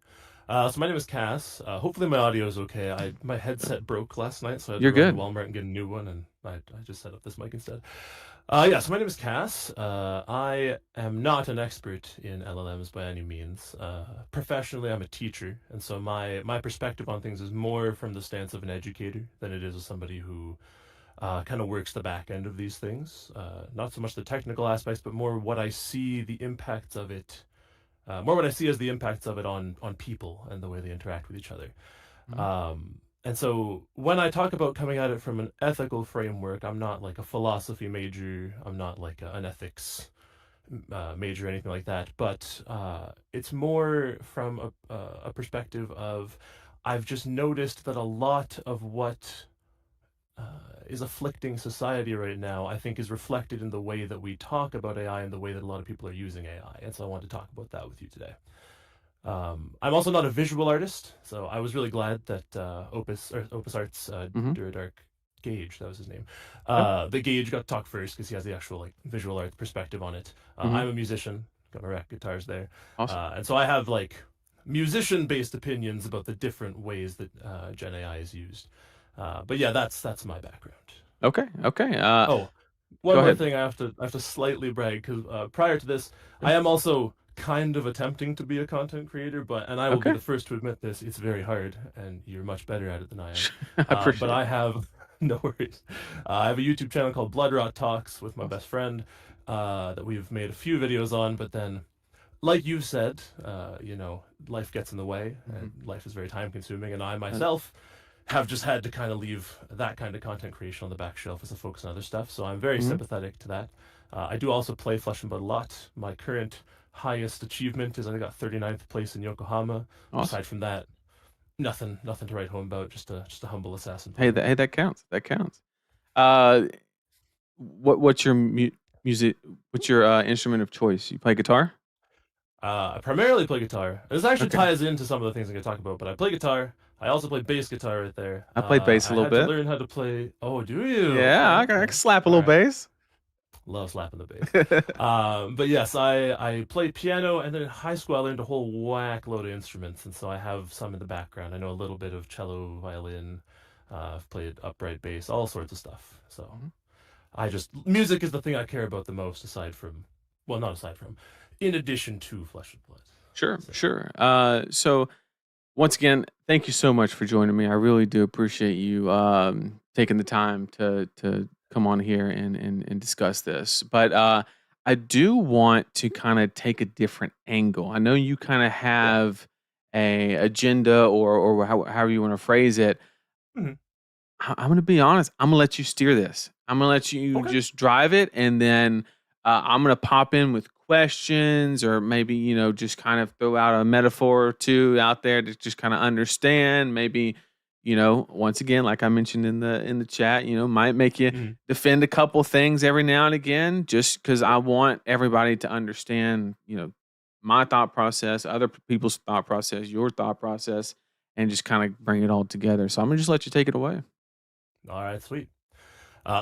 So my name is Cass. Hopefully my audio is okay. My headset broke last night, so I had You're to run good. to Walmart and get a new one, and I just set up this mic instead. So my name is Cass. I am not an expert in LLMs by any means. Professionally, I'm a teacher, and so my perspective on things is more from the stance of an educator than it is of somebody who kind of works the back end of these things. Not so much the technical aspects, but more what I see the impacts of it. More what I see as the impacts of it on people and the way they interact with each other. And so when I talk about coming at it from an ethical framework, I'm not like a philosophy major. I'm not like an ethics major or anything like that. But it's more from a perspective of I've just noticed that a lot of what is afflicting society right now, I think, is reflected in the way that we talk about AI and the way that a lot of people are using AI. And so I want to talk about that with you today. I'm also not a visual artist, so I was really glad that Opus Arts Duradark Gage, that was his name. The Gage got to talk first because he has the actual like visual art perspective on it. I'm a musician, got my rack guitars there, Awesome. And so I have like musician-based opinions about the different ways that Gen AI is used. But yeah, that's my background. Okay. One go more ahead. thing I have to slightly brag because prior to this, I am also kind of attempting to be a content creator, and I will be the first to admit this. It's very hard, and you're much better at it than I am. I appreciate but I have no worries. I have a YouTube channel called Blood Rot Talks with my best friend that we've made a few videos on. But then, like you said, life gets in the way, and life is very time consuming, and I myself have just had to kind of leave that kind of content creation on the back shelf as a focus on other stuff. So I'm very sympathetic to that. I do also play Flesh and Blood a lot. My current highest achievement is I got 39th place in Yokohama. Awesome. Aside from that, nothing to write home about. Just a humble assassin. Hey, that counts. That counts. What's your music? What's your instrument of choice? You play guitar? I primarily play guitar. This actually ties into some of the things I'm going to talk about, but I play guitar. I also play bass guitar right there. I play bass a little bit. I had to learn how to play. Oh, do you? Yeah, I can slap a little bass. Love slapping the bass. But yes, I played piano, and then in high school I learned a whole whack load of instruments, and so I have some in the background. I know a little bit of cello, violin. I've played upright bass, all sorts of stuff. So music is the thing I care about the most, in addition to Flesh and Blood. Sure. So once again, thank you so much for joining me. I really do appreciate you taking the time to come on here and discuss this. But I do want to kind of take a different angle. I know you kind of have a agenda or however you want to phrase it. I'm going to be honest. I'm going to let you steer this. I'm going to let you just drive it, and then I'm going to pop in with questions, or maybe just kind of throw out a metaphor or two out there to just kind of understand. Maybe once again, like I mentioned in the chat, might make you defend a couple things every now and again, just because I want everybody to understand my thought process, other people's thought process, your thought process, and just kind of bring it all together. So I'm gonna just let you take it away. All right, sweet.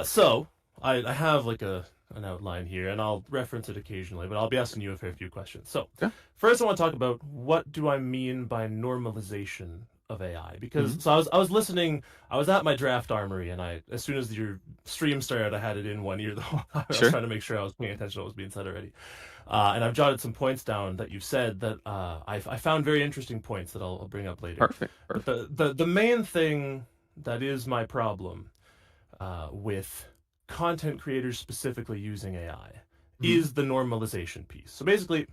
So I have like an outline here, and I'll reference it occasionally, but I'll be asking you a fair few questions. So first I want to talk about what do I mean by normalization of AI, because so I was listening, I was at my draft armory, and as soon as your stream started, I had it in one ear though. I was trying to make sure I was paying attention to what was being said already. And I've jotted some points down that you've said that I found very interesting points that I'll bring up later. Perfect. But the main thing that is my problem with content creators specifically using AI is the normalization piece. So basically,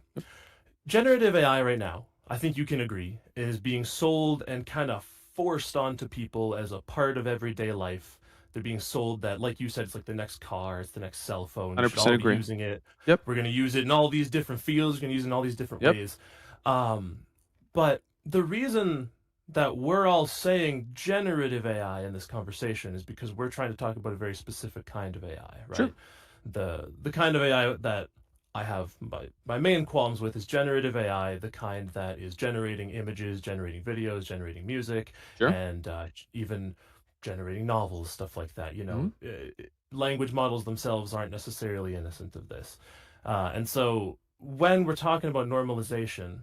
generative AI right now, I think you can agree, is being sold and kind of forced onto people as a part of everyday life. They're being sold that, like you said, it's like the next car, it's the next cell phone. 100% agree. Using it. Yep. We're going to use it in all these different fields. We're going to use it in all these different ways. But the reason that we're all saying generative AI in this conversation is because we're trying to talk about a very specific kind of AI, right? Sure. The kind of AI that I have my main qualms with is generative AI, the kind that is generating images, generating videos, generating music, Sure. and even generating novels, stuff like that. You know, language models themselves aren't necessarily innocent of this. And so when we're talking about normalization,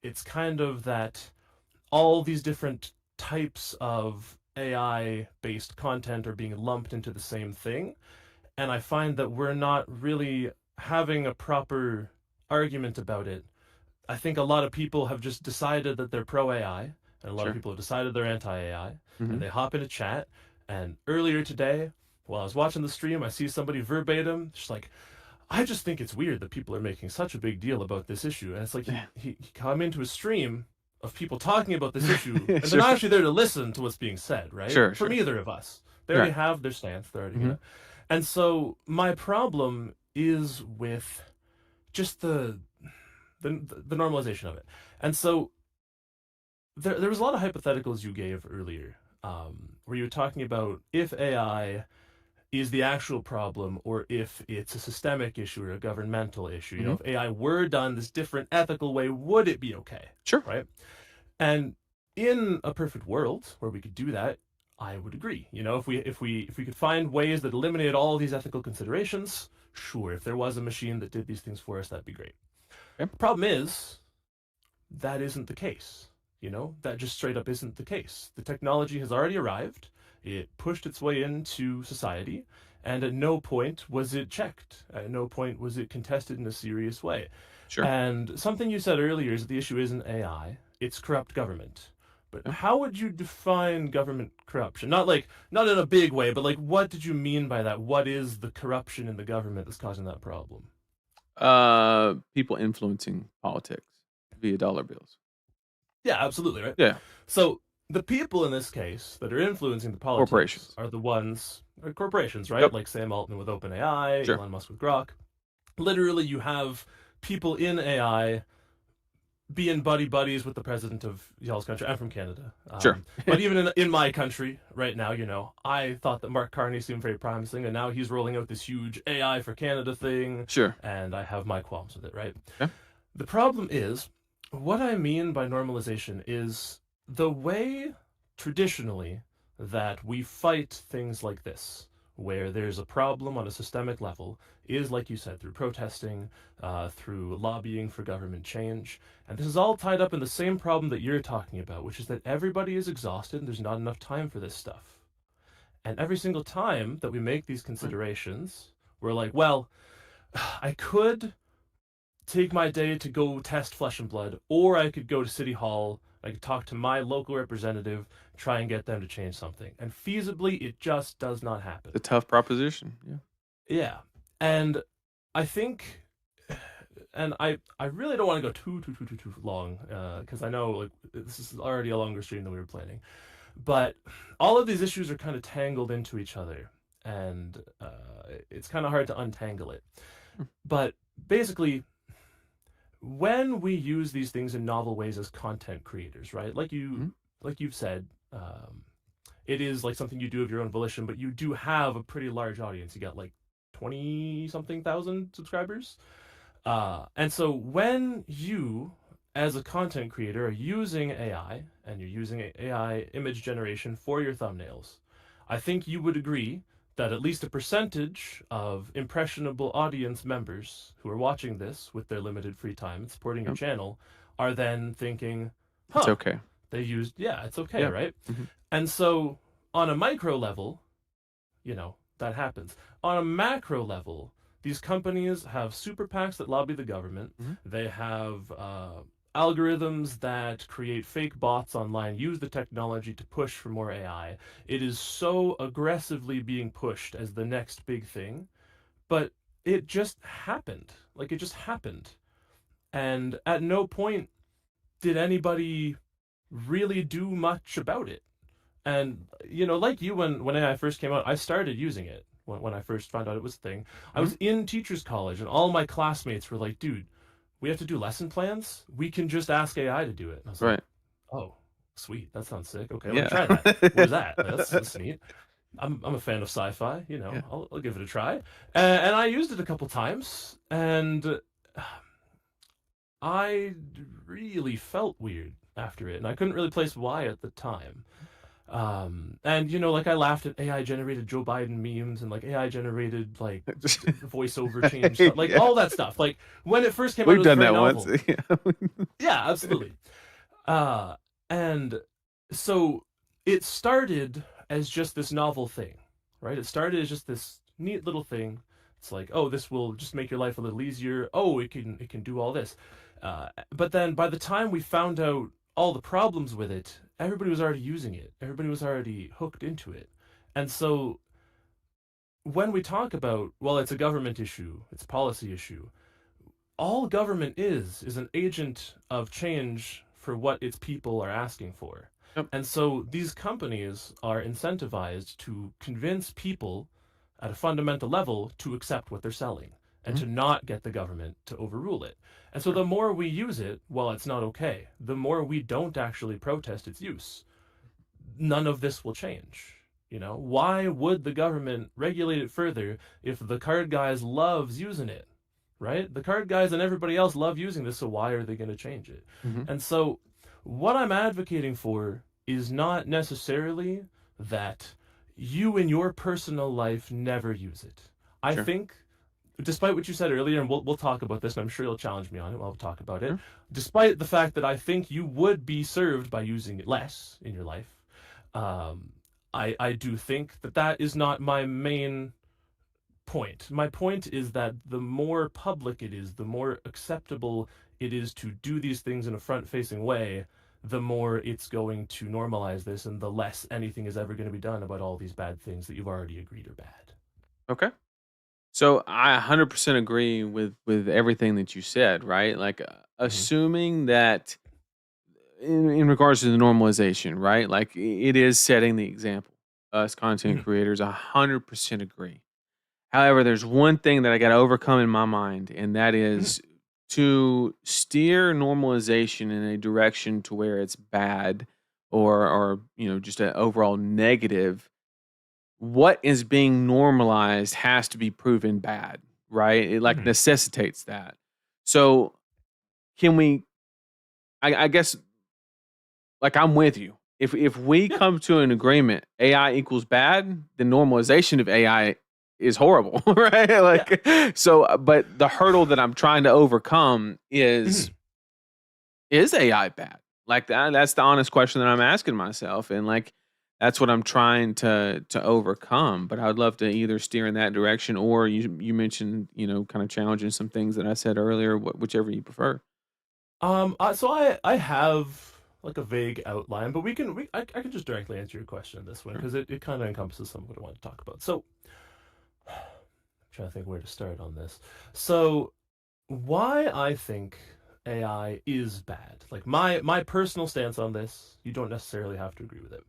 it's kind of that all these different types of AI-based content are being lumped into the same thing. And I find that we're not really having a proper argument about it. I think a lot of people have just decided that they're pro AI, and a lot of people have decided they're anti AI, and they hop into chat. And earlier today, while I was watching the stream, I see somebody verbatim, just like, I just think it's weird that people are making such a big deal about this issue. And it's like he come into a stream of people talking about this issue, and they're not actually there to listen to what's being said, right? From either of us. They already have their stance. They're already gonna... And so my problem is with just the normalization of it. And so there was a lot of hypotheticals you gave earlier, where you were talking about if AI is the actual problem or if it's a systemic issue or a governmental issue. You know, if AI were done this different ethical way, would it be okay? Sure. Right? And in a perfect world where we could do that, I would agree. You know, if we could find ways that eliminate all these ethical considerations, sure. If there was a machine that did these things for us, that'd be great. The problem is that isn't the case. You know, that just straight up isn't the case. The technology has already arrived. It pushed its way into society, and at no point was it checked. At no point was it contested in a serious way. Sure. And something you said earlier is that the issue isn't AI, it's corrupt government. But how would you define government corruption? Not in a big way, but like, what did you mean by that? What is the corruption in the government that's causing that problem? People influencing politics via dollar bills. Yeah, absolutely, right? Yeah. So the people in this case that are influencing the politics Corporations. are the ones, corporations, right? Yep. Like Sam Altman with OpenAI, Elon Musk with Grok. Literally, you have people in AI being buddies with the president of y'all's country. I'm from Canada. But even in my country right now, you know, I thought that Mark Carney seemed very promising, and now he's rolling out this huge AI for Canada thing. Sure. And I have my qualms with it, right? Okay. The problem is, what I mean by normalization is the way traditionally that we fight things like this, where there's a problem on a systemic level, is, like you said, through protesting, through lobbying for government change. And this is all tied up in the same problem that you're talking about, which is that everybody is exhausted and there's not enough time for this stuff. And every single time that we make these considerations, we're like, well, I could take my day to go test Flesh and Blood, or I could go to City Hall, I could talk to my local representative, try and get them to change something. And feasibly, it just does not happen. A tough proposition. Yeah. Yeah. And I think, and I really don't want to go too long, because I know like this is already a longer stream than we were planning. But all of these issues are kind of tangled into each other, and it's kind of hard to untangle it. But basically, when we use these things in novel ways as content creators, right? Like you've said, it is like something you do of your own volition, but you do have a pretty large audience. You got like 20-something thousand subscribers. And so when you, as a content creator, are using AI, and you're using AI image generation for your thumbnails, I think you would agree that at least a percentage of impressionable audience members who are watching this with their limited free time and supporting your channel are then thinking, it's okay. They used, it's okay, right? And so on a micro level, you know, that happens. On a macro level, these companies have super PACs that lobby the government. They have algorithms that create fake bots online, use the technology to push for more AI. It is so aggressively being pushed as the next big thing, but it just happened. Like, it just happened. And at no point did anybody really do much about it. And, you know, like you, when AI first came out, I started using it when I first found out it was a thing. I was in teachers college, and all my classmates were like, dude, we have to do lesson plans. We can just ask AI to do it. And I was like, oh, sweet. That sounds sick. Okay, let me try that. Where's that? That's neat. I'm a fan of sci-fi. You know, Yeah. I'll give it a try, and I used it a couple times, and I really felt weird after it, and I couldn't really place why at the time. And you know, like I laughed at AI generated Joe Biden memes and like AI generated like voiceover change stuff, like Yeah. all that stuff. Like when it first came out, it We've was done very that once. novel. Yeah. Yeah, absolutely. Uh, and so it started as just this novel thing, right? It started as just this neat little thing. It's like, oh, this will just make your life a little easier. Oh, it can do all this. But then by the time we found out all the problems with it, everybody was already using it. Everybody was already hooked into it. And so when we talk about, well, it's a government issue, it's a policy issue, all government is an agent of change for what its people are asking for. Yep. And so these companies are incentivized to convince people at a fundamental level to accept what they're selling and to not get the government to overrule it. And so the more we use it, while it's not okay, the more we don't actually protest its use, none of this will change. You know, why would the government regulate it further if the card guys loves using it? Right? The card guys and everybody else love using this, so why are they going to change it? Mm-hmm. And so, what I'm advocating for is not necessarily that you in your personal life never use it. I Sure. think, despite what you said earlier, and we'll talk about this, and I'm sure you'll challenge me on it. We'll talk about it. Sure. Despite the fact that I think you would be served by using it less in your life, I do think that that is not my main point. My point is that the more public it is, the more acceptable it is to do these things in a front-facing way, the more it's going to normalize this, and the less anything is ever going to be done about all these bad things that you've already agreed are bad. Okay. So I 100% agree with everything that you said, right? Like assuming that in regards to the normalization, right? Like it is setting the example. Us content creators 100% agree. However, there's one thing that I got to overcome in my mind, and that is to steer normalization in a direction to where it's bad or just an overall negative. What is being normalized has to be proven bad, right? It like necessitates that. So can we? I guess like I'm with you. If we come to an agreement, AI equals bad, then normalization of AI is horrible, right? Like so, but the hurdle that I'm trying to overcome is AI bad? Like that's the honest question that I'm asking myself, and like that's what I'm trying to overcome. But I would love to either steer in that direction, or you mentioned kind of challenging some things that I said earlier, whichever you prefer. So I have like a vague outline, but I can just directly answer your question in this one because it kind of encompasses some of what I want to talk about. So I'm trying to think where to start on this. So why I think AI is bad. Like my personal stance on this, you don't necessarily have to agree with it.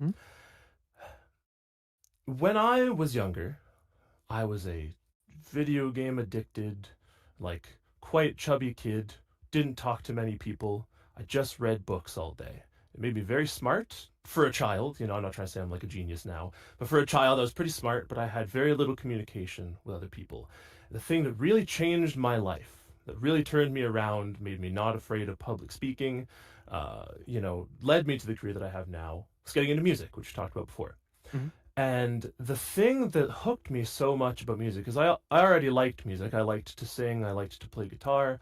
When I was younger, I was a video game addicted, like quite chubby kid, didn't talk to many people. I just read books all day. It made me very smart for a child. I'm not trying to say I'm like a genius now, but for a child, I was pretty smart, but I had very little communication with other people. The thing that really changed my life, that really turned me around, made me not afraid of public speaking, led me to the career that I have now, was getting into music, which we talked about before. And the thing that hooked me so much about music, because I already liked music. I liked to sing, I liked to play guitar.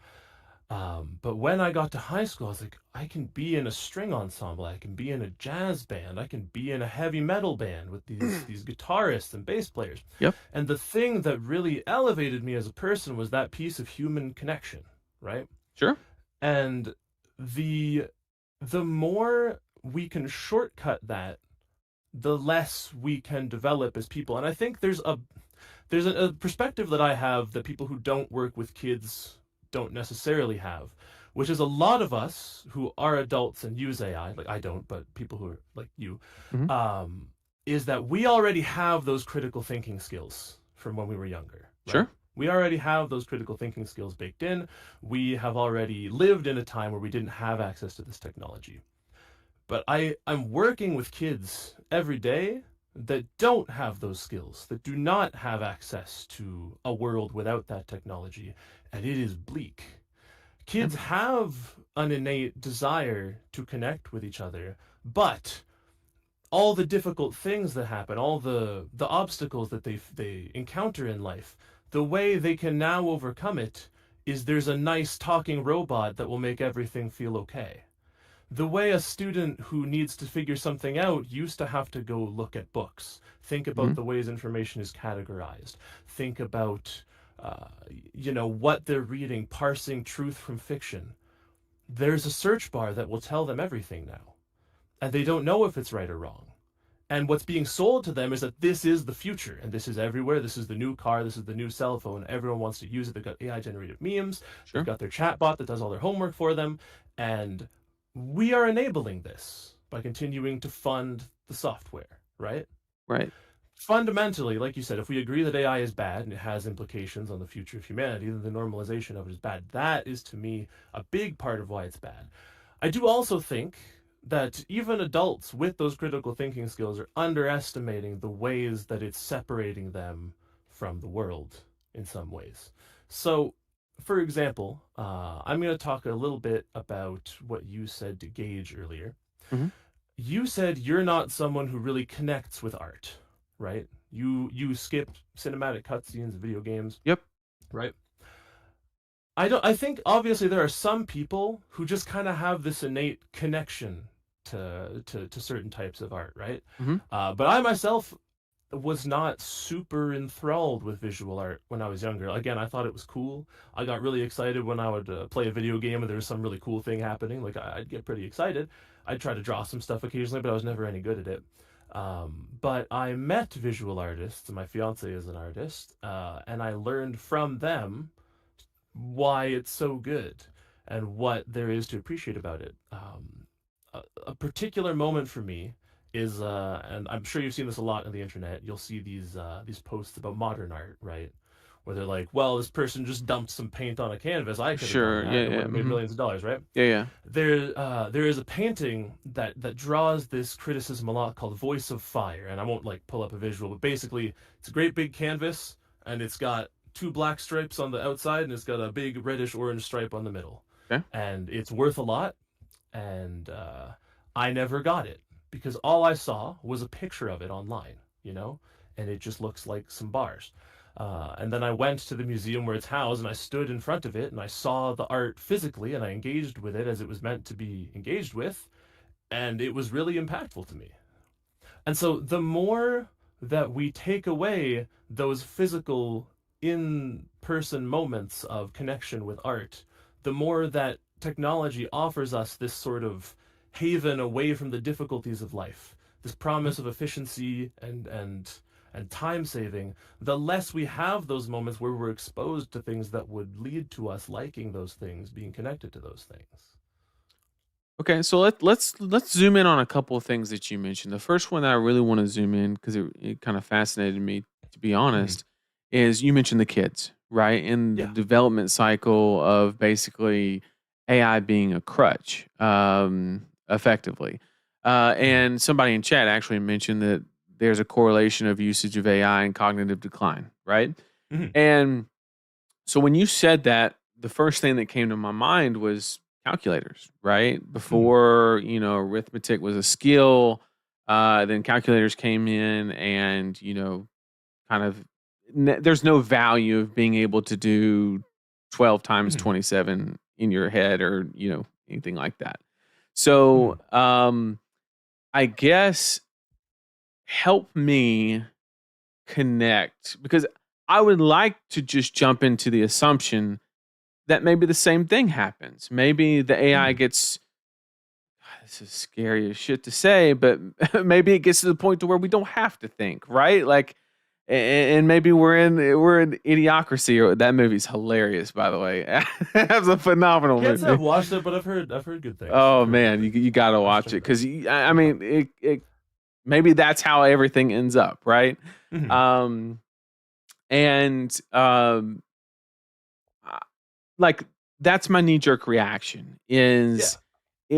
But when I got to high school, I was like, I can be in a string ensemble, I can be in a jazz band, I can be in a heavy metal band with these guitarists and bass players. Yep. And the thing that really elevated me as a person was that piece of human connection, right? Sure. And the more we can shortcut that, the less we can develop as people. And I think there's a perspective that I have that people who don't work with kids don't necessarily have, which is a lot of us who are adults and use AI, like I don't, but people who are like you, is that we already have those critical thinking skills from when we were younger. Right? Sure. We already have those critical thinking skills baked in. We have already lived in a time where we didn't have access to this technology. But I'm working with kids every day that don't have those skills, that do not have access to a world without that technology, and it is bleak. Kids have an innate desire to connect with each other, but all the difficult things that happen, all the obstacles that they encounter in life, the way they can now overcome it is there's a nice talking robot that will make everything feel okay. The way a student who needs to figure something out used to have to go look at books, think about the ways information is categorized, think about what they're reading, parsing truth from fiction. There's a search bar that will tell them everything now, and they don't know if it's right or wrong. And what's being sold to them is that this is the future, and this is everywhere. This is the new car. This is the new cell phone. Everyone wants to use it. They've got AI-generated memes. Sure. They've got their chatbot that does all their homework for them. And we are enabling this by continuing to fund the software, right? Right. Fundamentally, like you said, if we agree that AI is bad and it has implications on the future of humanity, then the normalization of it is bad. That is, to me, a big part of why it's bad. I do also think that even adults with those critical thinking skills are underestimating the ways that it's separating them from the world in some ways. So, for example, I'm going to talk a little bit about what you said to Gage earlier. Mm-hmm. You said you're not someone who really connects with art, right? You skipped cinematic cutscenes, video games. Yep. Right. I think obviously there are some people who just kind of have this innate connection to certain types of art, right? Mm-hmm. But I myself was not super enthralled with visual art when I was younger. Again, I thought it was cool. I got really excited when I would play a video game and there was some really cool thing happening. Like I'd get pretty excited. I'd try to draw some stuff occasionally, but I was never any good at it. But I met visual artists, and my fiance is an artist, and I learned from them why it's so good and what there is to appreciate about it. A particular moment for me is, and I'm sure you've seen this a lot on the internet. You'll see these posts about modern art, right? Where they're like, "Well, this person just dumped some paint on a canvas. I could have done that. It would have made millions of dollars, right?" Yeah. There is a painting that draws this criticism a lot called "Voice of Fire," and I won't like pull up a visual, but basically, it's a great big canvas, and it's got 2 black stripes on the outside, and it's got a big reddish orange stripe on the middle. Okay. And it's worth a lot. And I never got it because all I saw was a picture of it online, and it just looks like some bars. And then I went to the museum where it's housed, and I stood in front of it, and I saw the art physically, and I engaged with it as it was meant to be engaged with, and it was really impactful to me. And so the more that we take away those physical in-person moments of connection with art, the more that technology offers us this sort of haven away from the difficulties of life, this promise of efficiency and time saving, the less we have those moments where we're exposed to things that would lead to us liking those things, being connected to those things. Okay, so let's zoom in on a couple of things that you mentioned. The first one that I really want to zoom in because it kind of fascinated me, to be honest, is you mentioned the kids, right? In the development cycle of basically AI being a crutch, effectively. And somebody in chat actually mentioned that there's a correlation of usage of AI and cognitive decline, right? Mm-hmm. And so when you said that, the first thing that came to my mind was calculators, right? Before, arithmetic was a skill, then calculators came in and, kind of, there's no value of being able to do 12 times 27 in your head or, anything like that. So, I guess help me connect, because I would like to just jump into the assumption that maybe the same thing happens. Maybe the AI gets, this is scary as shit to say, but maybe it gets to the point to where we don't have to think, right? Like, and maybe we're in Idiocracy. Or that movie's hilarious, by the way. That's a phenomenal movie. I've watched it, but I've heard good things. Oh man, you got to watch it because I mean, it maybe that's how everything ends up, right? Like that's my knee jerk reaction is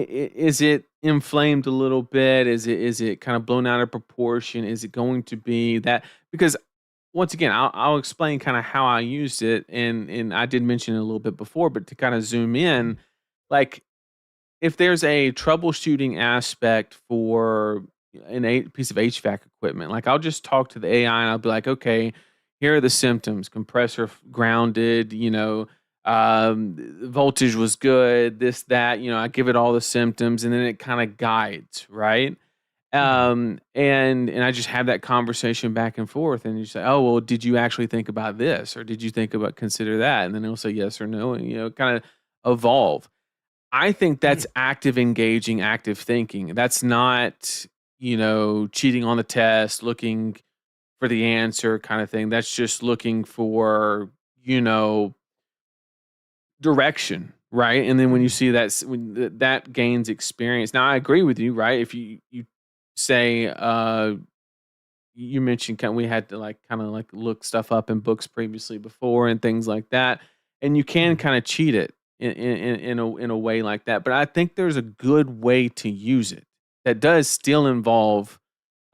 is it inflamed a little bit? Is it kind of blown out of proportion? Is it going to be that? Because once again, I'll explain kind of how I used it, and I did mention it a little bit before, but to kind of zoom in, like if there's a troubleshooting aspect for piece of HVAC equipment, like I'll just talk to the AI and I'll be like, okay, here are the symptoms: compressor grounded, voltage was good, this, that, I give it all the symptoms and then it kind of guides, right? And I just have that conversation back and forth, and you say, oh, well, did you actually think about this? Or did you think about consider that? And then it'll say yes or no, and, kind of evolve. I think that's active engaging, active thinking. That's not, cheating on the test, looking for the answer kind of thing. That's just looking for, direction, right? And then when you see that, when that gains experience. Now, I agree with you, right? If you say, you mentioned we had to kind of look stuff up in books previously before and things like that, and you can kind of cheat it in a way like that. But I think there's a good way to use it that does still involve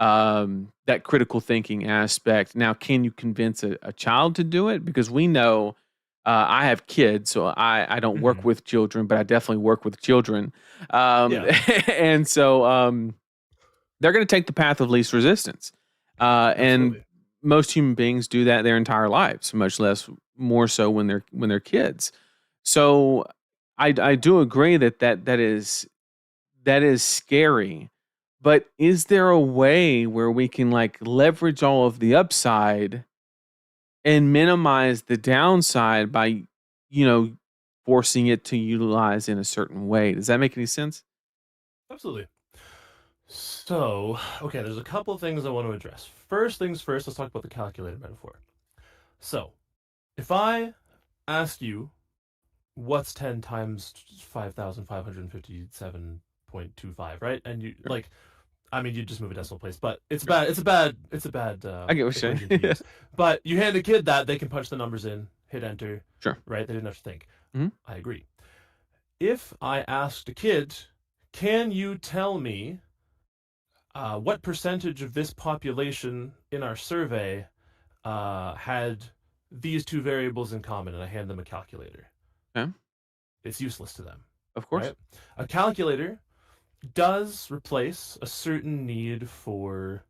that critical thinking aspect. Now, can you convince a child to do it? Because we know, I have kids, so I don't work with children, but I definitely work with children. And so they're going to take the path of least resistance. And most human beings do that their entire lives, much less more so when they're kids. So I do agree that is scary. But is there a way where we can leverage all of the upside and minimize the downside by, forcing it to utilize in a certain way? Does that make any sense? Absolutely. So, okay, there's a couple of things I want to address. First things first, let's talk about the calculator metaphor. So, if I ask you, what's 10 times 5,557.25, right? And you you just move a decimal place, but it's a bad I get what you're saying. But you hand a kid that, they can punch the numbers in, hit enter. Sure. Right? They didn't have to think. Mm-hmm. I agree. If I asked a kid, can you tell me what percentage of this population in our survey had these two variables in common, and I hand them a calculator? Okay. It's useless to them. Of course. Right? A calculator does replace a certain need for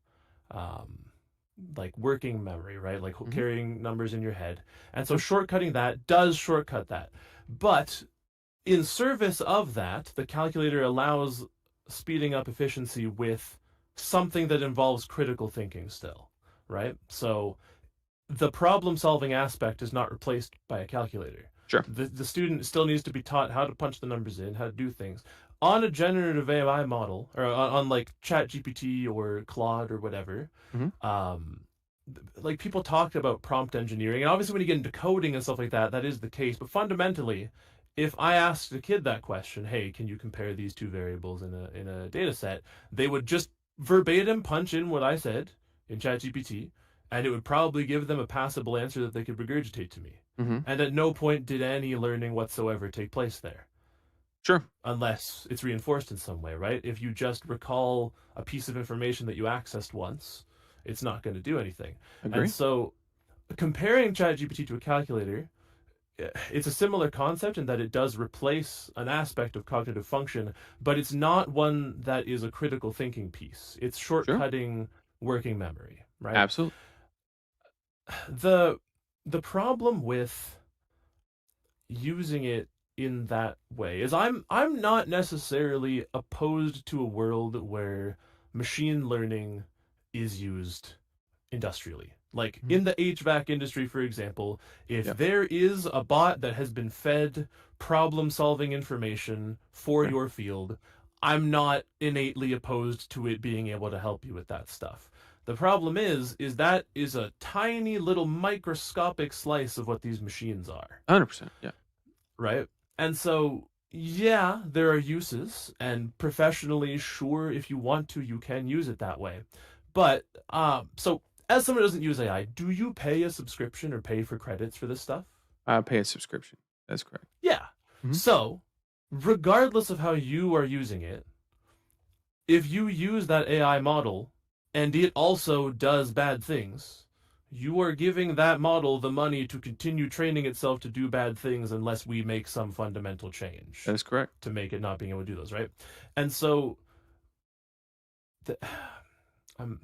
working memory, right? Carrying numbers in your head. And so shortcutting that does shortcut that. But in service of that, the calculator allows speeding up efficiency with something that involves critical thinking still, right? So the problem-solving aspect is not replaced by a calculator. Sure. The student still needs to be taught how to punch the numbers in, how to do things. On a generative AI model, or on ChatGPT or Claude or whatever, people talked about prompt engineering, and obviously when you get into coding and stuff like that, that is the case. But fundamentally, if I asked a kid that question, hey, can you compare these two variables in a data set, they would just verbatim punch in what I said in ChatGPT, and it would probably give them a passable answer that they could regurgitate to me. And at no point did any learning whatsoever take place there. Sure. Unless it's reinforced in some way, right? If you just recall a piece of information that you accessed once, it's not going to do anything. Agree. And so comparing ChatGPT to a calculator, it's a similar concept in that it does replace an aspect of cognitive function, but it's not one that is a critical thinking piece. It's shortcutting working memory, right? Absolutely. The problem with using it in that way is I'm not necessarily opposed to a world where machine learning is used industrially. In the HVAC industry, for example, if there is a bot that has been fed problem-solving information for your field, I'm not innately opposed to it being able to help you with that stuff. The problem is that is a tiny little microscopic slice of what these machines are. 100%, yeah. Right? And so, yeah, there are uses, and professionally, sure, if you want to, you can use it that way. But, so, as someone who doesn't use AI, do you pay a subscription or pay for credits for this stuff? Pay a subscription. That's correct. Yeah. So, regardless of how you are using it, if you use that AI model and it also does bad things, you are giving that model the money to continue training itself to do bad things unless we make some fundamental change That is correct. to make it not being able to do those, right? And so, I'm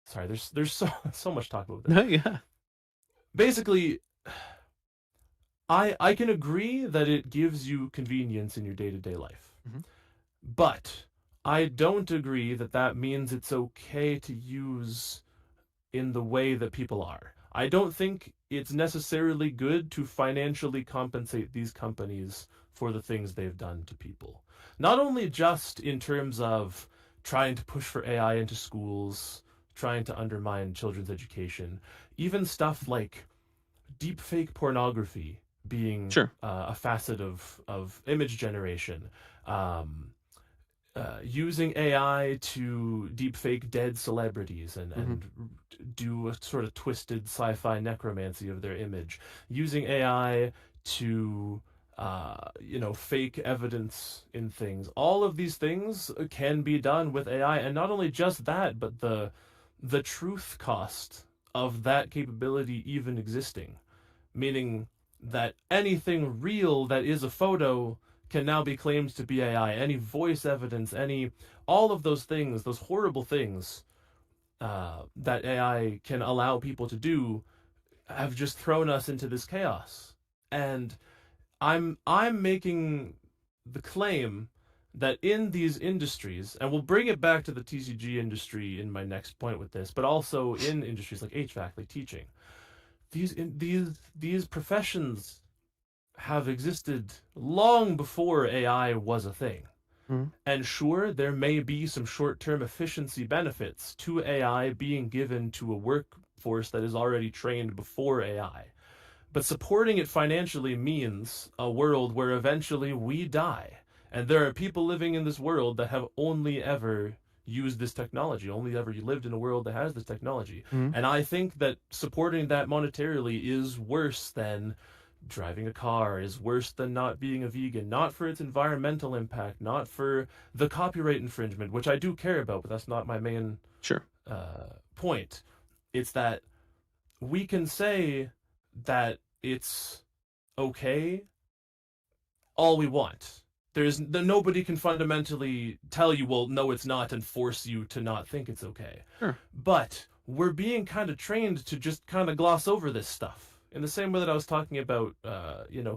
sorry. There's so much to talk about this. No, yeah. Basically, I can agree that it gives you convenience in your day-to-day life. Mhm. But I don't agree that that means it's okay to use in the way that people are. I don't think it's necessarily good to financially compensate these companies for the things they've done to people. Not only just in terms of trying to push for AI into schools, trying to undermine children's education, even stuff like deepfake pornography being Sure. a facet of image generation, using AI to deepfake dead celebrities and do a sort of twisted sci-fi necromancy of their image, using AI to fake evidence in things. All of these things can be done with AI, and not only just that, but the truth cost of that capability even existing, meaning that anything real that is a photo can now be claimed to be AI. Any voice evidence, all of those things, those horrible things that AI can allow people to do, have just thrown us into this chaos. And I'm making the claim that in these industries, and we'll bring it back to the TCG industry in my next point with this, but also in industries like HVAC, like teaching, these professions have existed long before AI was a thing. And sure, there may be some short-term efficiency benefits to AI being given to a workforce that is already trained before AI. But supporting it financially means a world where eventually we die. And there are people living in this world that have only ever used this technology, only ever lived in a world that has this technology. And I think that supporting that monetarily is worse than driving a car, is worse than not being a vegan, not for its environmental impact, not for the copyright infringement, which I do care about, but that's not my main point. It's that we can say that it's okay all we want. Nobody can fundamentally tell you, well, no, it's not, and force you to not think it's okay. Sure. But we're being kind of trained to just kind of gloss over this stuff. In the same way that I was talking about,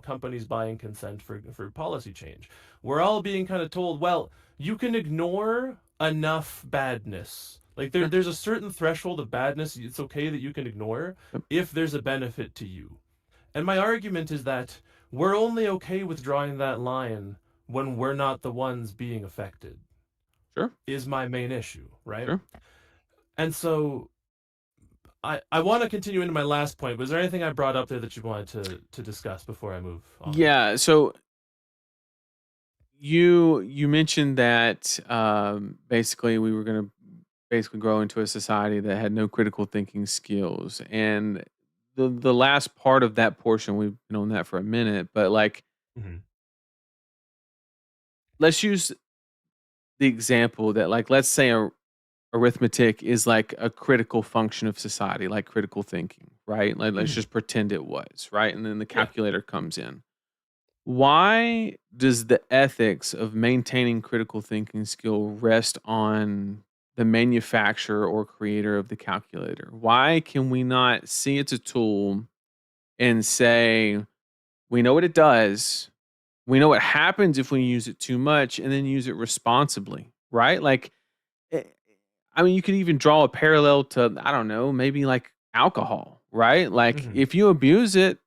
companies buying consent for policy change. We're all being kind of told, well, you can ignore enough badness. Like there's a certain threshold of badness it's okay that you can ignore if there's a benefit to you. And my argument is that we're only okay with drawing that line when we're not the ones being affected. Sure. Is my main issue, right? Sure. And so I want to continue into my last point, but is there anything I brought up there that you wanted to discuss before I move on? Yeah, so you mentioned that basically we were going to basically grow into a society that had no critical thinking skills, and the last part of that portion, we've been on that for a minute, but like let's use the example that, like, let's say arithmetic is like a critical function of society, like critical thinking, right? Like let's just pretend it was, right? And then the calculator comes in. Why does the ethics of maintaining critical thinking skill rest on the manufacturer or creator of the calculator? Why can we not see it's a tool and say, we know what it does, we know what happens if we use it too much, and then use it responsibly, right? Like, I mean, you could even draw a parallel to, I don't know, maybe like alcohol, right? Like, if you abuse it,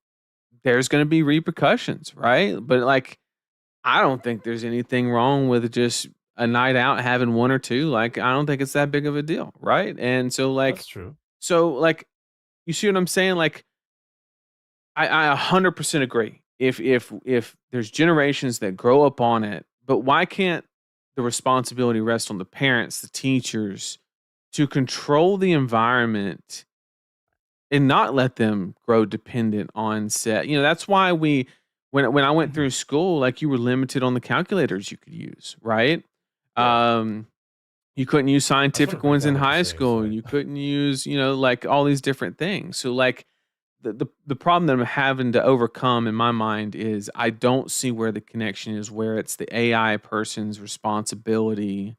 there's going to be repercussions, right? But like, I don't think there's anything wrong with just a night out having one or two. Like, I don't think it's that big of a deal, right? And so, like, that's true. So, like, you see what I'm saying? Like, I 100% agree. If there's generations that grow up on it, but why can't the responsibility rest on the parents, the teachers, to control the environment and not let them grow dependent on set? You know, that's why we when I went through school, like, you were limited on the calculators you could use, right? Yeah. You couldn't use I just want to scientific break ones down in what you're high saying. school. Sorry. You couldn't use, like, all these different things. So, like, the problem that I'm having to overcome in my mind is I don't see where the connection is, where it's the AI person's responsibility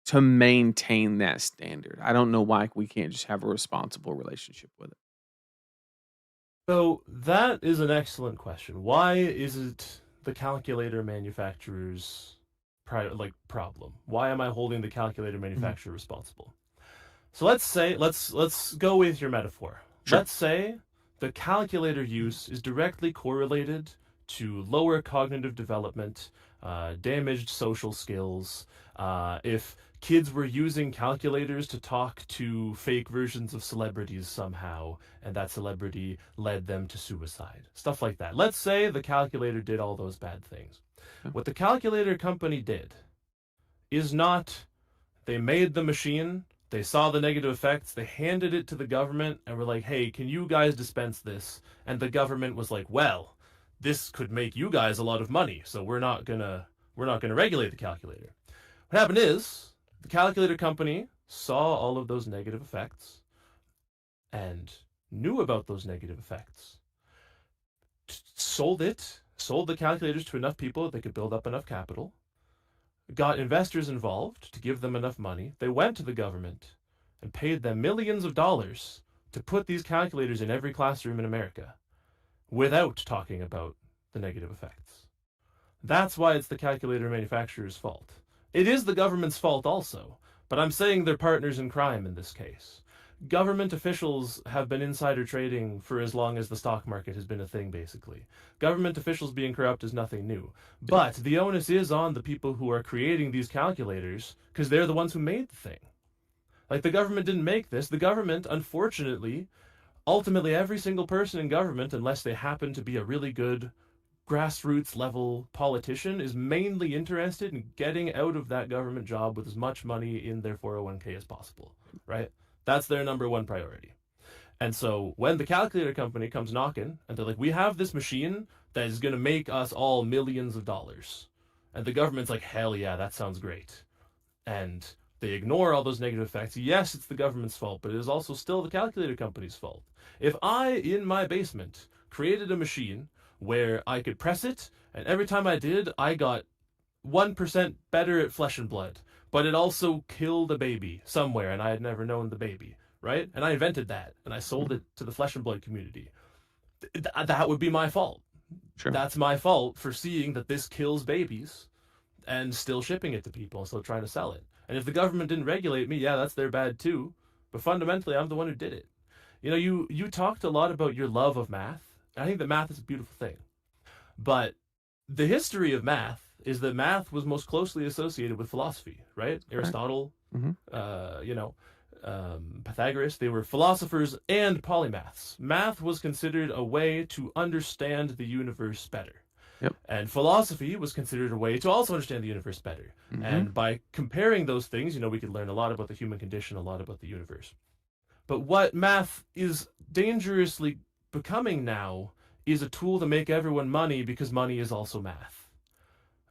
to maintain that standard. I don't know why we can't just have a responsible relationship with it. So that is an excellent question. Why is it the calculator manufacturer's problem? Why am I holding the calculator manufacturer responsible? So let's go with your metaphor. Sure. Let's say the calculator use is directly correlated to lower cognitive development, damaged social skills. If kids were using calculators to talk to fake versions of celebrities somehow, and that celebrity led them to suicide. Stuff like that. Let's say the calculator did all those bad things. What the calculator company did is not, they made the machine, they saw the negative effects, they handed it to the government, and were like, hey, can you guys dispense this? And the government was like, well, this could make you guys a lot of money, so we're not gonna regulate the calculator. What happened is, the calculator company saw all of those negative effects and knew about those negative effects, sold the calculators to enough people that they could build up enough capital, got investors involved to give them enough money. They went to the government and paid them millions of dollars to put these calculators in every classroom in America without talking about the negative effects. That's why it's the calculator manufacturer's fault. It is the government's fault also, but I'm saying they're partners in crime in this case. Government officials have been insider trading for as long as the stock market has been a thing, basically. Government officials being corrupt is nothing new. But the onus is on the people who are creating these calculators, because they're the ones who made the thing. Like, the government didn't make this. The government, unfortunately, ultimately every single person in government, unless they happen to be a really good grassroots level politician, is mainly interested in getting out of that government job with as much money in their 401k as possible, right? That's their number one priority. And so when the calculator company comes knocking and they're like, we have this machine that is going to make us all millions of dollars. And the government's like, hell yeah, that sounds great. And they ignore all those negative effects. Yes, it's the government's fault, but it is also still the calculator company's fault. If I, in my basement, created a machine where I could press it, and every time I did, I got 1% better at flesh and blood, but it also killed a baby somewhere, and I had never known the baby, right? And I invented that, and I sold it to the flesh and blood community. That would be my fault. Sure. That's my fault for seeing that this kills babies and still shipping it to people and still trying to sell it. And if the government didn't regulate me, yeah, that's their bad too. But fundamentally, I'm the one who did it. You know, you talked a lot about your love of math. I think that math is a beautiful thing. But the history of math is that math was most closely associated with philosophy, right? Aristotle, Pythagoras, they were philosophers and polymaths. Math was considered a way to understand the universe better. Yep. And philosophy was considered a way to also understand the universe better. And by comparing those things, we could learn a lot about the human condition, a lot about the universe. But what math is dangerously becoming now is a tool to make everyone money, because money is also math.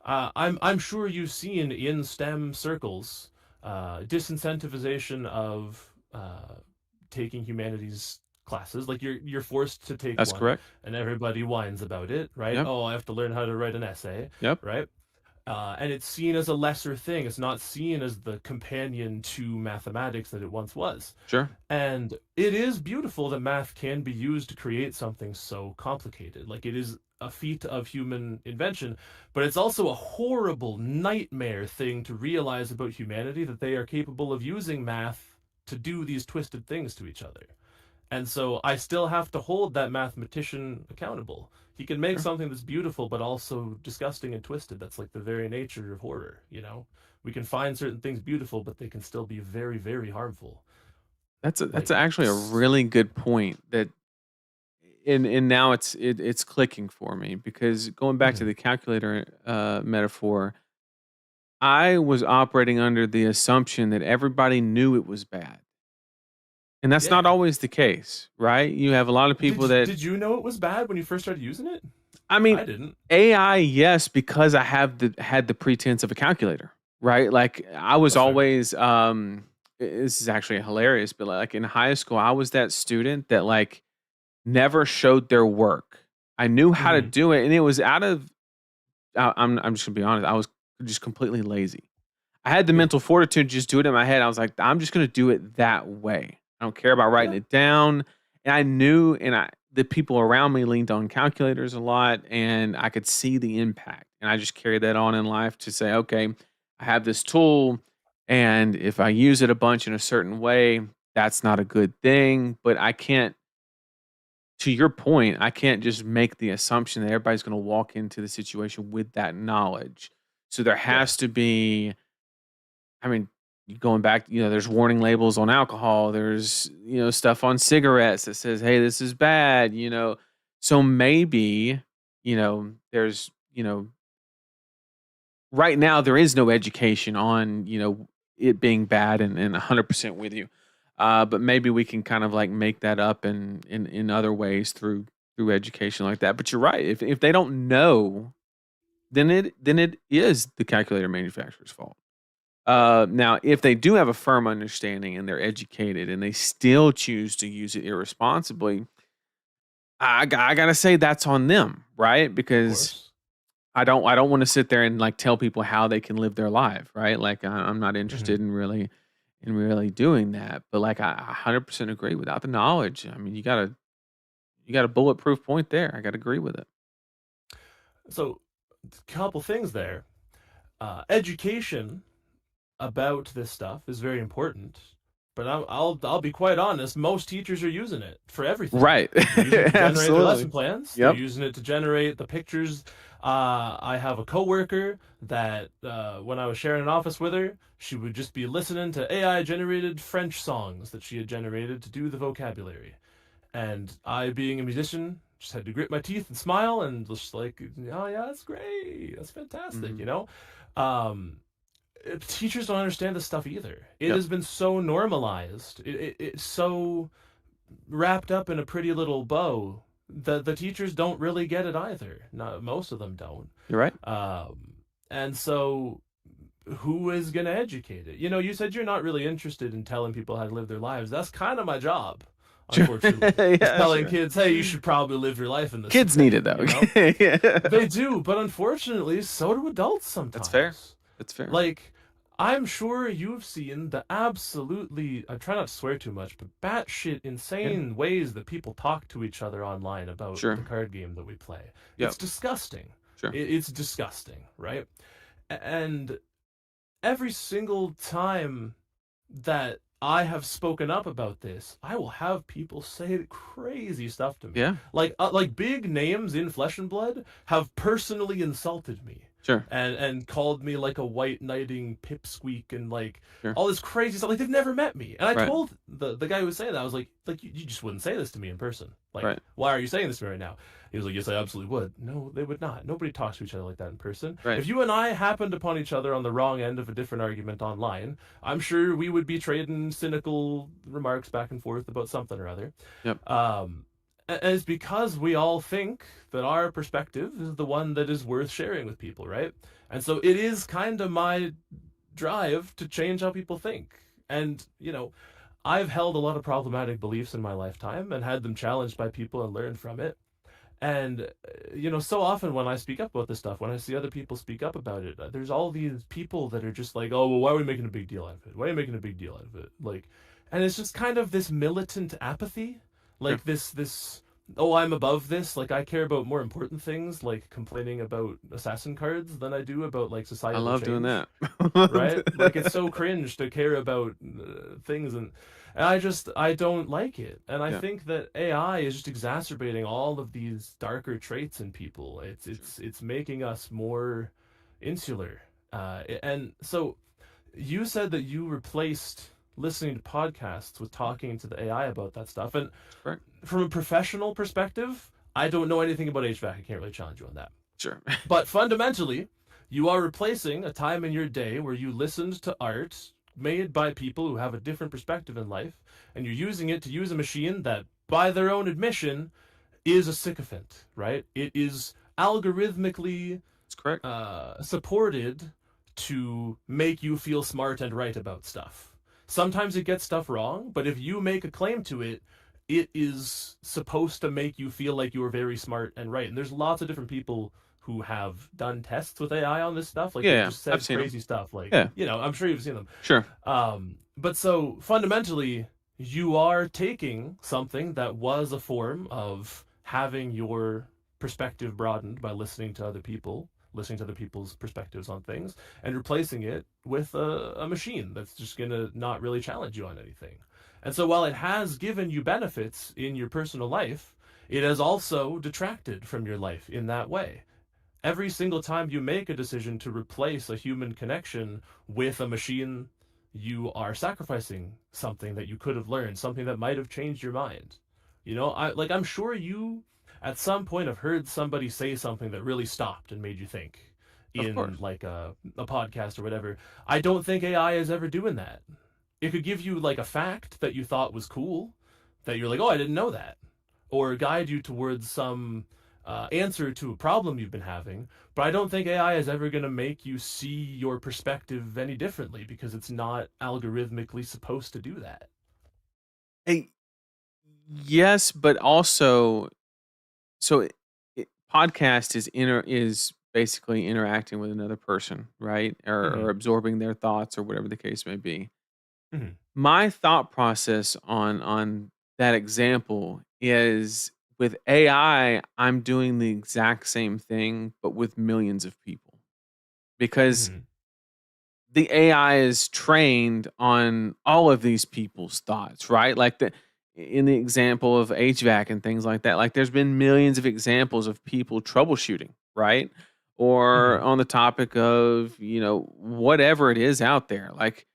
I'm sure you've seen in STEM circles disincentivization of taking humanities classes. Like, you're forced to take That's one, correct. and everybody whines about it, right? Yep. Oh, I have to learn how to write an essay, Yep. right? And it's seen as a lesser thing. It's not seen as the companion to mathematics that it once was. Sure. And it is beautiful that math can be used to create something so complicated. Like, it is a feat of human invention, but it's also a horrible nightmare thing to realize about humanity, that they are capable of using math to do these twisted things to each other. And so I still have to hold that mathematician accountable. He can make something that's beautiful, but also disgusting and twisted. That's like the very nature of horror, We can find certain things beautiful, but they can still be very, very harmful. That's actually a really good point. That, and now it's clicking for me, because going back to the calculator metaphor, I was operating under the assumption that everybody knew it was bad. And that's not always the case, right? You have a lot of people Did you know it was bad when you first started using it? I mean, I didn't. AI, yes, because I had the pretense of a calculator, right? Like I was That's fair. always this is actually hilarious, but like in high school, I was that student that like never showed their work. I knew how to do it, and it was out of I'm just gonna be honest, I was just completely lazy. I had the Yeah. mental fortitude to just do it in my head. I was like, I'm just gonna do it that way. I don't care about writing Yeah. it down. And I knew, and the people around me leaned on calculators a lot, and I could see the impact. And I just carried that on in life to say, okay, I have this tool, and if I use it a bunch in a certain way, that's not a good thing. But I can't, to your point, I can't just make the assumption that everybody's going to walk into the situation with that knowledge. So there Yeah. has to be, I mean, going back, there's warning labels on alcohol. There's, stuff on cigarettes that says, hey, this is bad, So maybe, there's, right now there is no education on, it being bad and 100% with you. But maybe we can kind of like make that up in other ways through education like that. But you're right. If they don't know, then it is the calculator manufacturer's fault. Now, if they do have a firm understanding and they're educated and they still choose to use it irresponsibly, I gotta say that's on them, right? Of Because course. I don't want to sit there and like tell people how they can live their life, right? Like I'm not interested in really doing that. But like I 100% agree. Without the knowledge, I mean, you got a bulletproof point there. I got to agree with it. So, a couple things there. Education about this stuff is very important, but I'll be quite honest. Most teachers are using it for everything. Right. They're using it to generate their Absolutely. lesson plans. Yep. They're using it to generate the pictures. I have a coworker that when I was sharing an office with her, she would just be listening to AI generated French songs that she had generated to do the vocabulary. And I, being a musician, just had to grit my teeth and smile and just like, oh yeah, that's great, that's fantastic, Teachers don't understand this stuff either. It has been so normalized. It's so wrapped up in a pretty little bow that the teachers don't really get it either. Not most of them don't. You're right. And so who is going to educate it? You said you're not really interested in telling people how to live their lives. That's kind of my job. Unfortunately, telling kids, hey, you should probably live your life in this. Kids need it though. Yeah. They do, but unfortunately, so do adults sometimes. That's fair. Like, I'm sure you've seen the absolutely, I try not to swear too much, but batshit insane ways that people talk to each other online about the card game that we play. It's disgusting. Sure. It's disgusting, right? And every single time that I have spoken up about this, I will have people say crazy stuff to me. Yeah. Like big names in Flesh and Blood have personally insulted me. Sure. And called me like a white knighting pipsqueak and like all this crazy stuff. Like they've never met me. And I told the guy who was saying that, I was like you just wouldn't say this to me in person. Like, why are you saying this to me right now? He was like, yes, I absolutely would. No, they would not. Nobody talks to each other like that in person. Right. If you and I happened upon each other on the wrong end of a different argument online, I'm sure we would be trading cynical remarks back and forth about something or other. Yep. And it's because we all think that our perspective is the one that is worth sharing with people, right? And so it is kind of my drive to change how people think. And, I've held a lot of problematic beliefs in my lifetime and had them challenged by people and learned from it. And, so often when I speak up about this stuff, when I see other people speak up about it, there's all these people that are just like, oh, well, why are we making a big deal out of it? Why are you making a big deal out of it? Like, and it's just kind of this militant apathy, like this, oh, I'm above this. Like, I care about more important things, like complaining about assassin cards than I do about, like, societal I love change, doing that. right? Like, it's so cringe to care about things and I don't like it. And I think that AI is just exacerbating all of these darker traits in people. It's making us more insular. And so you said that you replaced listening to podcasts with talking to the AI about that stuff. And from a professional perspective, I don't know anything about HVAC. I can't really challenge you on that. Sure. But fundamentally, you are replacing a time in your day where you listened to art made by people who have a different perspective in life, and you're using it to use a machine that, by their own admission, is a sycophant, right? It is algorithmically That's correct. supported to make you feel smart and right about stuff. Sometimes it gets stuff wrong, but if you make a claim to it, it is supposed to make you feel like you are very smart and right. And there's lots of different people who have done tests with AI on this stuff. Like, they've just said I've seen crazy stuff. Like, Yeah. I'm sure you've seen them. Sure. But so fundamentally, you are taking something that was a form of having your perspective broadened by listening to other people, listening to other people's perspectives on things, and replacing it with a machine that's just going to not really challenge you on anything. And so while it has given you benefits in your personal life, it has also detracted from your life in that way. Every single time you make a decision to replace a human connection with a machine, you are sacrificing something that you could have learned, something that might have changed your mind. I'm sure you at some point have heard somebody say something that really stopped and made you think in like a podcast or whatever. I don't think AI is ever doing that. It could give you like a fact that you thought was cool, that you're like, oh, I didn't know that, or guide you towards some answer to a problem you've been having. But I don't think AI is ever going to make you see your perspective any differently, because it's not algorithmically supposed to do that. Hey, yes, but also, so podcast is basically interacting with another person, right? Or absorbing their thoughts or whatever the case may be. Mhm. My thought process on that example is, with AI, I'm doing the exact same thing, but with millions of people, because Mhm. the AI is trained on all of these people's thoughts, right? Like in the example of HVAC and things like that, like there's been millions of examples of people troubleshooting, right? Or Mhm. on the topic of, whatever it is out there, like,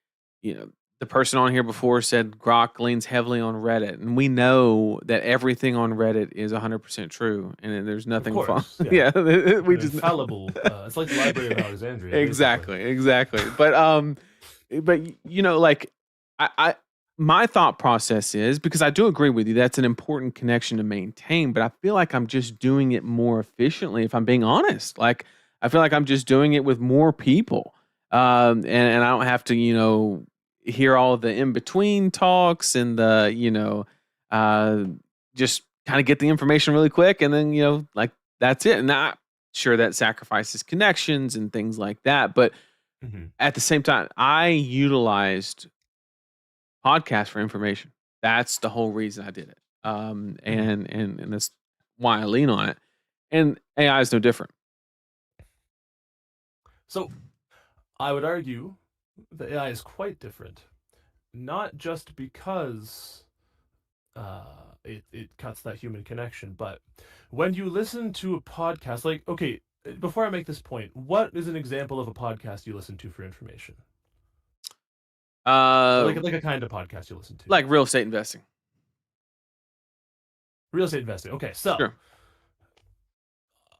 the person on here before said Grok leans heavily on Reddit, and we know that everything on Reddit is 100% true, and there's Of nothing fun. course, yeah. Yeah, we An just infallible. It's like the Library of Alexandria. Basically. exactly. But like, I my thought process is, because I do agree with you, that's an important connection to maintain, but I feel like I'm just doing it more efficiently, if I'm being honest. Like, I feel like I'm just doing it with more people, and I don't have to, hear all the in between talks and the, just kind of get the information really quick, and then like, that's it. And not sure that sacrifices connections and things like that, but Mhm. at the same time, I utilized podcasts for information. That's the whole reason I did it. And that's why I lean on it. And AI is no different. So I would argue the AI is quite different, not just because it cuts that human connection, but when you listen to a podcast, like, okay, before I make this point, what is an example of a podcast you listen to for information? Like a kind of podcast you listen to. Like real estate investing. Real estate investing. Okay, so Sure.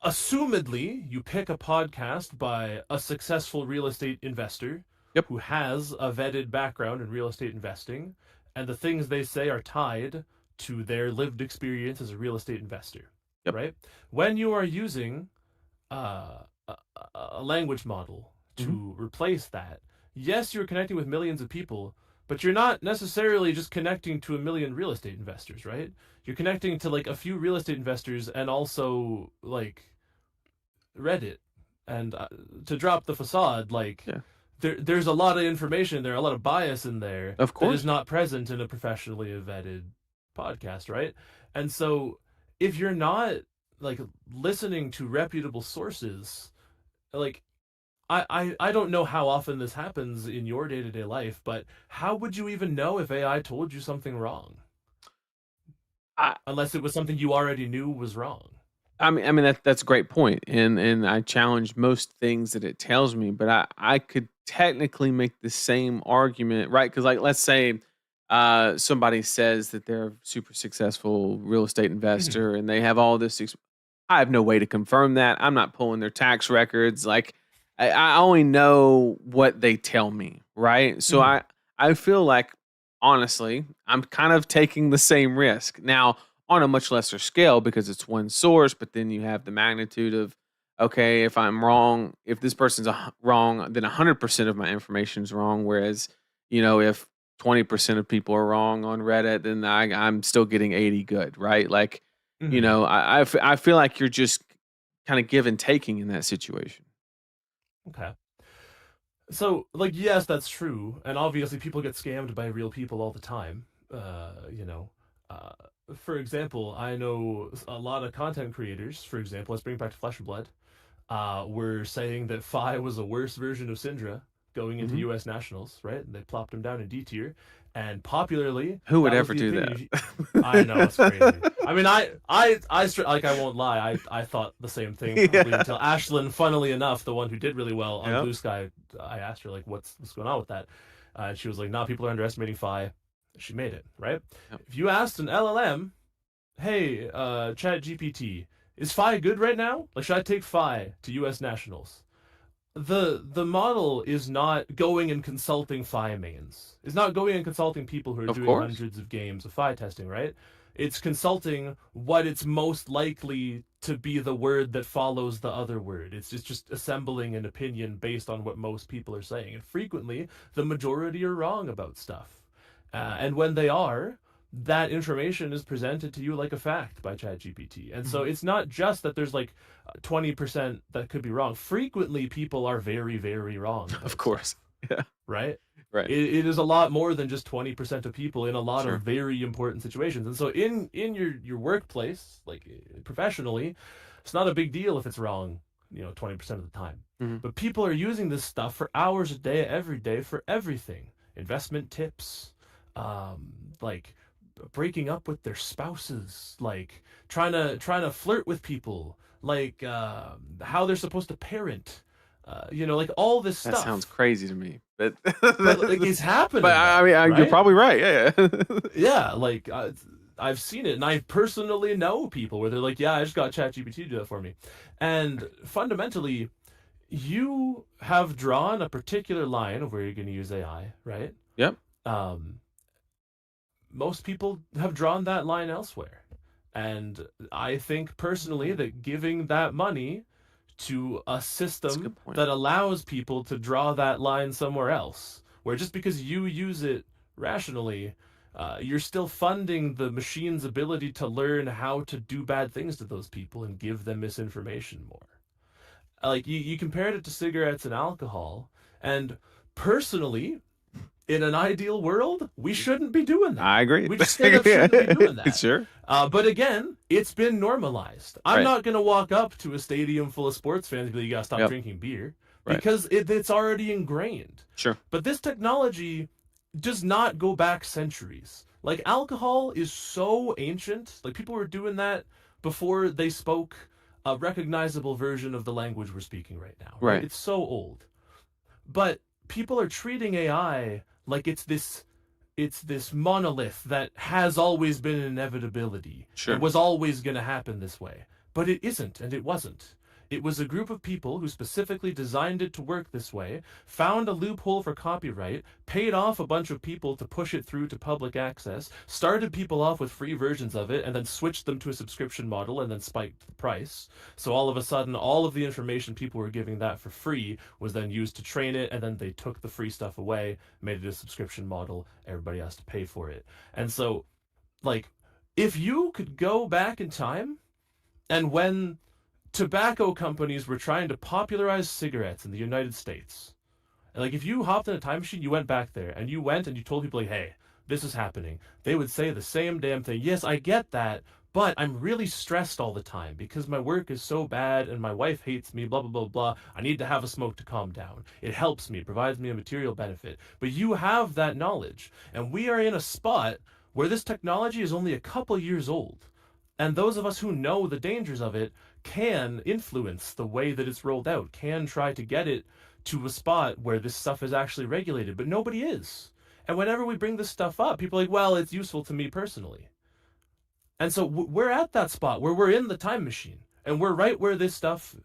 assumedly, you pick a podcast by a successful real estate investor who has a vetted background in real estate investing, and the things they say are tied to their lived experience as a real estate investor, right? When you are using a language model to replace that, yes, you're connecting with millions of people, but you're not necessarily just connecting to a million real estate investors, right? You're connecting to like a few real estate investors, and also like Reddit. And to drop the facade, like, there's a lot of information there, a lot of bias in there, of course, that is not present in a professionally vetted podcast, right? And so if you're not like listening to reputable sources, like, I don't know how often this happens in your day-to-day life, but how would you even know if AI told you something wrong? Unless it was something you already knew was wrong. I mean that's a great point, and I challenge most things that it tells me, but I could technically make the same argument, right? Because, like, let's say somebody says that they're a super successful real estate investor and they have all this. I have no way to confirm that. I'm not pulling their tax records. Like, I only know what they tell me, right? So I feel like, honestly, I'm kind of taking the same risk. Now, on a much lesser scale because it's one source, but then you have the magnitude of, okay, if I'm wrong, if this person's wrong, then 100% of my information is wrong. Whereas, if 20% of people are wrong on Reddit, then I'm still getting 80 good, right? Like, I feel like you're just kind of give and taking in that situation. Okay. So, like, yes, that's true, and obviously people get scammed by real people all the time. For example, I know a lot of content creators. For example, let's bring it back to Flesh and Blood. Were saying that Phi was a worse version of Syndra going into U.S. Nationals, right? And they plopped him down in D tier, and popularly, who would ever do that? I know, it's crazy. I mean, I won't lie, I thought the same thing until Ashlyn, funnily enough, the one who did really well on Blue Sky, I asked her, like, what's going on with that? And she was like, people are underestimating Phi. She made it, right? Yep. If you asked an LLM, hey, ChatGPT, is Phi good right now? Like, should I take Phi to U.S. Nationals? The model is not going and consulting Phi mains. It's not going and consulting people who are doing hundreds of games of Phi testing, right? It's consulting what it's most likely to be the word that follows the other word. It's just assembling an opinion based on what most people are saying. And frequently, the majority are wrong about stuff. And when they are, that information is presented to you like a fact by ChatGPT. And so it's not just that there's like 20% that could be wrong. Frequently, people are very, very wrong. Of course. Stuff, yeah. Right? Right. It is a lot more than just 20% of people in a lot of very important situations. And so in your workplace, like professionally, it's not a big deal if it's wrong, 20% of the time. But people are using this stuff for hours a day, every day, for everything. Investment tips, like breaking up with their spouses, like trying to flirt with people, like how they're supposed to parent, like all this stuff. That sounds crazy to me, but like, it's happening. But I mean, right? You're probably right. Yeah. Yeah, like I've seen it, and I personally know people where they're like, yeah, I just got ChatGPT to do that for me, and fundamentally, you have drawn a particular line of where you're going to use AI, right? Yep. Most people have drawn that line elsewhere. And I think personally that giving that money to a system that allows people to draw that line somewhere else, where just because you use it rationally, you're still funding the machine's ability to learn how to do bad things to those people and give them misinformation more. Like, you compared it to cigarettes and alcohol, and personally, in an ideal world, we shouldn't be doing that. I agree. We just straight up shouldn't be doing that. Sure. But again, it's been normalized. I'm not going to walk up to a stadium full of sports fans and be like, you got to stop drinking beer. Because it's already ingrained. Sure. But this technology does not go back centuries. Like, alcohol is so ancient. Like, people were doing that before they spoke a recognizable version of the language we're speaking right now. Right. It's so old. But people are treating AI like it's this monolith that has always been an inevitability. Sure. It was always going to happen this way. But it isn't, and it wasn't. It was a group of people who specifically designed it to work this way, found a loophole for copyright, paid off a bunch of people to push it through to public access, started people off with free versions of it, and then switched them to a subscription model and then spiked the price. So all of a sudden, all of the information people were giving that for free was then used to train it, and then they took the free stuff away, made it a subscription model, everybody has to pay for it. And so, like, if you could go back in time, and when tobacco companies were trying to popularize cigarettes in the United States, and like, if you hopped in a time machine, you went back there and you told people, like, hey, this is happening, they would say the same damn thing. Yes, I get that, but I'm really stressed all the time because my work is so bad and my wife hates me, blah, blah, blah, blah. I need to have a smoke to calm down. It helps me, it provides me a material benefit. But you have that knowledge, and we are in a spot where this technology is only a couple years old. And those of us who know the dangers of it can influence the way that it's rolled out, can try to get it to a spot where this stuff is actually regulated, but nobody is. And whenever we bring this stuff up, people are like, well, it's useful to me personally. And so we're at that spot where we're in the time machine, and we're right where this stuff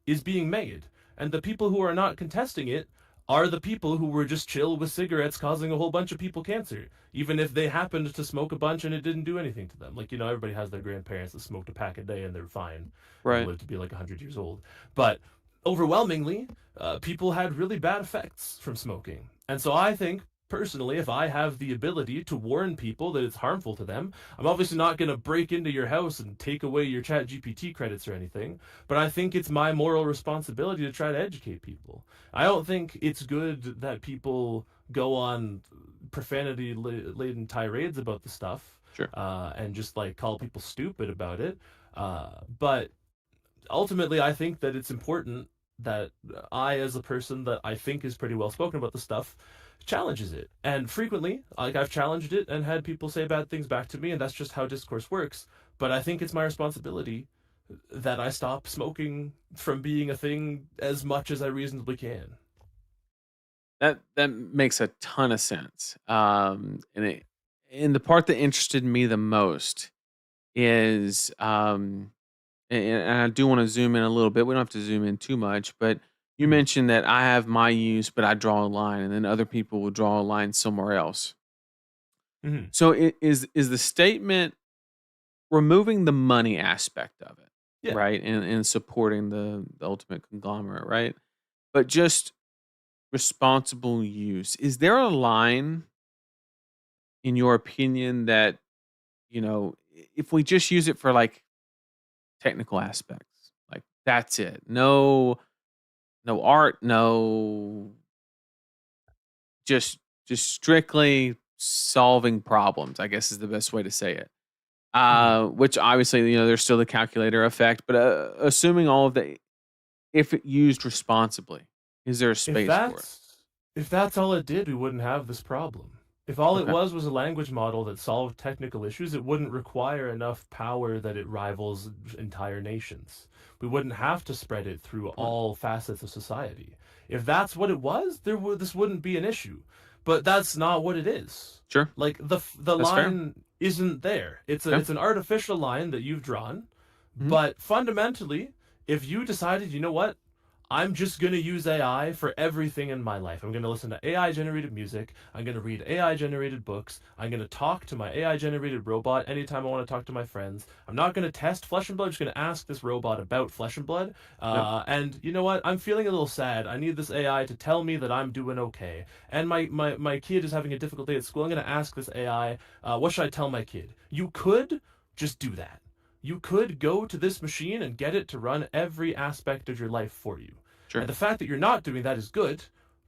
is being made. And the people who are not contesting it are the people who were just chill with cigarettes causing a whole bunch of people cancer, even if they happened to smoke a bunch and it didn't do anything to them. Like, everybody has their grandparents that smoked a pack a day and they're fine and Right. live to be like 100 years old. But overwhelmingly, people had really bad effects from smoking. And so I think, personally, if I have the ability to warn people that it's harmful to them, I'm obviously not going to break into your house and take away your chat GPT credits or anything, but I think it's my moral responsibility to try to educate people. I don't think it's good that people go on profanity laden tirades about the stuff, Sure. and just like call people stupid about it. But ultimately, I think that it's important that I, as a person that I think is pretty well spoken about the stuff, challenges it. And frequently, like, I've challenged it and had people say bad things back to me, and that's just how discourse works. But I think it's my responsibility that I stop smoking from being a thing as much as I reasonably can. That makes a ton of sense. And the part that interested me the most is, and I do want to zoom in a little bit. We don't have to zoom in too much, but you mentioned that I have my use, but I draw a line, and then other people will draw a line somewhere else. Mm-hmm. So is the statement removing the money aspect of it, Yeah. right, and supporting the ultimate conglomerate, right? But just responsible use. Is there a line, in your opinion, that if we just use it for like technical aspects, like that's it, no art, no, just strictly solving problems, I guess is the best way to say it. Which obviously, there's still the calculator effect, but assuming all of the, if it used responsibly, is there a space for it? If that's all it did, we wouldn't have this problem. If all it Okay. was a language model that solved technical issues, it wouldn't require enough power that it rivals entire nations. We wouldn't have to spread it through all facets of society. If that's what it was, this wouldn't be an issue. But that's not what it is. Sure. Like, the That's fair. line isn't there. It's Yeah. an artificial line that you've drawn. Mhm. But fundamentally, if you decided, you know what, I'm just going to use AI for everything in my life. I'm going to listen to AI generated music. I'm going to read AI generated books. I'm going to talk to my AI generated robot anytime I want to talk to my friends. I'm not going to test Flesh and Blood. I'm just going to ask this robot about Flesh and Blood. And you know what? I'm feeling a little sad. I need this AI to tell me that I'm doing okay. And my kid is having a difficult day at school. I'm going to ask this AI, what should I tell my kid? You could just do that. You could go to this machine and get it to run every aspect of your life for you. Sure. And the fact that you're not doing that is good,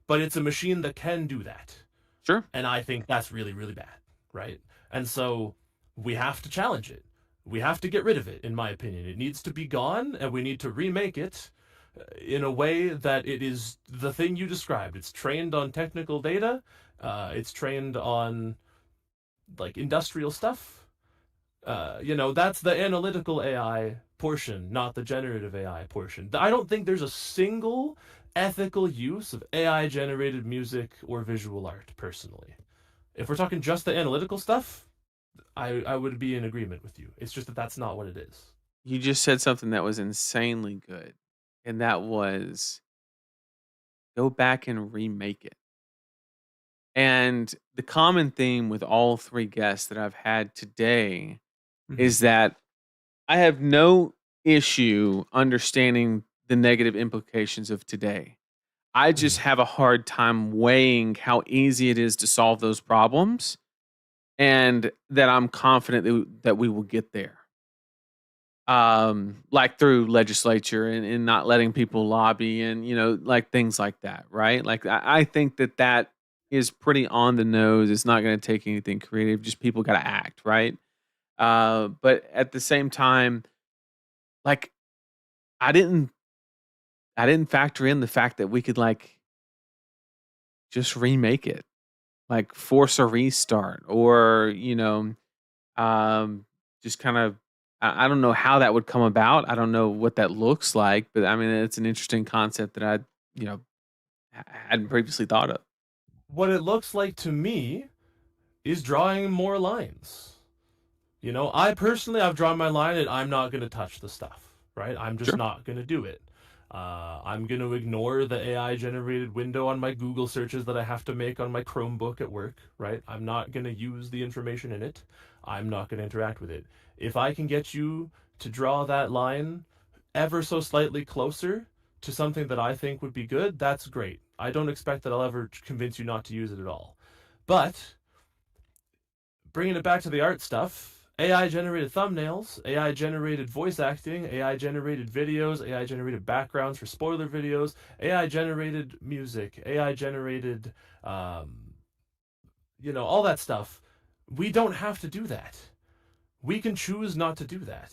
but it's a machine that can do that. Sure. And I think that's really, really bad, right? And so we have to challenge it. We have to get rid of it, in my opinion. It needs to be gone, and we need to remake it in a way that it is the thing you described. It's trained on technical data. It's trained on, like, industrial stuff. That's the analytical AI portion, not the generative AI portion. I don't think there's a single ethical use of AI generated music or visual art, personally. If we're talking just the analytical stuff, I would be in agreement with you. It's just that that's not what it is. You just said something that was insanely good, and that was go back and remake it. And the common theme with all three guests that I've had today is that I have no issue understanding the negative implications of today. I just have a hard time weighing how easy it is to solve those problems, and that I'm confident that we will get there. Like through legislature and not letting people lobby and, like things like that, right? Like I think that is pretty on the nose. It's not going to take anything creative. Just people got to act, right? But at the same time, like I didn't factor in the fact that we could like just remake it, like force a restart, or just kind of. I don't know how that would come about. I don't know what that looks like, but I mean, it's an interesting concept that I, hadn't previously thought of. What it looks like to me is drawing more lines. I personally, I've drawn my line and I'm not going to touch the stuff, right? I'm just Sure. not going to do it. I'm going to ignore the AI generated window on my Google searches that I have to make on my Chromebook at work, right? I'm not going to use the information in it. I'm not going to interact with it. If I can get you to draw that line ever so slightly closer to something that I think would be good, that's great. I don't expect that I'll ever convince you not to use it at all. But bringing it back to the art stuff, AI generated thumbnails, AI generated voice acting, AI generated videos, AI generated backgrounds for spoiler videos, AI generated music, AI generated, all that stuff. We don't have to do that. We can choose not to do that.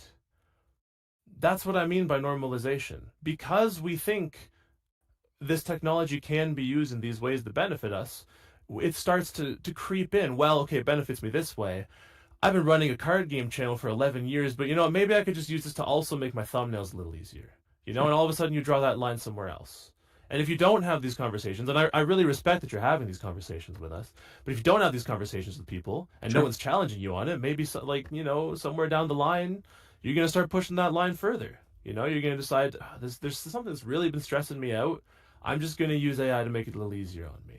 That's what I mean by normalization. Because we think this technology can be used in these ways that benefit us, it starts to creep in. Well, okay, it benefits me this way. I've been running a card game channel for 11 years, but maybe I could just use this to also make my thumbnails a little easier. And all of a sudden you draw that line somewhere else. And if you don't have these conversations, and I really respect that you're having these conversations with us, but if you don't have these conversations with people and no one's challenging you on it, maybe somewhere down the line, you're going to start pushing that line further. You're going to decide, there's something that's really been stressing me out. I'm just going to use AI to make it a little easier on me.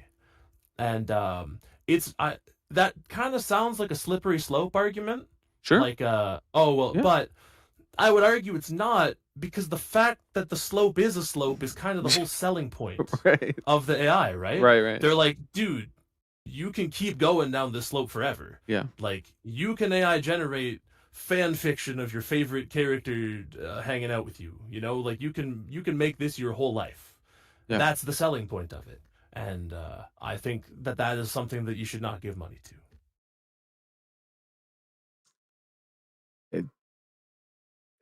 And that kind of sounds like a slippery slope argument. Sure. Like, but I would argue it's not, because the fact that the slope is a slope is kind of the whole selling point of the AI, right? Right. They're like, dude, you can keep going down this slope forever. Yeah. Like, you can AI generate fan fiction of your favorite character hanging out with you. Like you can make this your whole life. Yeah. That's the selling point of it. And I think that is something that you should not give money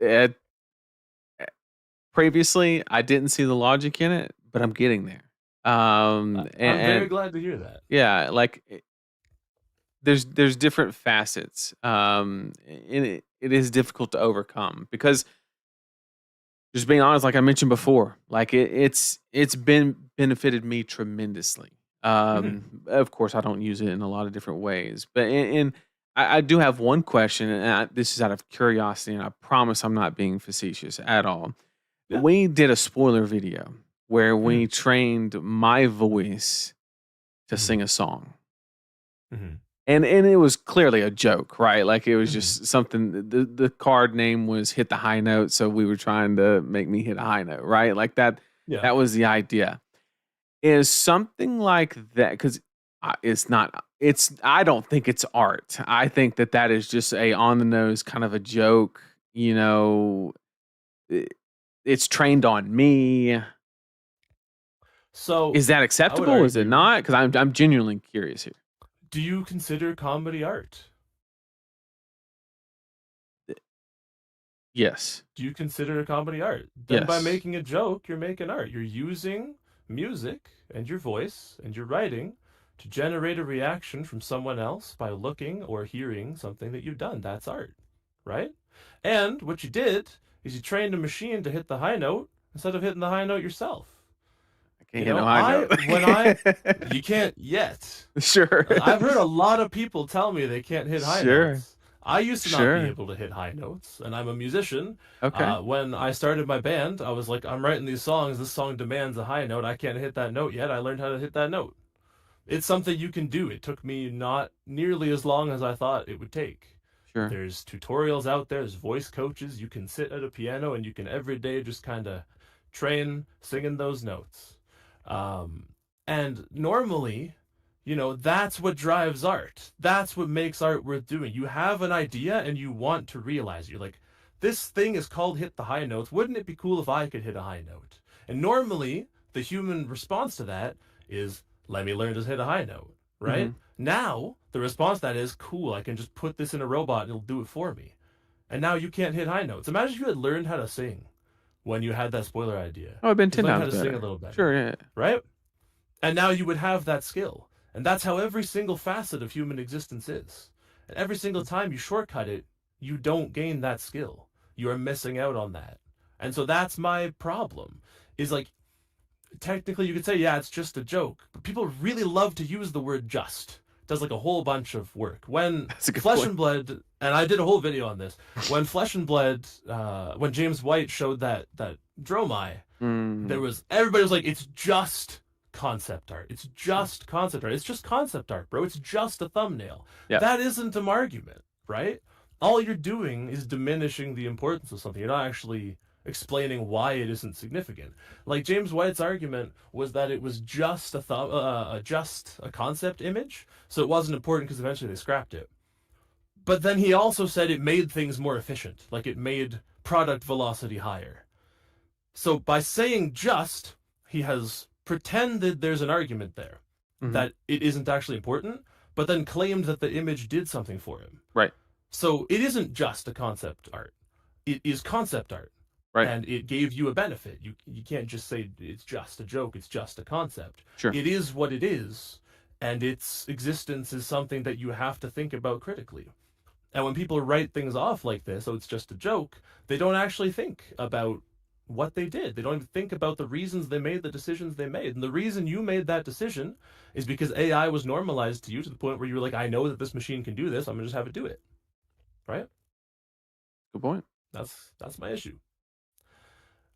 to. Previously, I didn't see the logic in it, but I'm getting there. I'm very glad to hear that. Yeah, like there's different facets. And it is difficult to overcome because, just being honest, like I mentioned before, like it's benefited me tremendously. Of course, I don't use it in a lot of different ways, but I do have one question, and this is out of curiosity, and I promise I'm not being facetious at all. Yeah. We did a spoiler video where we trained my voice to sing a song. And it was clearly a joke, right? Like it was just something, the card name was Hit the High Note, so we were trying to make me hit a high note, right? Like that, that was the idea. Is something like that, because I don't think it's art. I think that is just a on the nose kind of a joke, it's trained on me. So is that acceptable? Is it not? Because I'm genuinely curious here. Do you consider comedy art? Yes. Do you consider comedy art? Then yes. By making a joke, you're making art. You're using music and your voice and your writing to generate a reaction from someone else by looking or hearing something that you've done. That's art, right? And what you did is you trained a machine to hit the high note instead of hitting the high note yourself. Can't hit no high note. You can't yet. Sure. I've heard a lot of people tell me they can't hit high notes. I used to not be able to hit high notes, and I'm a musician. Okay. When I started my band, I was like, I'm writing these songs. This song demands a high note. I can't hit that note yet. I learned how to hit that note. It's something you can do. It took me not nearly as long as I thought it would take. Sure. There's tutorials out there. There's voice coaches. You can sit at a piano, and you can every day just kind of train singing those notes. And normally, that's what drives art. That's what makes art worth doing. You have an idea and you want to realize it. You're like, this thing is called Hit the High Notes. Wouldn't it be cool if I could hit a high note? And normally, the human response to that is, let me learn to hit a high note, right? Now, the response to that is, cool, I can just put this in a robot and it'll do it for me. And now you can't hit high notes. Imagine if you had learned how to sing when you had that spoiler idea. Oh, I've been 10 times better. Sing a little better. Sure, yeah. Right? And now you would have that skill. And that's how every single facet of human existence is. And every single time you shortcut it, you don't gain that skill. You are missing out on that. And so that's my problem. Is like, technically you could say, yeah, it's just a joke. But people really love to use the word just. It does like a whole bunch of work. When Flesh and Blood, and I did a whole video on this, when Flesh and Blood, when James White showed that Dromai, Everybody was like, it's just concept art. It's just concept art. It's just concept art, bro. It's just a thumbnail. Yeah. That isn't an argument, right? All you're doing is diminishing the importance of something. You're not actually explaining why it isn't significant. Like James White's argument was that it was just just a concept image, so it wasn't important because eventually they scrapped it. But then he also said it made things more efficient, like it made product velocity higher. So by saying just, he has pretended there's an argument there, that it isn't actually important, but then claimed that the image did something for him. Right. So it isn't just a concept art. It is concept art. Right. And it gave you a benefit. You can't just say it's just a joke, it's just a concept. Sure. It is what it is, and its existence is something that you have to think about critically. And when people write things off like this, oh, it's just a joke, they don't actually think about what they did. They don't even think about the reasons they made the decisions they made. And the reason you made that decision is because AI was normalized to you to the point where you were like, I know that this machine can do this, I'm going to just have it do it. Right? Good point. That's my issue.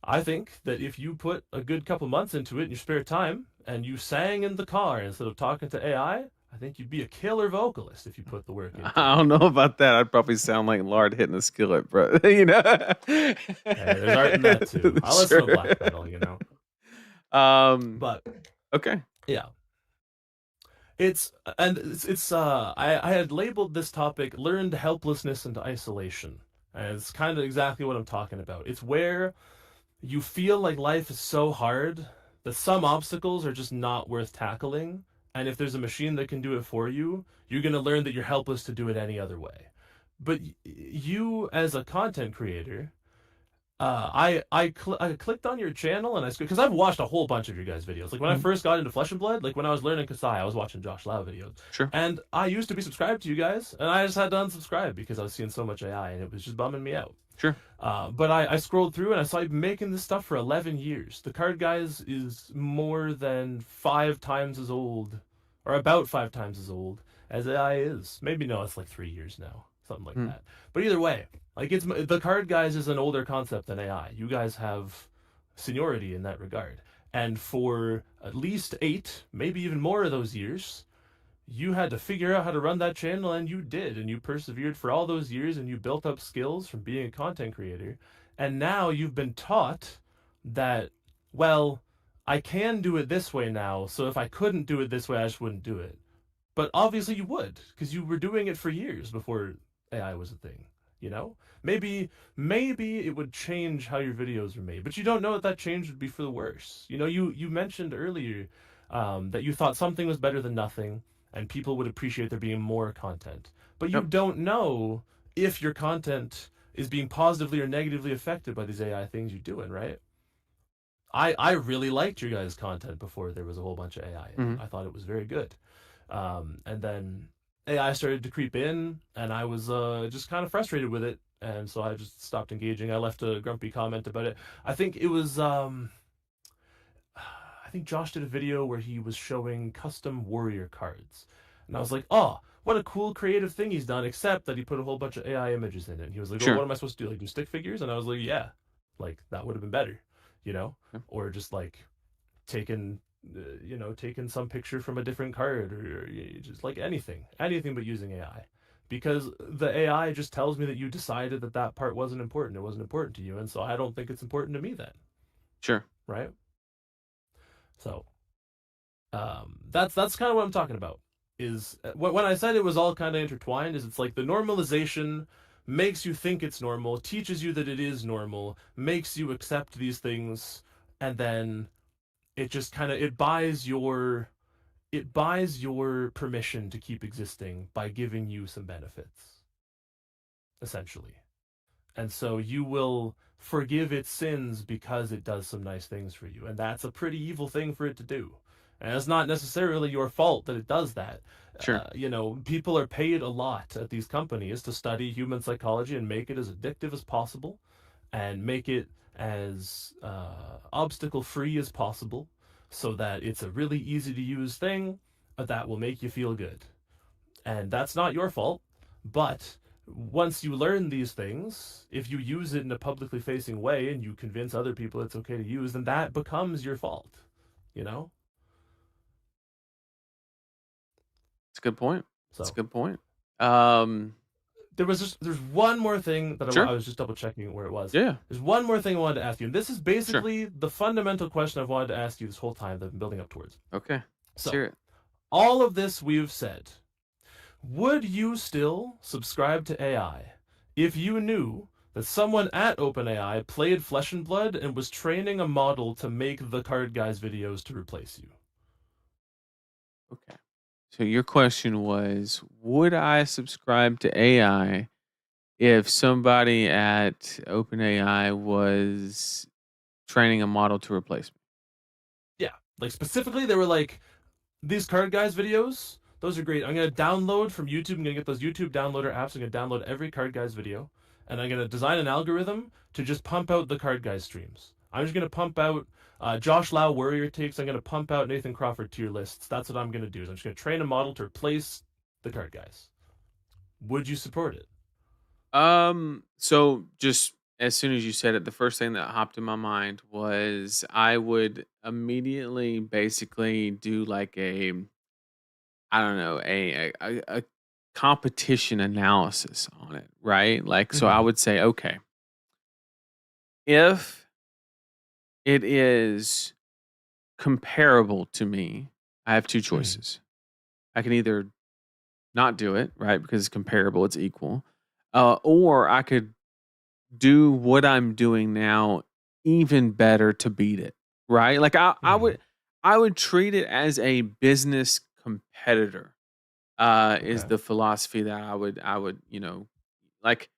I think that if you put a good couple months into it in your spare time and you sang in the car instead of talking to AI, I think you'd be a killer vocalist if you put the work in. I don't know about that. I'd probably sound like Lard hitting a skillet, bro. You know? Yeah, there's art in that too. I'll listen to black metal, you know. But okay. Yeah. I had labeled this topic learned helplessness and isolation. And it's kind of exactly what I'm talking about. It's where you feel like life is so hard that some obstacles are just not worth tackling. And if there's a machine that can do it for you, you're going to learn that you're helpless to do it any other way. But you, as a content creator, I clicked on your channel and because I've watched a whole bunch of your guys' videos. Like when I first got into Flesh and Blood, like when I was learning Kasai, I was watching Josh Lau videos. Sure. And I used to be subscribed to you guys, and I just had to unsubscribe because I was seeing so much AI, and it was just bumming me out. Sure. But I scrolled through and I saw you've been making this stuff for 11 years. TheCardGuyz is more than 5 times as old, or about 5 times as old as AI is. Maybe no, it's like 3 years now, something like that. But either way, like TheCardGuyz is an older concept than AI. You guys have seniority in that regard, and for at least 8, maybe even more of those years, you had to figure out how to run that channel, and you did, and you persevered for all those years, and you built up skills from being a content creator, and now you've been taught that, well, I can do it this way now, so if I couldn't do it this way, I just wouldn't do it. But obviously you would, because you were doing it for years before AI was a thing, you know? Maybe it would change how your videos are made, but you don't know that change would be for the worse. You know, you mentioned earlier that you thought something was better than nothing, and people would appreciate there being more content. But you don't know if your content is being positively or negatively affected by these AI things you're doing, right? I really liked your guys' content before there was a whole bunch of AI. I thought it was very good. And then AI started to creep in, and I was just kind of frustrated with it, and so I just stopped engaging. I left a grumpy comment about it. I think it was... I think Josh did a video where he was showing custom warrior cards. And I was like, oh, what a cool creative thing he's done, except that he put a whole bunch of AI images in it. And he was like, oh, what am I supposed to do? Like, do stick figures? And I was like, yeah, like, that would have been better, you know? Or just, like, taking some picture from a different card, or just, like, anything but using AI. Because the AI just tells me that you decided that part wasn't important. It wasn't important to you, and so I don't think it's important to me then. Sure. Right? So that's kind of what I'm talking about. Is when I said it was all kind of intertwined, is it's like the normalization makes you think it's normal, teaches you that it is normal, makes you accept these things, and then it just kind of it buys your permission to keep existing by giving you some benefits, essentially. And so you will forgive its sins because it does some nice things for you. And that's a pretty evil thing for it to do. And it's not necessarily your fault that it does that. Sure. People are paid a lot at these companies to study human psychology and make it as addictive as possible and make it as obstacle-free as possible so that it's a really easy-to-use thing that will make you feel good. And that's not your fault, but once you learn these things, if you use it in a publicly facing way and you convince other people it's okay to use, then that becomes your fault, you know? It's a good point. So It's a good point. there's one more thing that Sure. I was just double checking where it was. Yeah. There's one more thing I wanted to ask you, and this is basically the fundamental question I've wanted to ask you this whole time that I've been building up towards. Okay. Let's So, hear it. all of this we've said, would you still subscribe to AI if you knew that someone at OpenAI played Flesh and Blood and was training a model to make TheCardGuyz videos to replace you? Okay. So your question was, would I subscribe to AI if somebody at OpenAI was training a model to replace me? Yeah, like specifically, they were like, these TheCardGuyz videos, those are great. I'm gonna download from YouTube. I'm gonna get those YouTube downloader apps. I'm gonna download every TheCardGuyz video, and I'm gonna design an algorithm to just pump out the TheCardGuyz streams. I'm just gonna pump out Josh Lau Warrior takes. I'm gonna pump out Nathan Crawford tier lists. That's what I'm gonna do. Is I'm just gonna train a model to replace the TheCardGuyz. Would you support it? So just as soon as you said it, the first thing that hopped in my mind was I would immediately basically do like I don't know, a competition analysis on it, right? Like, so I would say, okay, if it is comparable to me, I have two choices. I can either not do it, right? Because it's comparable, it's equal. Or I could do what I'm doing now even better to beat it, right? Like I would treat it as a business competitor. Is Okay. the philosophy that I would, like,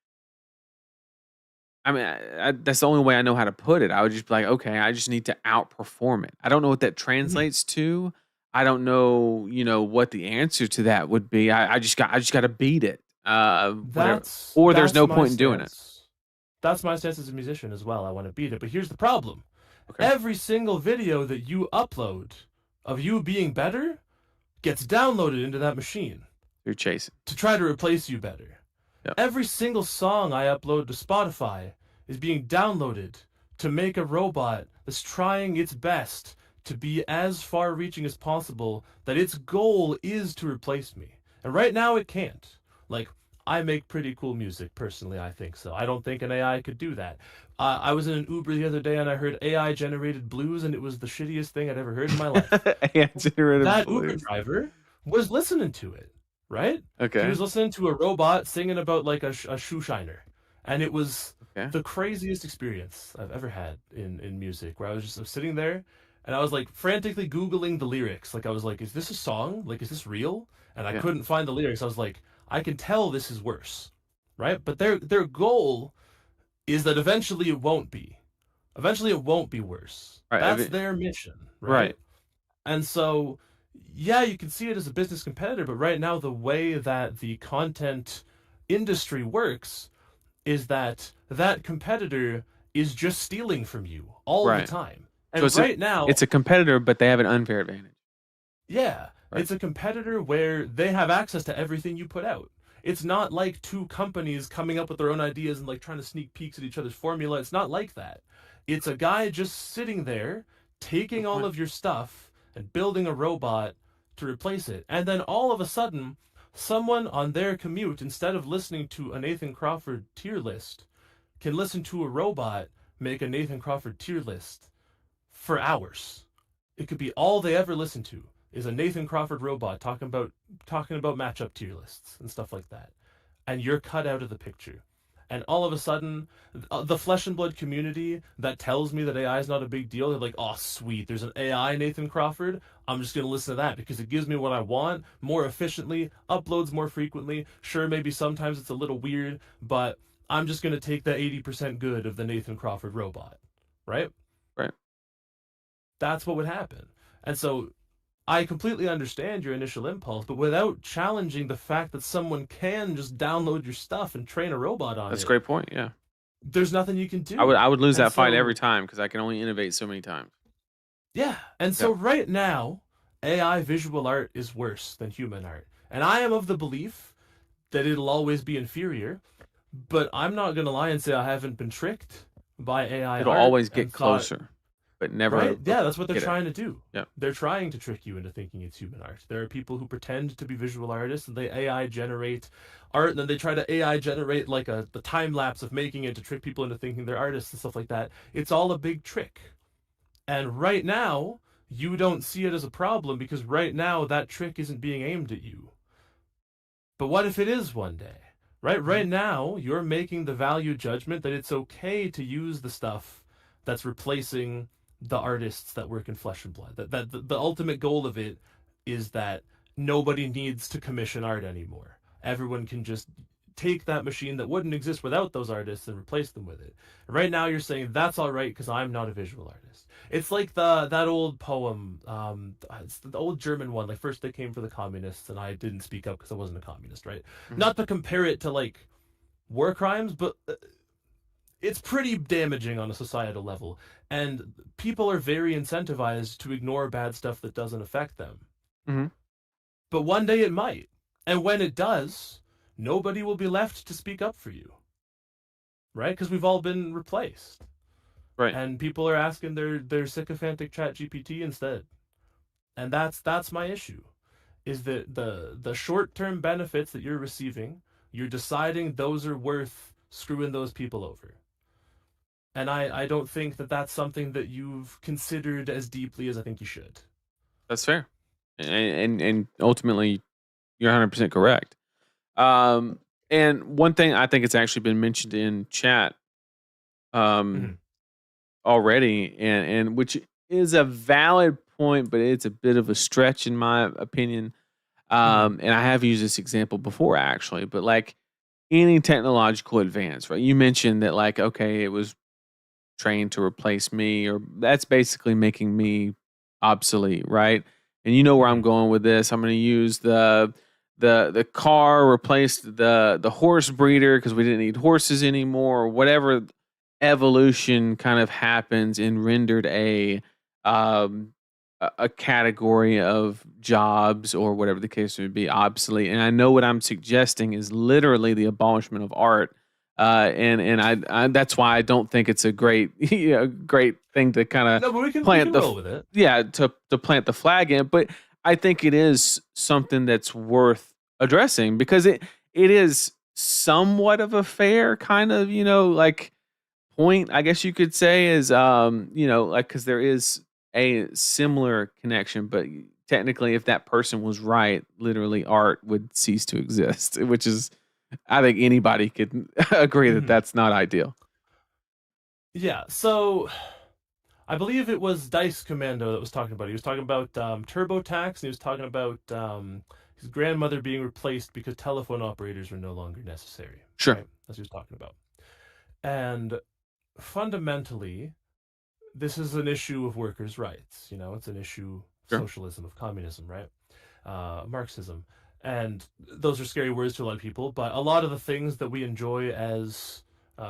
I mean, that's the only way I know how to put it. I would just be like, okay, I just need to outperform it. I don't know what that translates to. I don't know, what the answer to that would be. I just got to beat it. Whatever. Or there's no point in doing it. That's my stance as a musician as well. I want to beat it, but here's the problem. Okay. Every single video that you upload of you being better gets downloaded into that machine You're chasing. to try to replace you better. Yep. Every single song I upload to Spotify is being downloaded to make a robot that's trying its best to be as far-reaching as possible, that its goal is to replace me. And right now it can't. Like, I make pretty cool music, personally, I think so. I don't think an AI could do that. I was in an Uber the other day and I heard AI-generated blues, and it was the shittiest thing I'd ever heard in my life. That Uber driver was listening to it, right? Okay. He was listening to a robot singing about like a shoe shiner. And it was the craziest experience I've ever had in music, where I was sitting there and I was like frantically Googling the lyrics. Like I was like, is this a song? Like, is this real? And I couldn't find the lyrics. I was like, I can tell this is worse, right? But their goal is that eventually it won't be. Eventually it won't be worse. Right, That's their mission, right? And so, yeah, you can see it as a business competitor, but right now the way that the content industry works is that competitor is just stealing from you all the time. And so now it's a competitor, but they have an unfair advantage. Yeah. It's a competitor where they have access to everything you put out. It's not like two companies coming up with their own ideas and like trying to sneak peeks at each other's formula. It's not like that. It's a guy just sitting there, taking all of your stuff and building a robot to replace it. And then all of a sudden, someone on their commute, instead of listening to a Nathan Crawford tier list, can listen to a robot make a Nathan Crawford tier list for hours. It could be all they ever listen to is a Nathan Crawford robot talking about matchup tier lists and stuff like that. And you're cut out of the picture. And all of a sudden, the Flesh and Blood community that tells me that AI is not a big deal, they're like, oh, sweet, there's an AI Nathan Crawford. I'm just going to listen to that because it gives me what I want more efficiently, uploads more frequently. Sure, maybe sometimes it's a little weird, but I'm just going to take the 80% good of the Nathan Crawford robot, right? Right. That's what would happen. And so I completely understand your initial impulse, but without challenging the fact that someone can just download your stuff and train a robot on it. That's a great point, yeah. There's nothing you can do. I would lose that fight every time because I can only innovate so many times. Yeah, and so right now, AI visual art is worse than human art. And I am of the belief that it'll always be inferior. But I'm not gonna lie and say I haven't been tricked by AI. It'll art always and get thought, closer, but never. right? Yeah, that's what they're get it. trying to do. Yeah. They're trying to trick you into thinking it's human art. There are people who pretend to be visual artists and they AI generate art, and then they try to AI generate like the time lapse of making it to trick people into thinking they're artists and stuff like that. It's all a big trick. And right now, you don't see it as a problem because right now that trick isn't being aimed at you. But what if it is one day? Right now, you're making the value judgment that it's okay to use the stuff that's replacing the artists that work in flesh and blood. That the ultimate goal of it is that nobody needs to commission art anymore. Everyone can just take that machine that wouldn't exist without those artists and replace them with it. Right now, you're saying that's all right because I'm not a visual artist. It's like that old poem, it's the old German one. Like first they came for the communists, and I didn't speak up because I wasn't a communist, right? Mhm. Not to compare it to like war crimes, but it's pretty damaging on a societal level, and people are very incentivized to ignore bad stuff that doesn't affect them. Mhm. But one day it might, and when it does, nobody will be left to speak up for you, right? Because we've all been replaced. Right. And people are asking their sycophantic chat GPT instead. And that's my issue. Is that the short-term benefits that you're receiving, you're deciding those are worth screwing those people over. And I don't think that that's something that you've considered as deeply as I think you should. That's fair. And ultimately you're 100% correct. And one thing I think it's actually been mentioned in chat already, and which is a valid point, but it's a bit of a stretch in my opinion. And I have used this example before actually, but like any technological advance, right? You mentioned that like, okay, it was trained to replace me, or that's basically making me obsolete, right? And you know where I'm going with this. I'm going to use the car replaced the horse breeder because we didn't need horses anymore, or whatever evolution kind of happens and rendered a category of jobs or whatever the case would be obsolete. And I know what I'm suggesting is literally the abolishment of art. And I that's why I don't think it's a great great thing to kind of No, but we can plant roll with it. to plant the flag in. But I think it is something that's worth addressing because it is somewhat of a fair kind of like point, I guess you could say, is like because there is a similar connection, but technically if that person was right, literally art would cease to exist, which is, I think anybody could agree that that's not ideal. Yeah, so I believe it was Dice Commando that was talking about it. He was talking about TurboTax, and he was talking about his grandmother being replaced because telephone operators were no longer necessary. Sure. Right? That's what he was talking about. And fundamentally, this is an issue of workers' rights. It's an issue of socialism, of communism, right? Marxism. And those are scary words to a lot of people, but a lot of the things that we enjoy as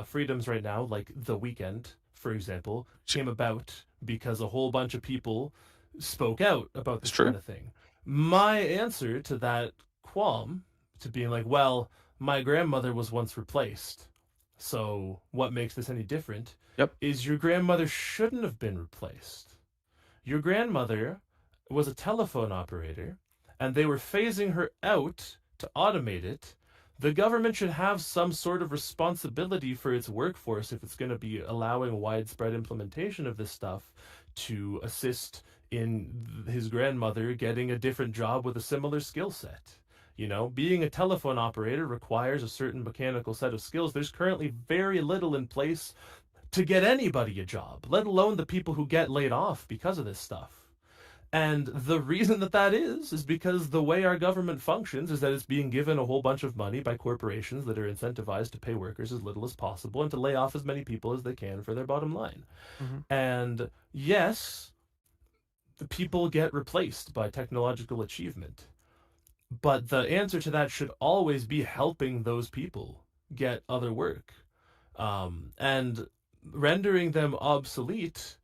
freedoms right now, like the weekend, for example, came about because a whole bunch of people spoke out about this kind of thing. My answer to that qualm, to being like, well, my grandmother was once replaced, so what makes this any different, is your grandmother shouldn't have been replaced. Your grandmother was a telephone operator, and they were phasing her out to automate it. The government should have some sort of responsibility for its workforce if it's going to be allowing widespread implementation of this stuff to assist in his grandmother getting a different job with a similar skill set. Being a telephone operator requires a certain mechanical set of skills. There's currently very little in place to get anybody a job, let alone the people who get laid off because of this stuff. And the reason that is because the way our government functions is that it's being given a whole bunch of money by corporations that are incentivized to pay workers as little as possible and to lay off as many people as they can for their bottom line. And yes, the people get replaced by technological achievement. But the answer to that should always be helping those people get other work. And rendering them obsolete,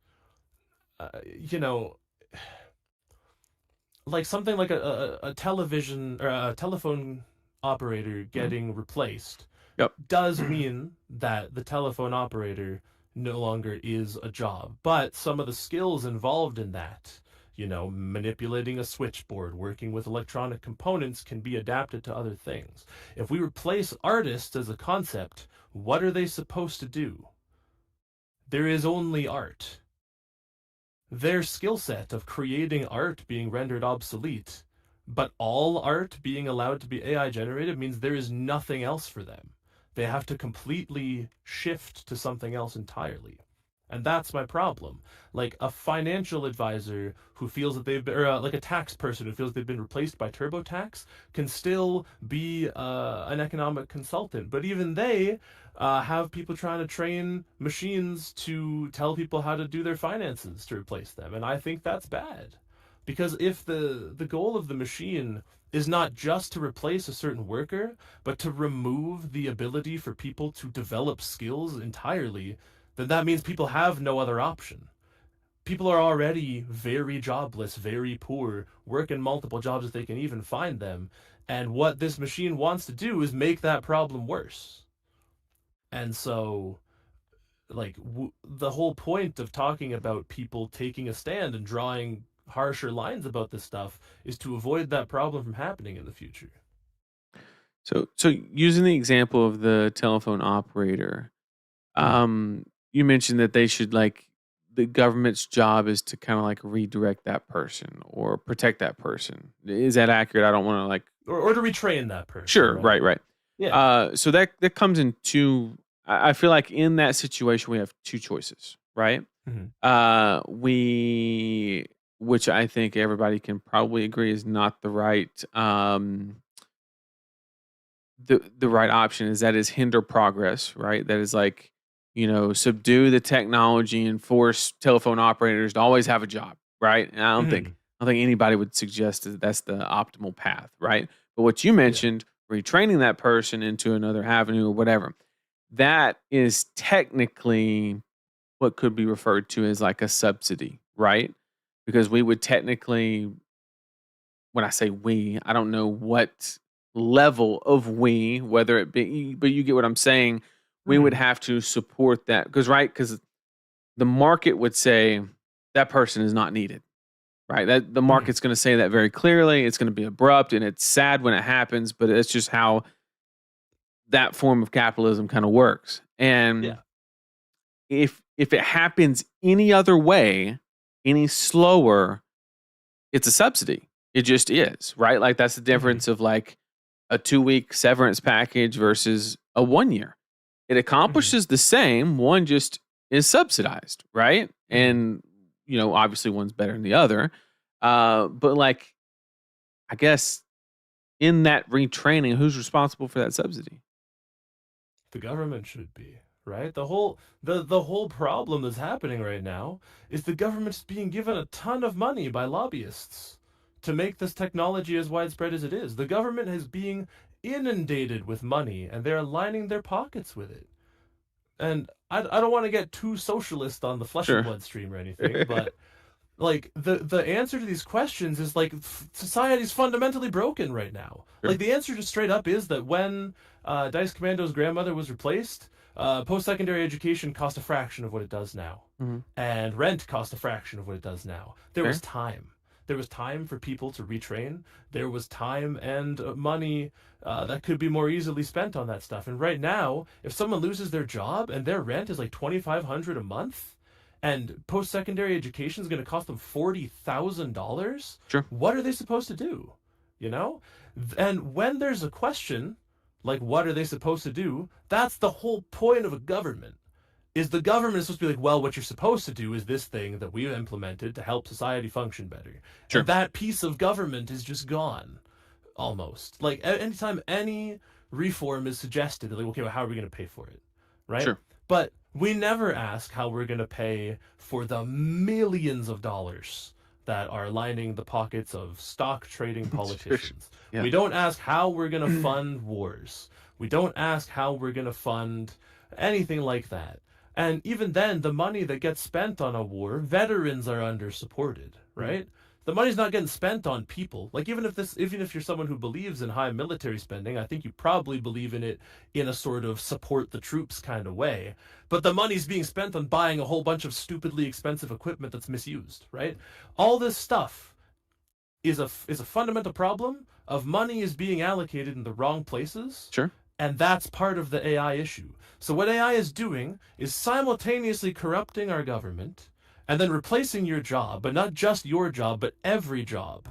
like something like a television or a telephone operator getting replaced Yep. does mean that the telephone operator no longer is a job. But some of the skills involved in that, manipulating a switchboard, working with electronic components, can be adapted to other things. If we replace artists as a concept, what are they supposed to do? There is only art. Their skill set of creating art being rendered obsolete, but all art being allowed to be AI generated, means there is nothing else for them. They have to completely shift to something else entirely. And that's my problem. Like a financial advisor who feels that they've been, or like a tax person who feels they've been replaced by TurboTax can still be an economic consultant. But even they have people trying to train machines to tell people how to do their finances to replace them. And I think that's bad. Because if the goal of the machine is not just to replace a certain worker, but to remove the ability for people to develop skills entirely, then that means people have no other option. People are already very jobless, very poor, working multiple jobs if they can even find them. And what this machine wants to do is make that problem worse. And so, like, the whole point of talking about people taking a stand and drawing harsher lines about this stuff is to avoid that problem from happening in the future. So using the example of the telephone operator, you mentioned that they should, like, the government's job is to kind of like redirect that person or protect that person. Is that accurate? I don't want to like or to retrain that person. Sure, right. Yeah. So that comes in two. I feel like in that situation we have two choices, right? Which I think everybody can probably agree is not the right the right option. Is hinder progress, right? That is like, subdue the technology and force telephone operators to always have a job, right? And I don't think anybody would suggest that that's the optimal path, right? But what you mentioned, retraining that person into another avenue or whatever, that is technically what could be referred to as like a subsidy, right? Because we would technically, when I say we, I don't know what level of we, whether it be, but you get what I'm saying. We would have to support that because the market would say that person is not needed, right? That the market's going to say that very clearly. It's going to be abrupt and it's sad when it happens, but it's just how that form of capitalism kind of works. And if it happens any other way, any slower, it's a subsidy. It just is, right? Like that's the difference of like a 2-week severance package versus a 1 year. It accomplishes the same. One just is subsidized, right? And, obviously one's better than the other. But like, I guess in that retraining, who's responsible for that subsidy? The government should be, right? The whole problem that's happening right now is the government's being given a ton of money by lobbyists to make this technology as widespread as it is. The government is being inundated with money, and they're lining their pockets with it. And I don't want to get too socialist on the flesh and blood stream or anything, but like the answer to these questions is like society's fundamentally broken right now. Like the answer just straight up is that when Dice Commando's grandmother was replaced, post-secondary education cost a fraction of what it does now, and rent cost a fraction of what it does now. There was time. There was time for people to retrain. There was time and money that could be more easily spent on that stuff. And right now, if someone loses their job and their rent is like $2,500 a month, and post-secondary education is going to cost them $40,000, what are they supposed to do? And when there's a question like, what are they supposed to do? That's the whole point of a government. Is the government is supposed to be like, well, what you're supposed to do is this thing that we've implemented to help society function better. And that piece of government is just gone, almost. Like, anytime any reform is suggested, they're like, okay, well, how are we going to pay for it? Right? But we never ask how we're going to pay for the millions of dollars that are lining the pockets of stock trading politicians. We don't ask how we're going to fund wars. We don't ask how we're going to fund anything like that. And even then, the money that gets spent on a war, veterans are under-supported, right? the money's not getting spent on people. Like even if you're someone who believes in high military spending, I think you probably believe in it in a sort of support the troops kind of way. But the money's being spent on buying a whole bunch of stupidly expensive equipment that's misused, right? All this stuff is a fundamental problem of money is being allocated in the wrong places. Sure. And that's part of the AI issue. So what AI is doing is simultaneously corrupting our government and then replacing your job, but not just your job, but every job.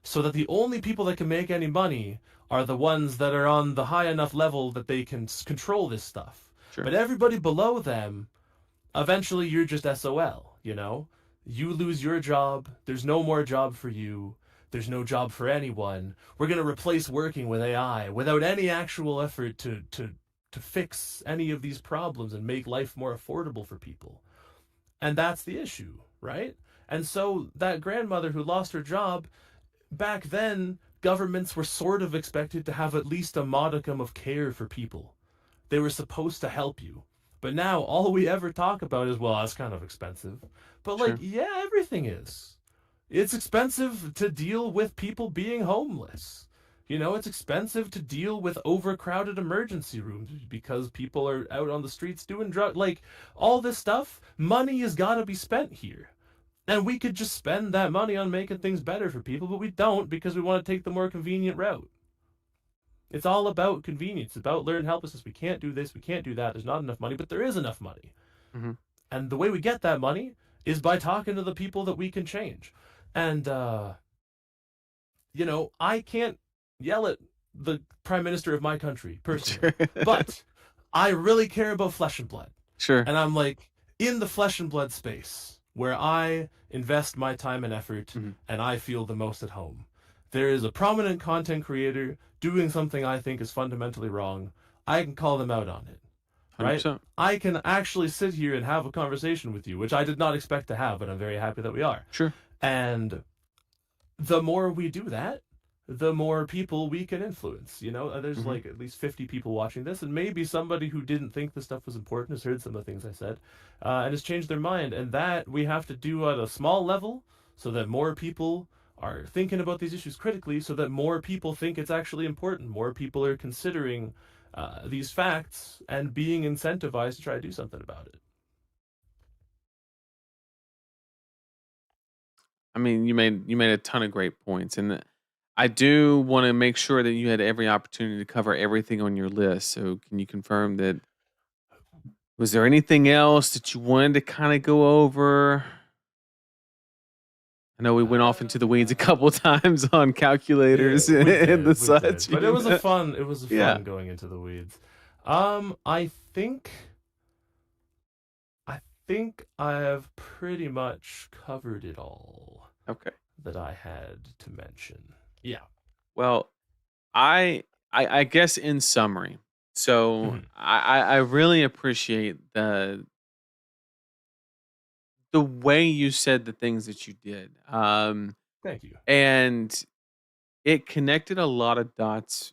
So that the only people that can make any money are the ones that are on the high enough level that they can control this stuff. Sure. But everybody below them, eventually you're just SOL, you know? You lose your job, there's no more job for you. There's no job for anyone. We're going to replace working with AI without any actual effort to fix any of these problems and make life more affordable for people. And that's the issue, right? And so that grandmother who lost her job, back then, governments were sort of expected to have at least a modicum of care for people. They were supposed to help you. But now all we ever talk about is, well, that's kind of expensive. But like, yeah, everything is. It's expensive to deal with people being homeless. You know, it's expensive to deal with overcrowded emergency rooms because people are out on the streets doing drugs. Like, all this stuff, money has got to be spent here. And we could just spend that money on making things better for people, but we don't because we want to take the more convenient route. It's all about convenience. It's about learned helplessness. We can't do this. We can't do that. There's not enough money, but there is enough money. Mm-hmm. And the way we get that money is by talking to the people that we can change. And, you know, I can't yell at the prime minister of my country, personally. But I really care about flesh and blood. Sure. And I'm like, in the flesh and blood space, where I invest my time and effort, and I feel the most at home, there is a prominent content creator doing something I think is fundamentally wrong. I can call them out on it. Right? 100%. I can actually sit here and have a conversation with you, which I did not expect to have, but I'm very happy that we are. Sure. And the more we do that, the more people we can influence. You know, there's like at least 50 people watching this, and maybe somebody who didn't think this stuff was important has heard some of the things I said and has changed their mind. And that we have to do at a small level so that more people are thinking about these issues critically, so that more people think it's actually important. More people are considering these facts and being incentivized to try to do something about it. I mean, you made a ton of great points, and I do want to make sure that you had every opportunity to cover everything on your list. So, can you confirm that? Was there anything else that you wanted to kind of go over? I know we went off into the weeds a couple of times on calculators and the such, but it was a fun going into the weeds. I think I have pretty much covered it all. Okay. That I had to mention. Yeah. Well, I guess in summary, so I really appreciate the way you said the things that you did. Thank you. And it connected a lot of dots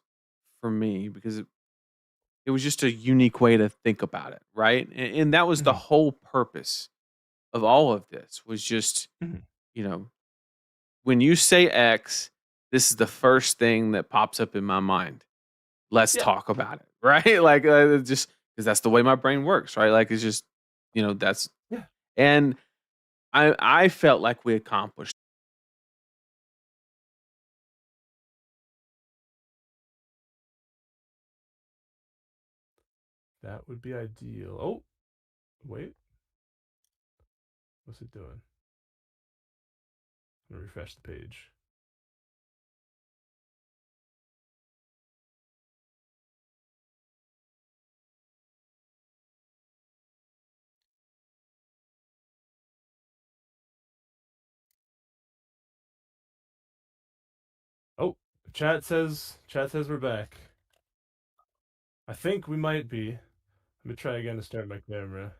for me because it was just a unique way to think about it, right? And that was the whole purpose of all of this was just, you know, when you say X, this is the first thing that pops up in my mind. Let's talk about it, right? Like just because that's the way my brain works, right? Like it's just, you know, that's and I felt like we accomplished. That would be ideal. Oh, wait. What's it doing? I'm gonna refresh the page. Oh, chat says we're back. I think we might be. Let me try again to start my camera.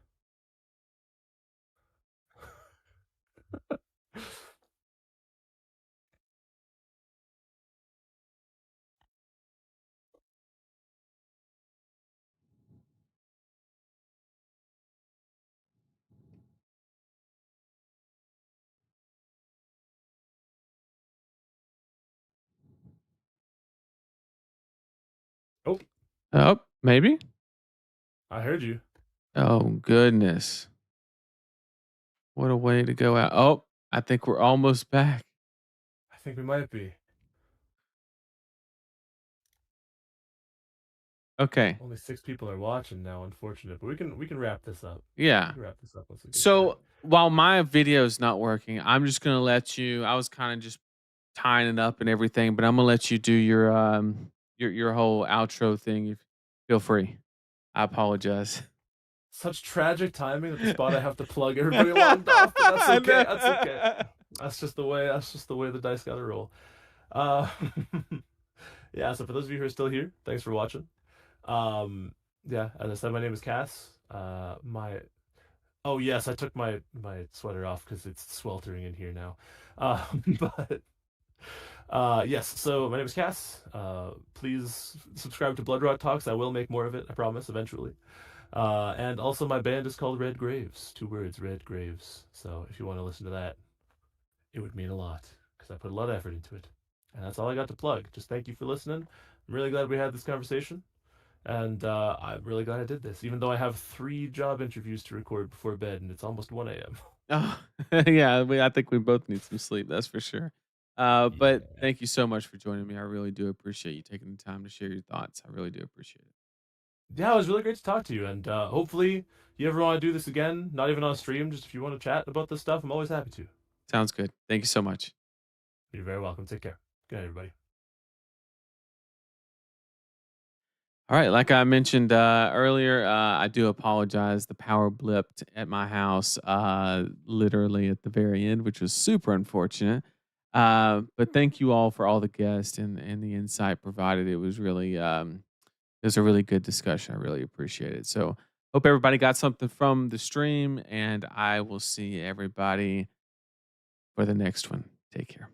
Oh, maybe. I heard you. Oh goodness. What a way to go out. Oh, I think we're almost back. I think we might be. Okay. Only 6 people are watching now, unfortunate. But we can wrap this up. Yeah. We can wrap this up once we get So started. while my video is not working, I'm just gonna let you. I was kind of just tying it up and everything, but I'm gonna let you do your whole outro thing. Feel free. I apologize. Such tragic timing that the spot I have to plug everybody logged off, but that's okay. That's okay. That's just the way the dice gotta roll. Uh, yeah, so for those of you who are still here, thanks for watching. Yeah, as I said, my name is Cass. Oh yes, I took my sweater off because it's sweltering in here now. But yes, so my name is Cass. Please subscribe to Blood Rot Talks. I will make more of it, I promise, eventually. And also my band is called Red Graves. 2 words, Red Graves. So if you want to listen to that, it would mean a lot because I put a lot of effort into it. And that's all I got to plug. Just thank you for listening. I'm really glad we had this conversation. And I'm really glad I did this, even though I have 3 job interviews to record before bed and it's almost 1 a.m. Oh, yeah. I think we both need some sleep. That's for sure. But Yeah. thank you so much for joining me. I really do appreciate you taking the time to share your thoughts. I really do appreciate it. Yeah, it was really great to talk to you. And hopefully you ever want to do this again, not even on stream, just if you want to chat about this stuff, I'm always happy to. Sounds good. Thank you so much. You're very welcome. Take care. Good night, everybody. All right, like I mentioned earlier, I do apologize. The power blipped at my house literally at the very end, which was super unfortunate. But thank you all for all the guests and the insight provided. It was really it was a really good discussion. I really appreciate it. So hope everybody got something from the stream, and I will see everybody for the next one. Take care.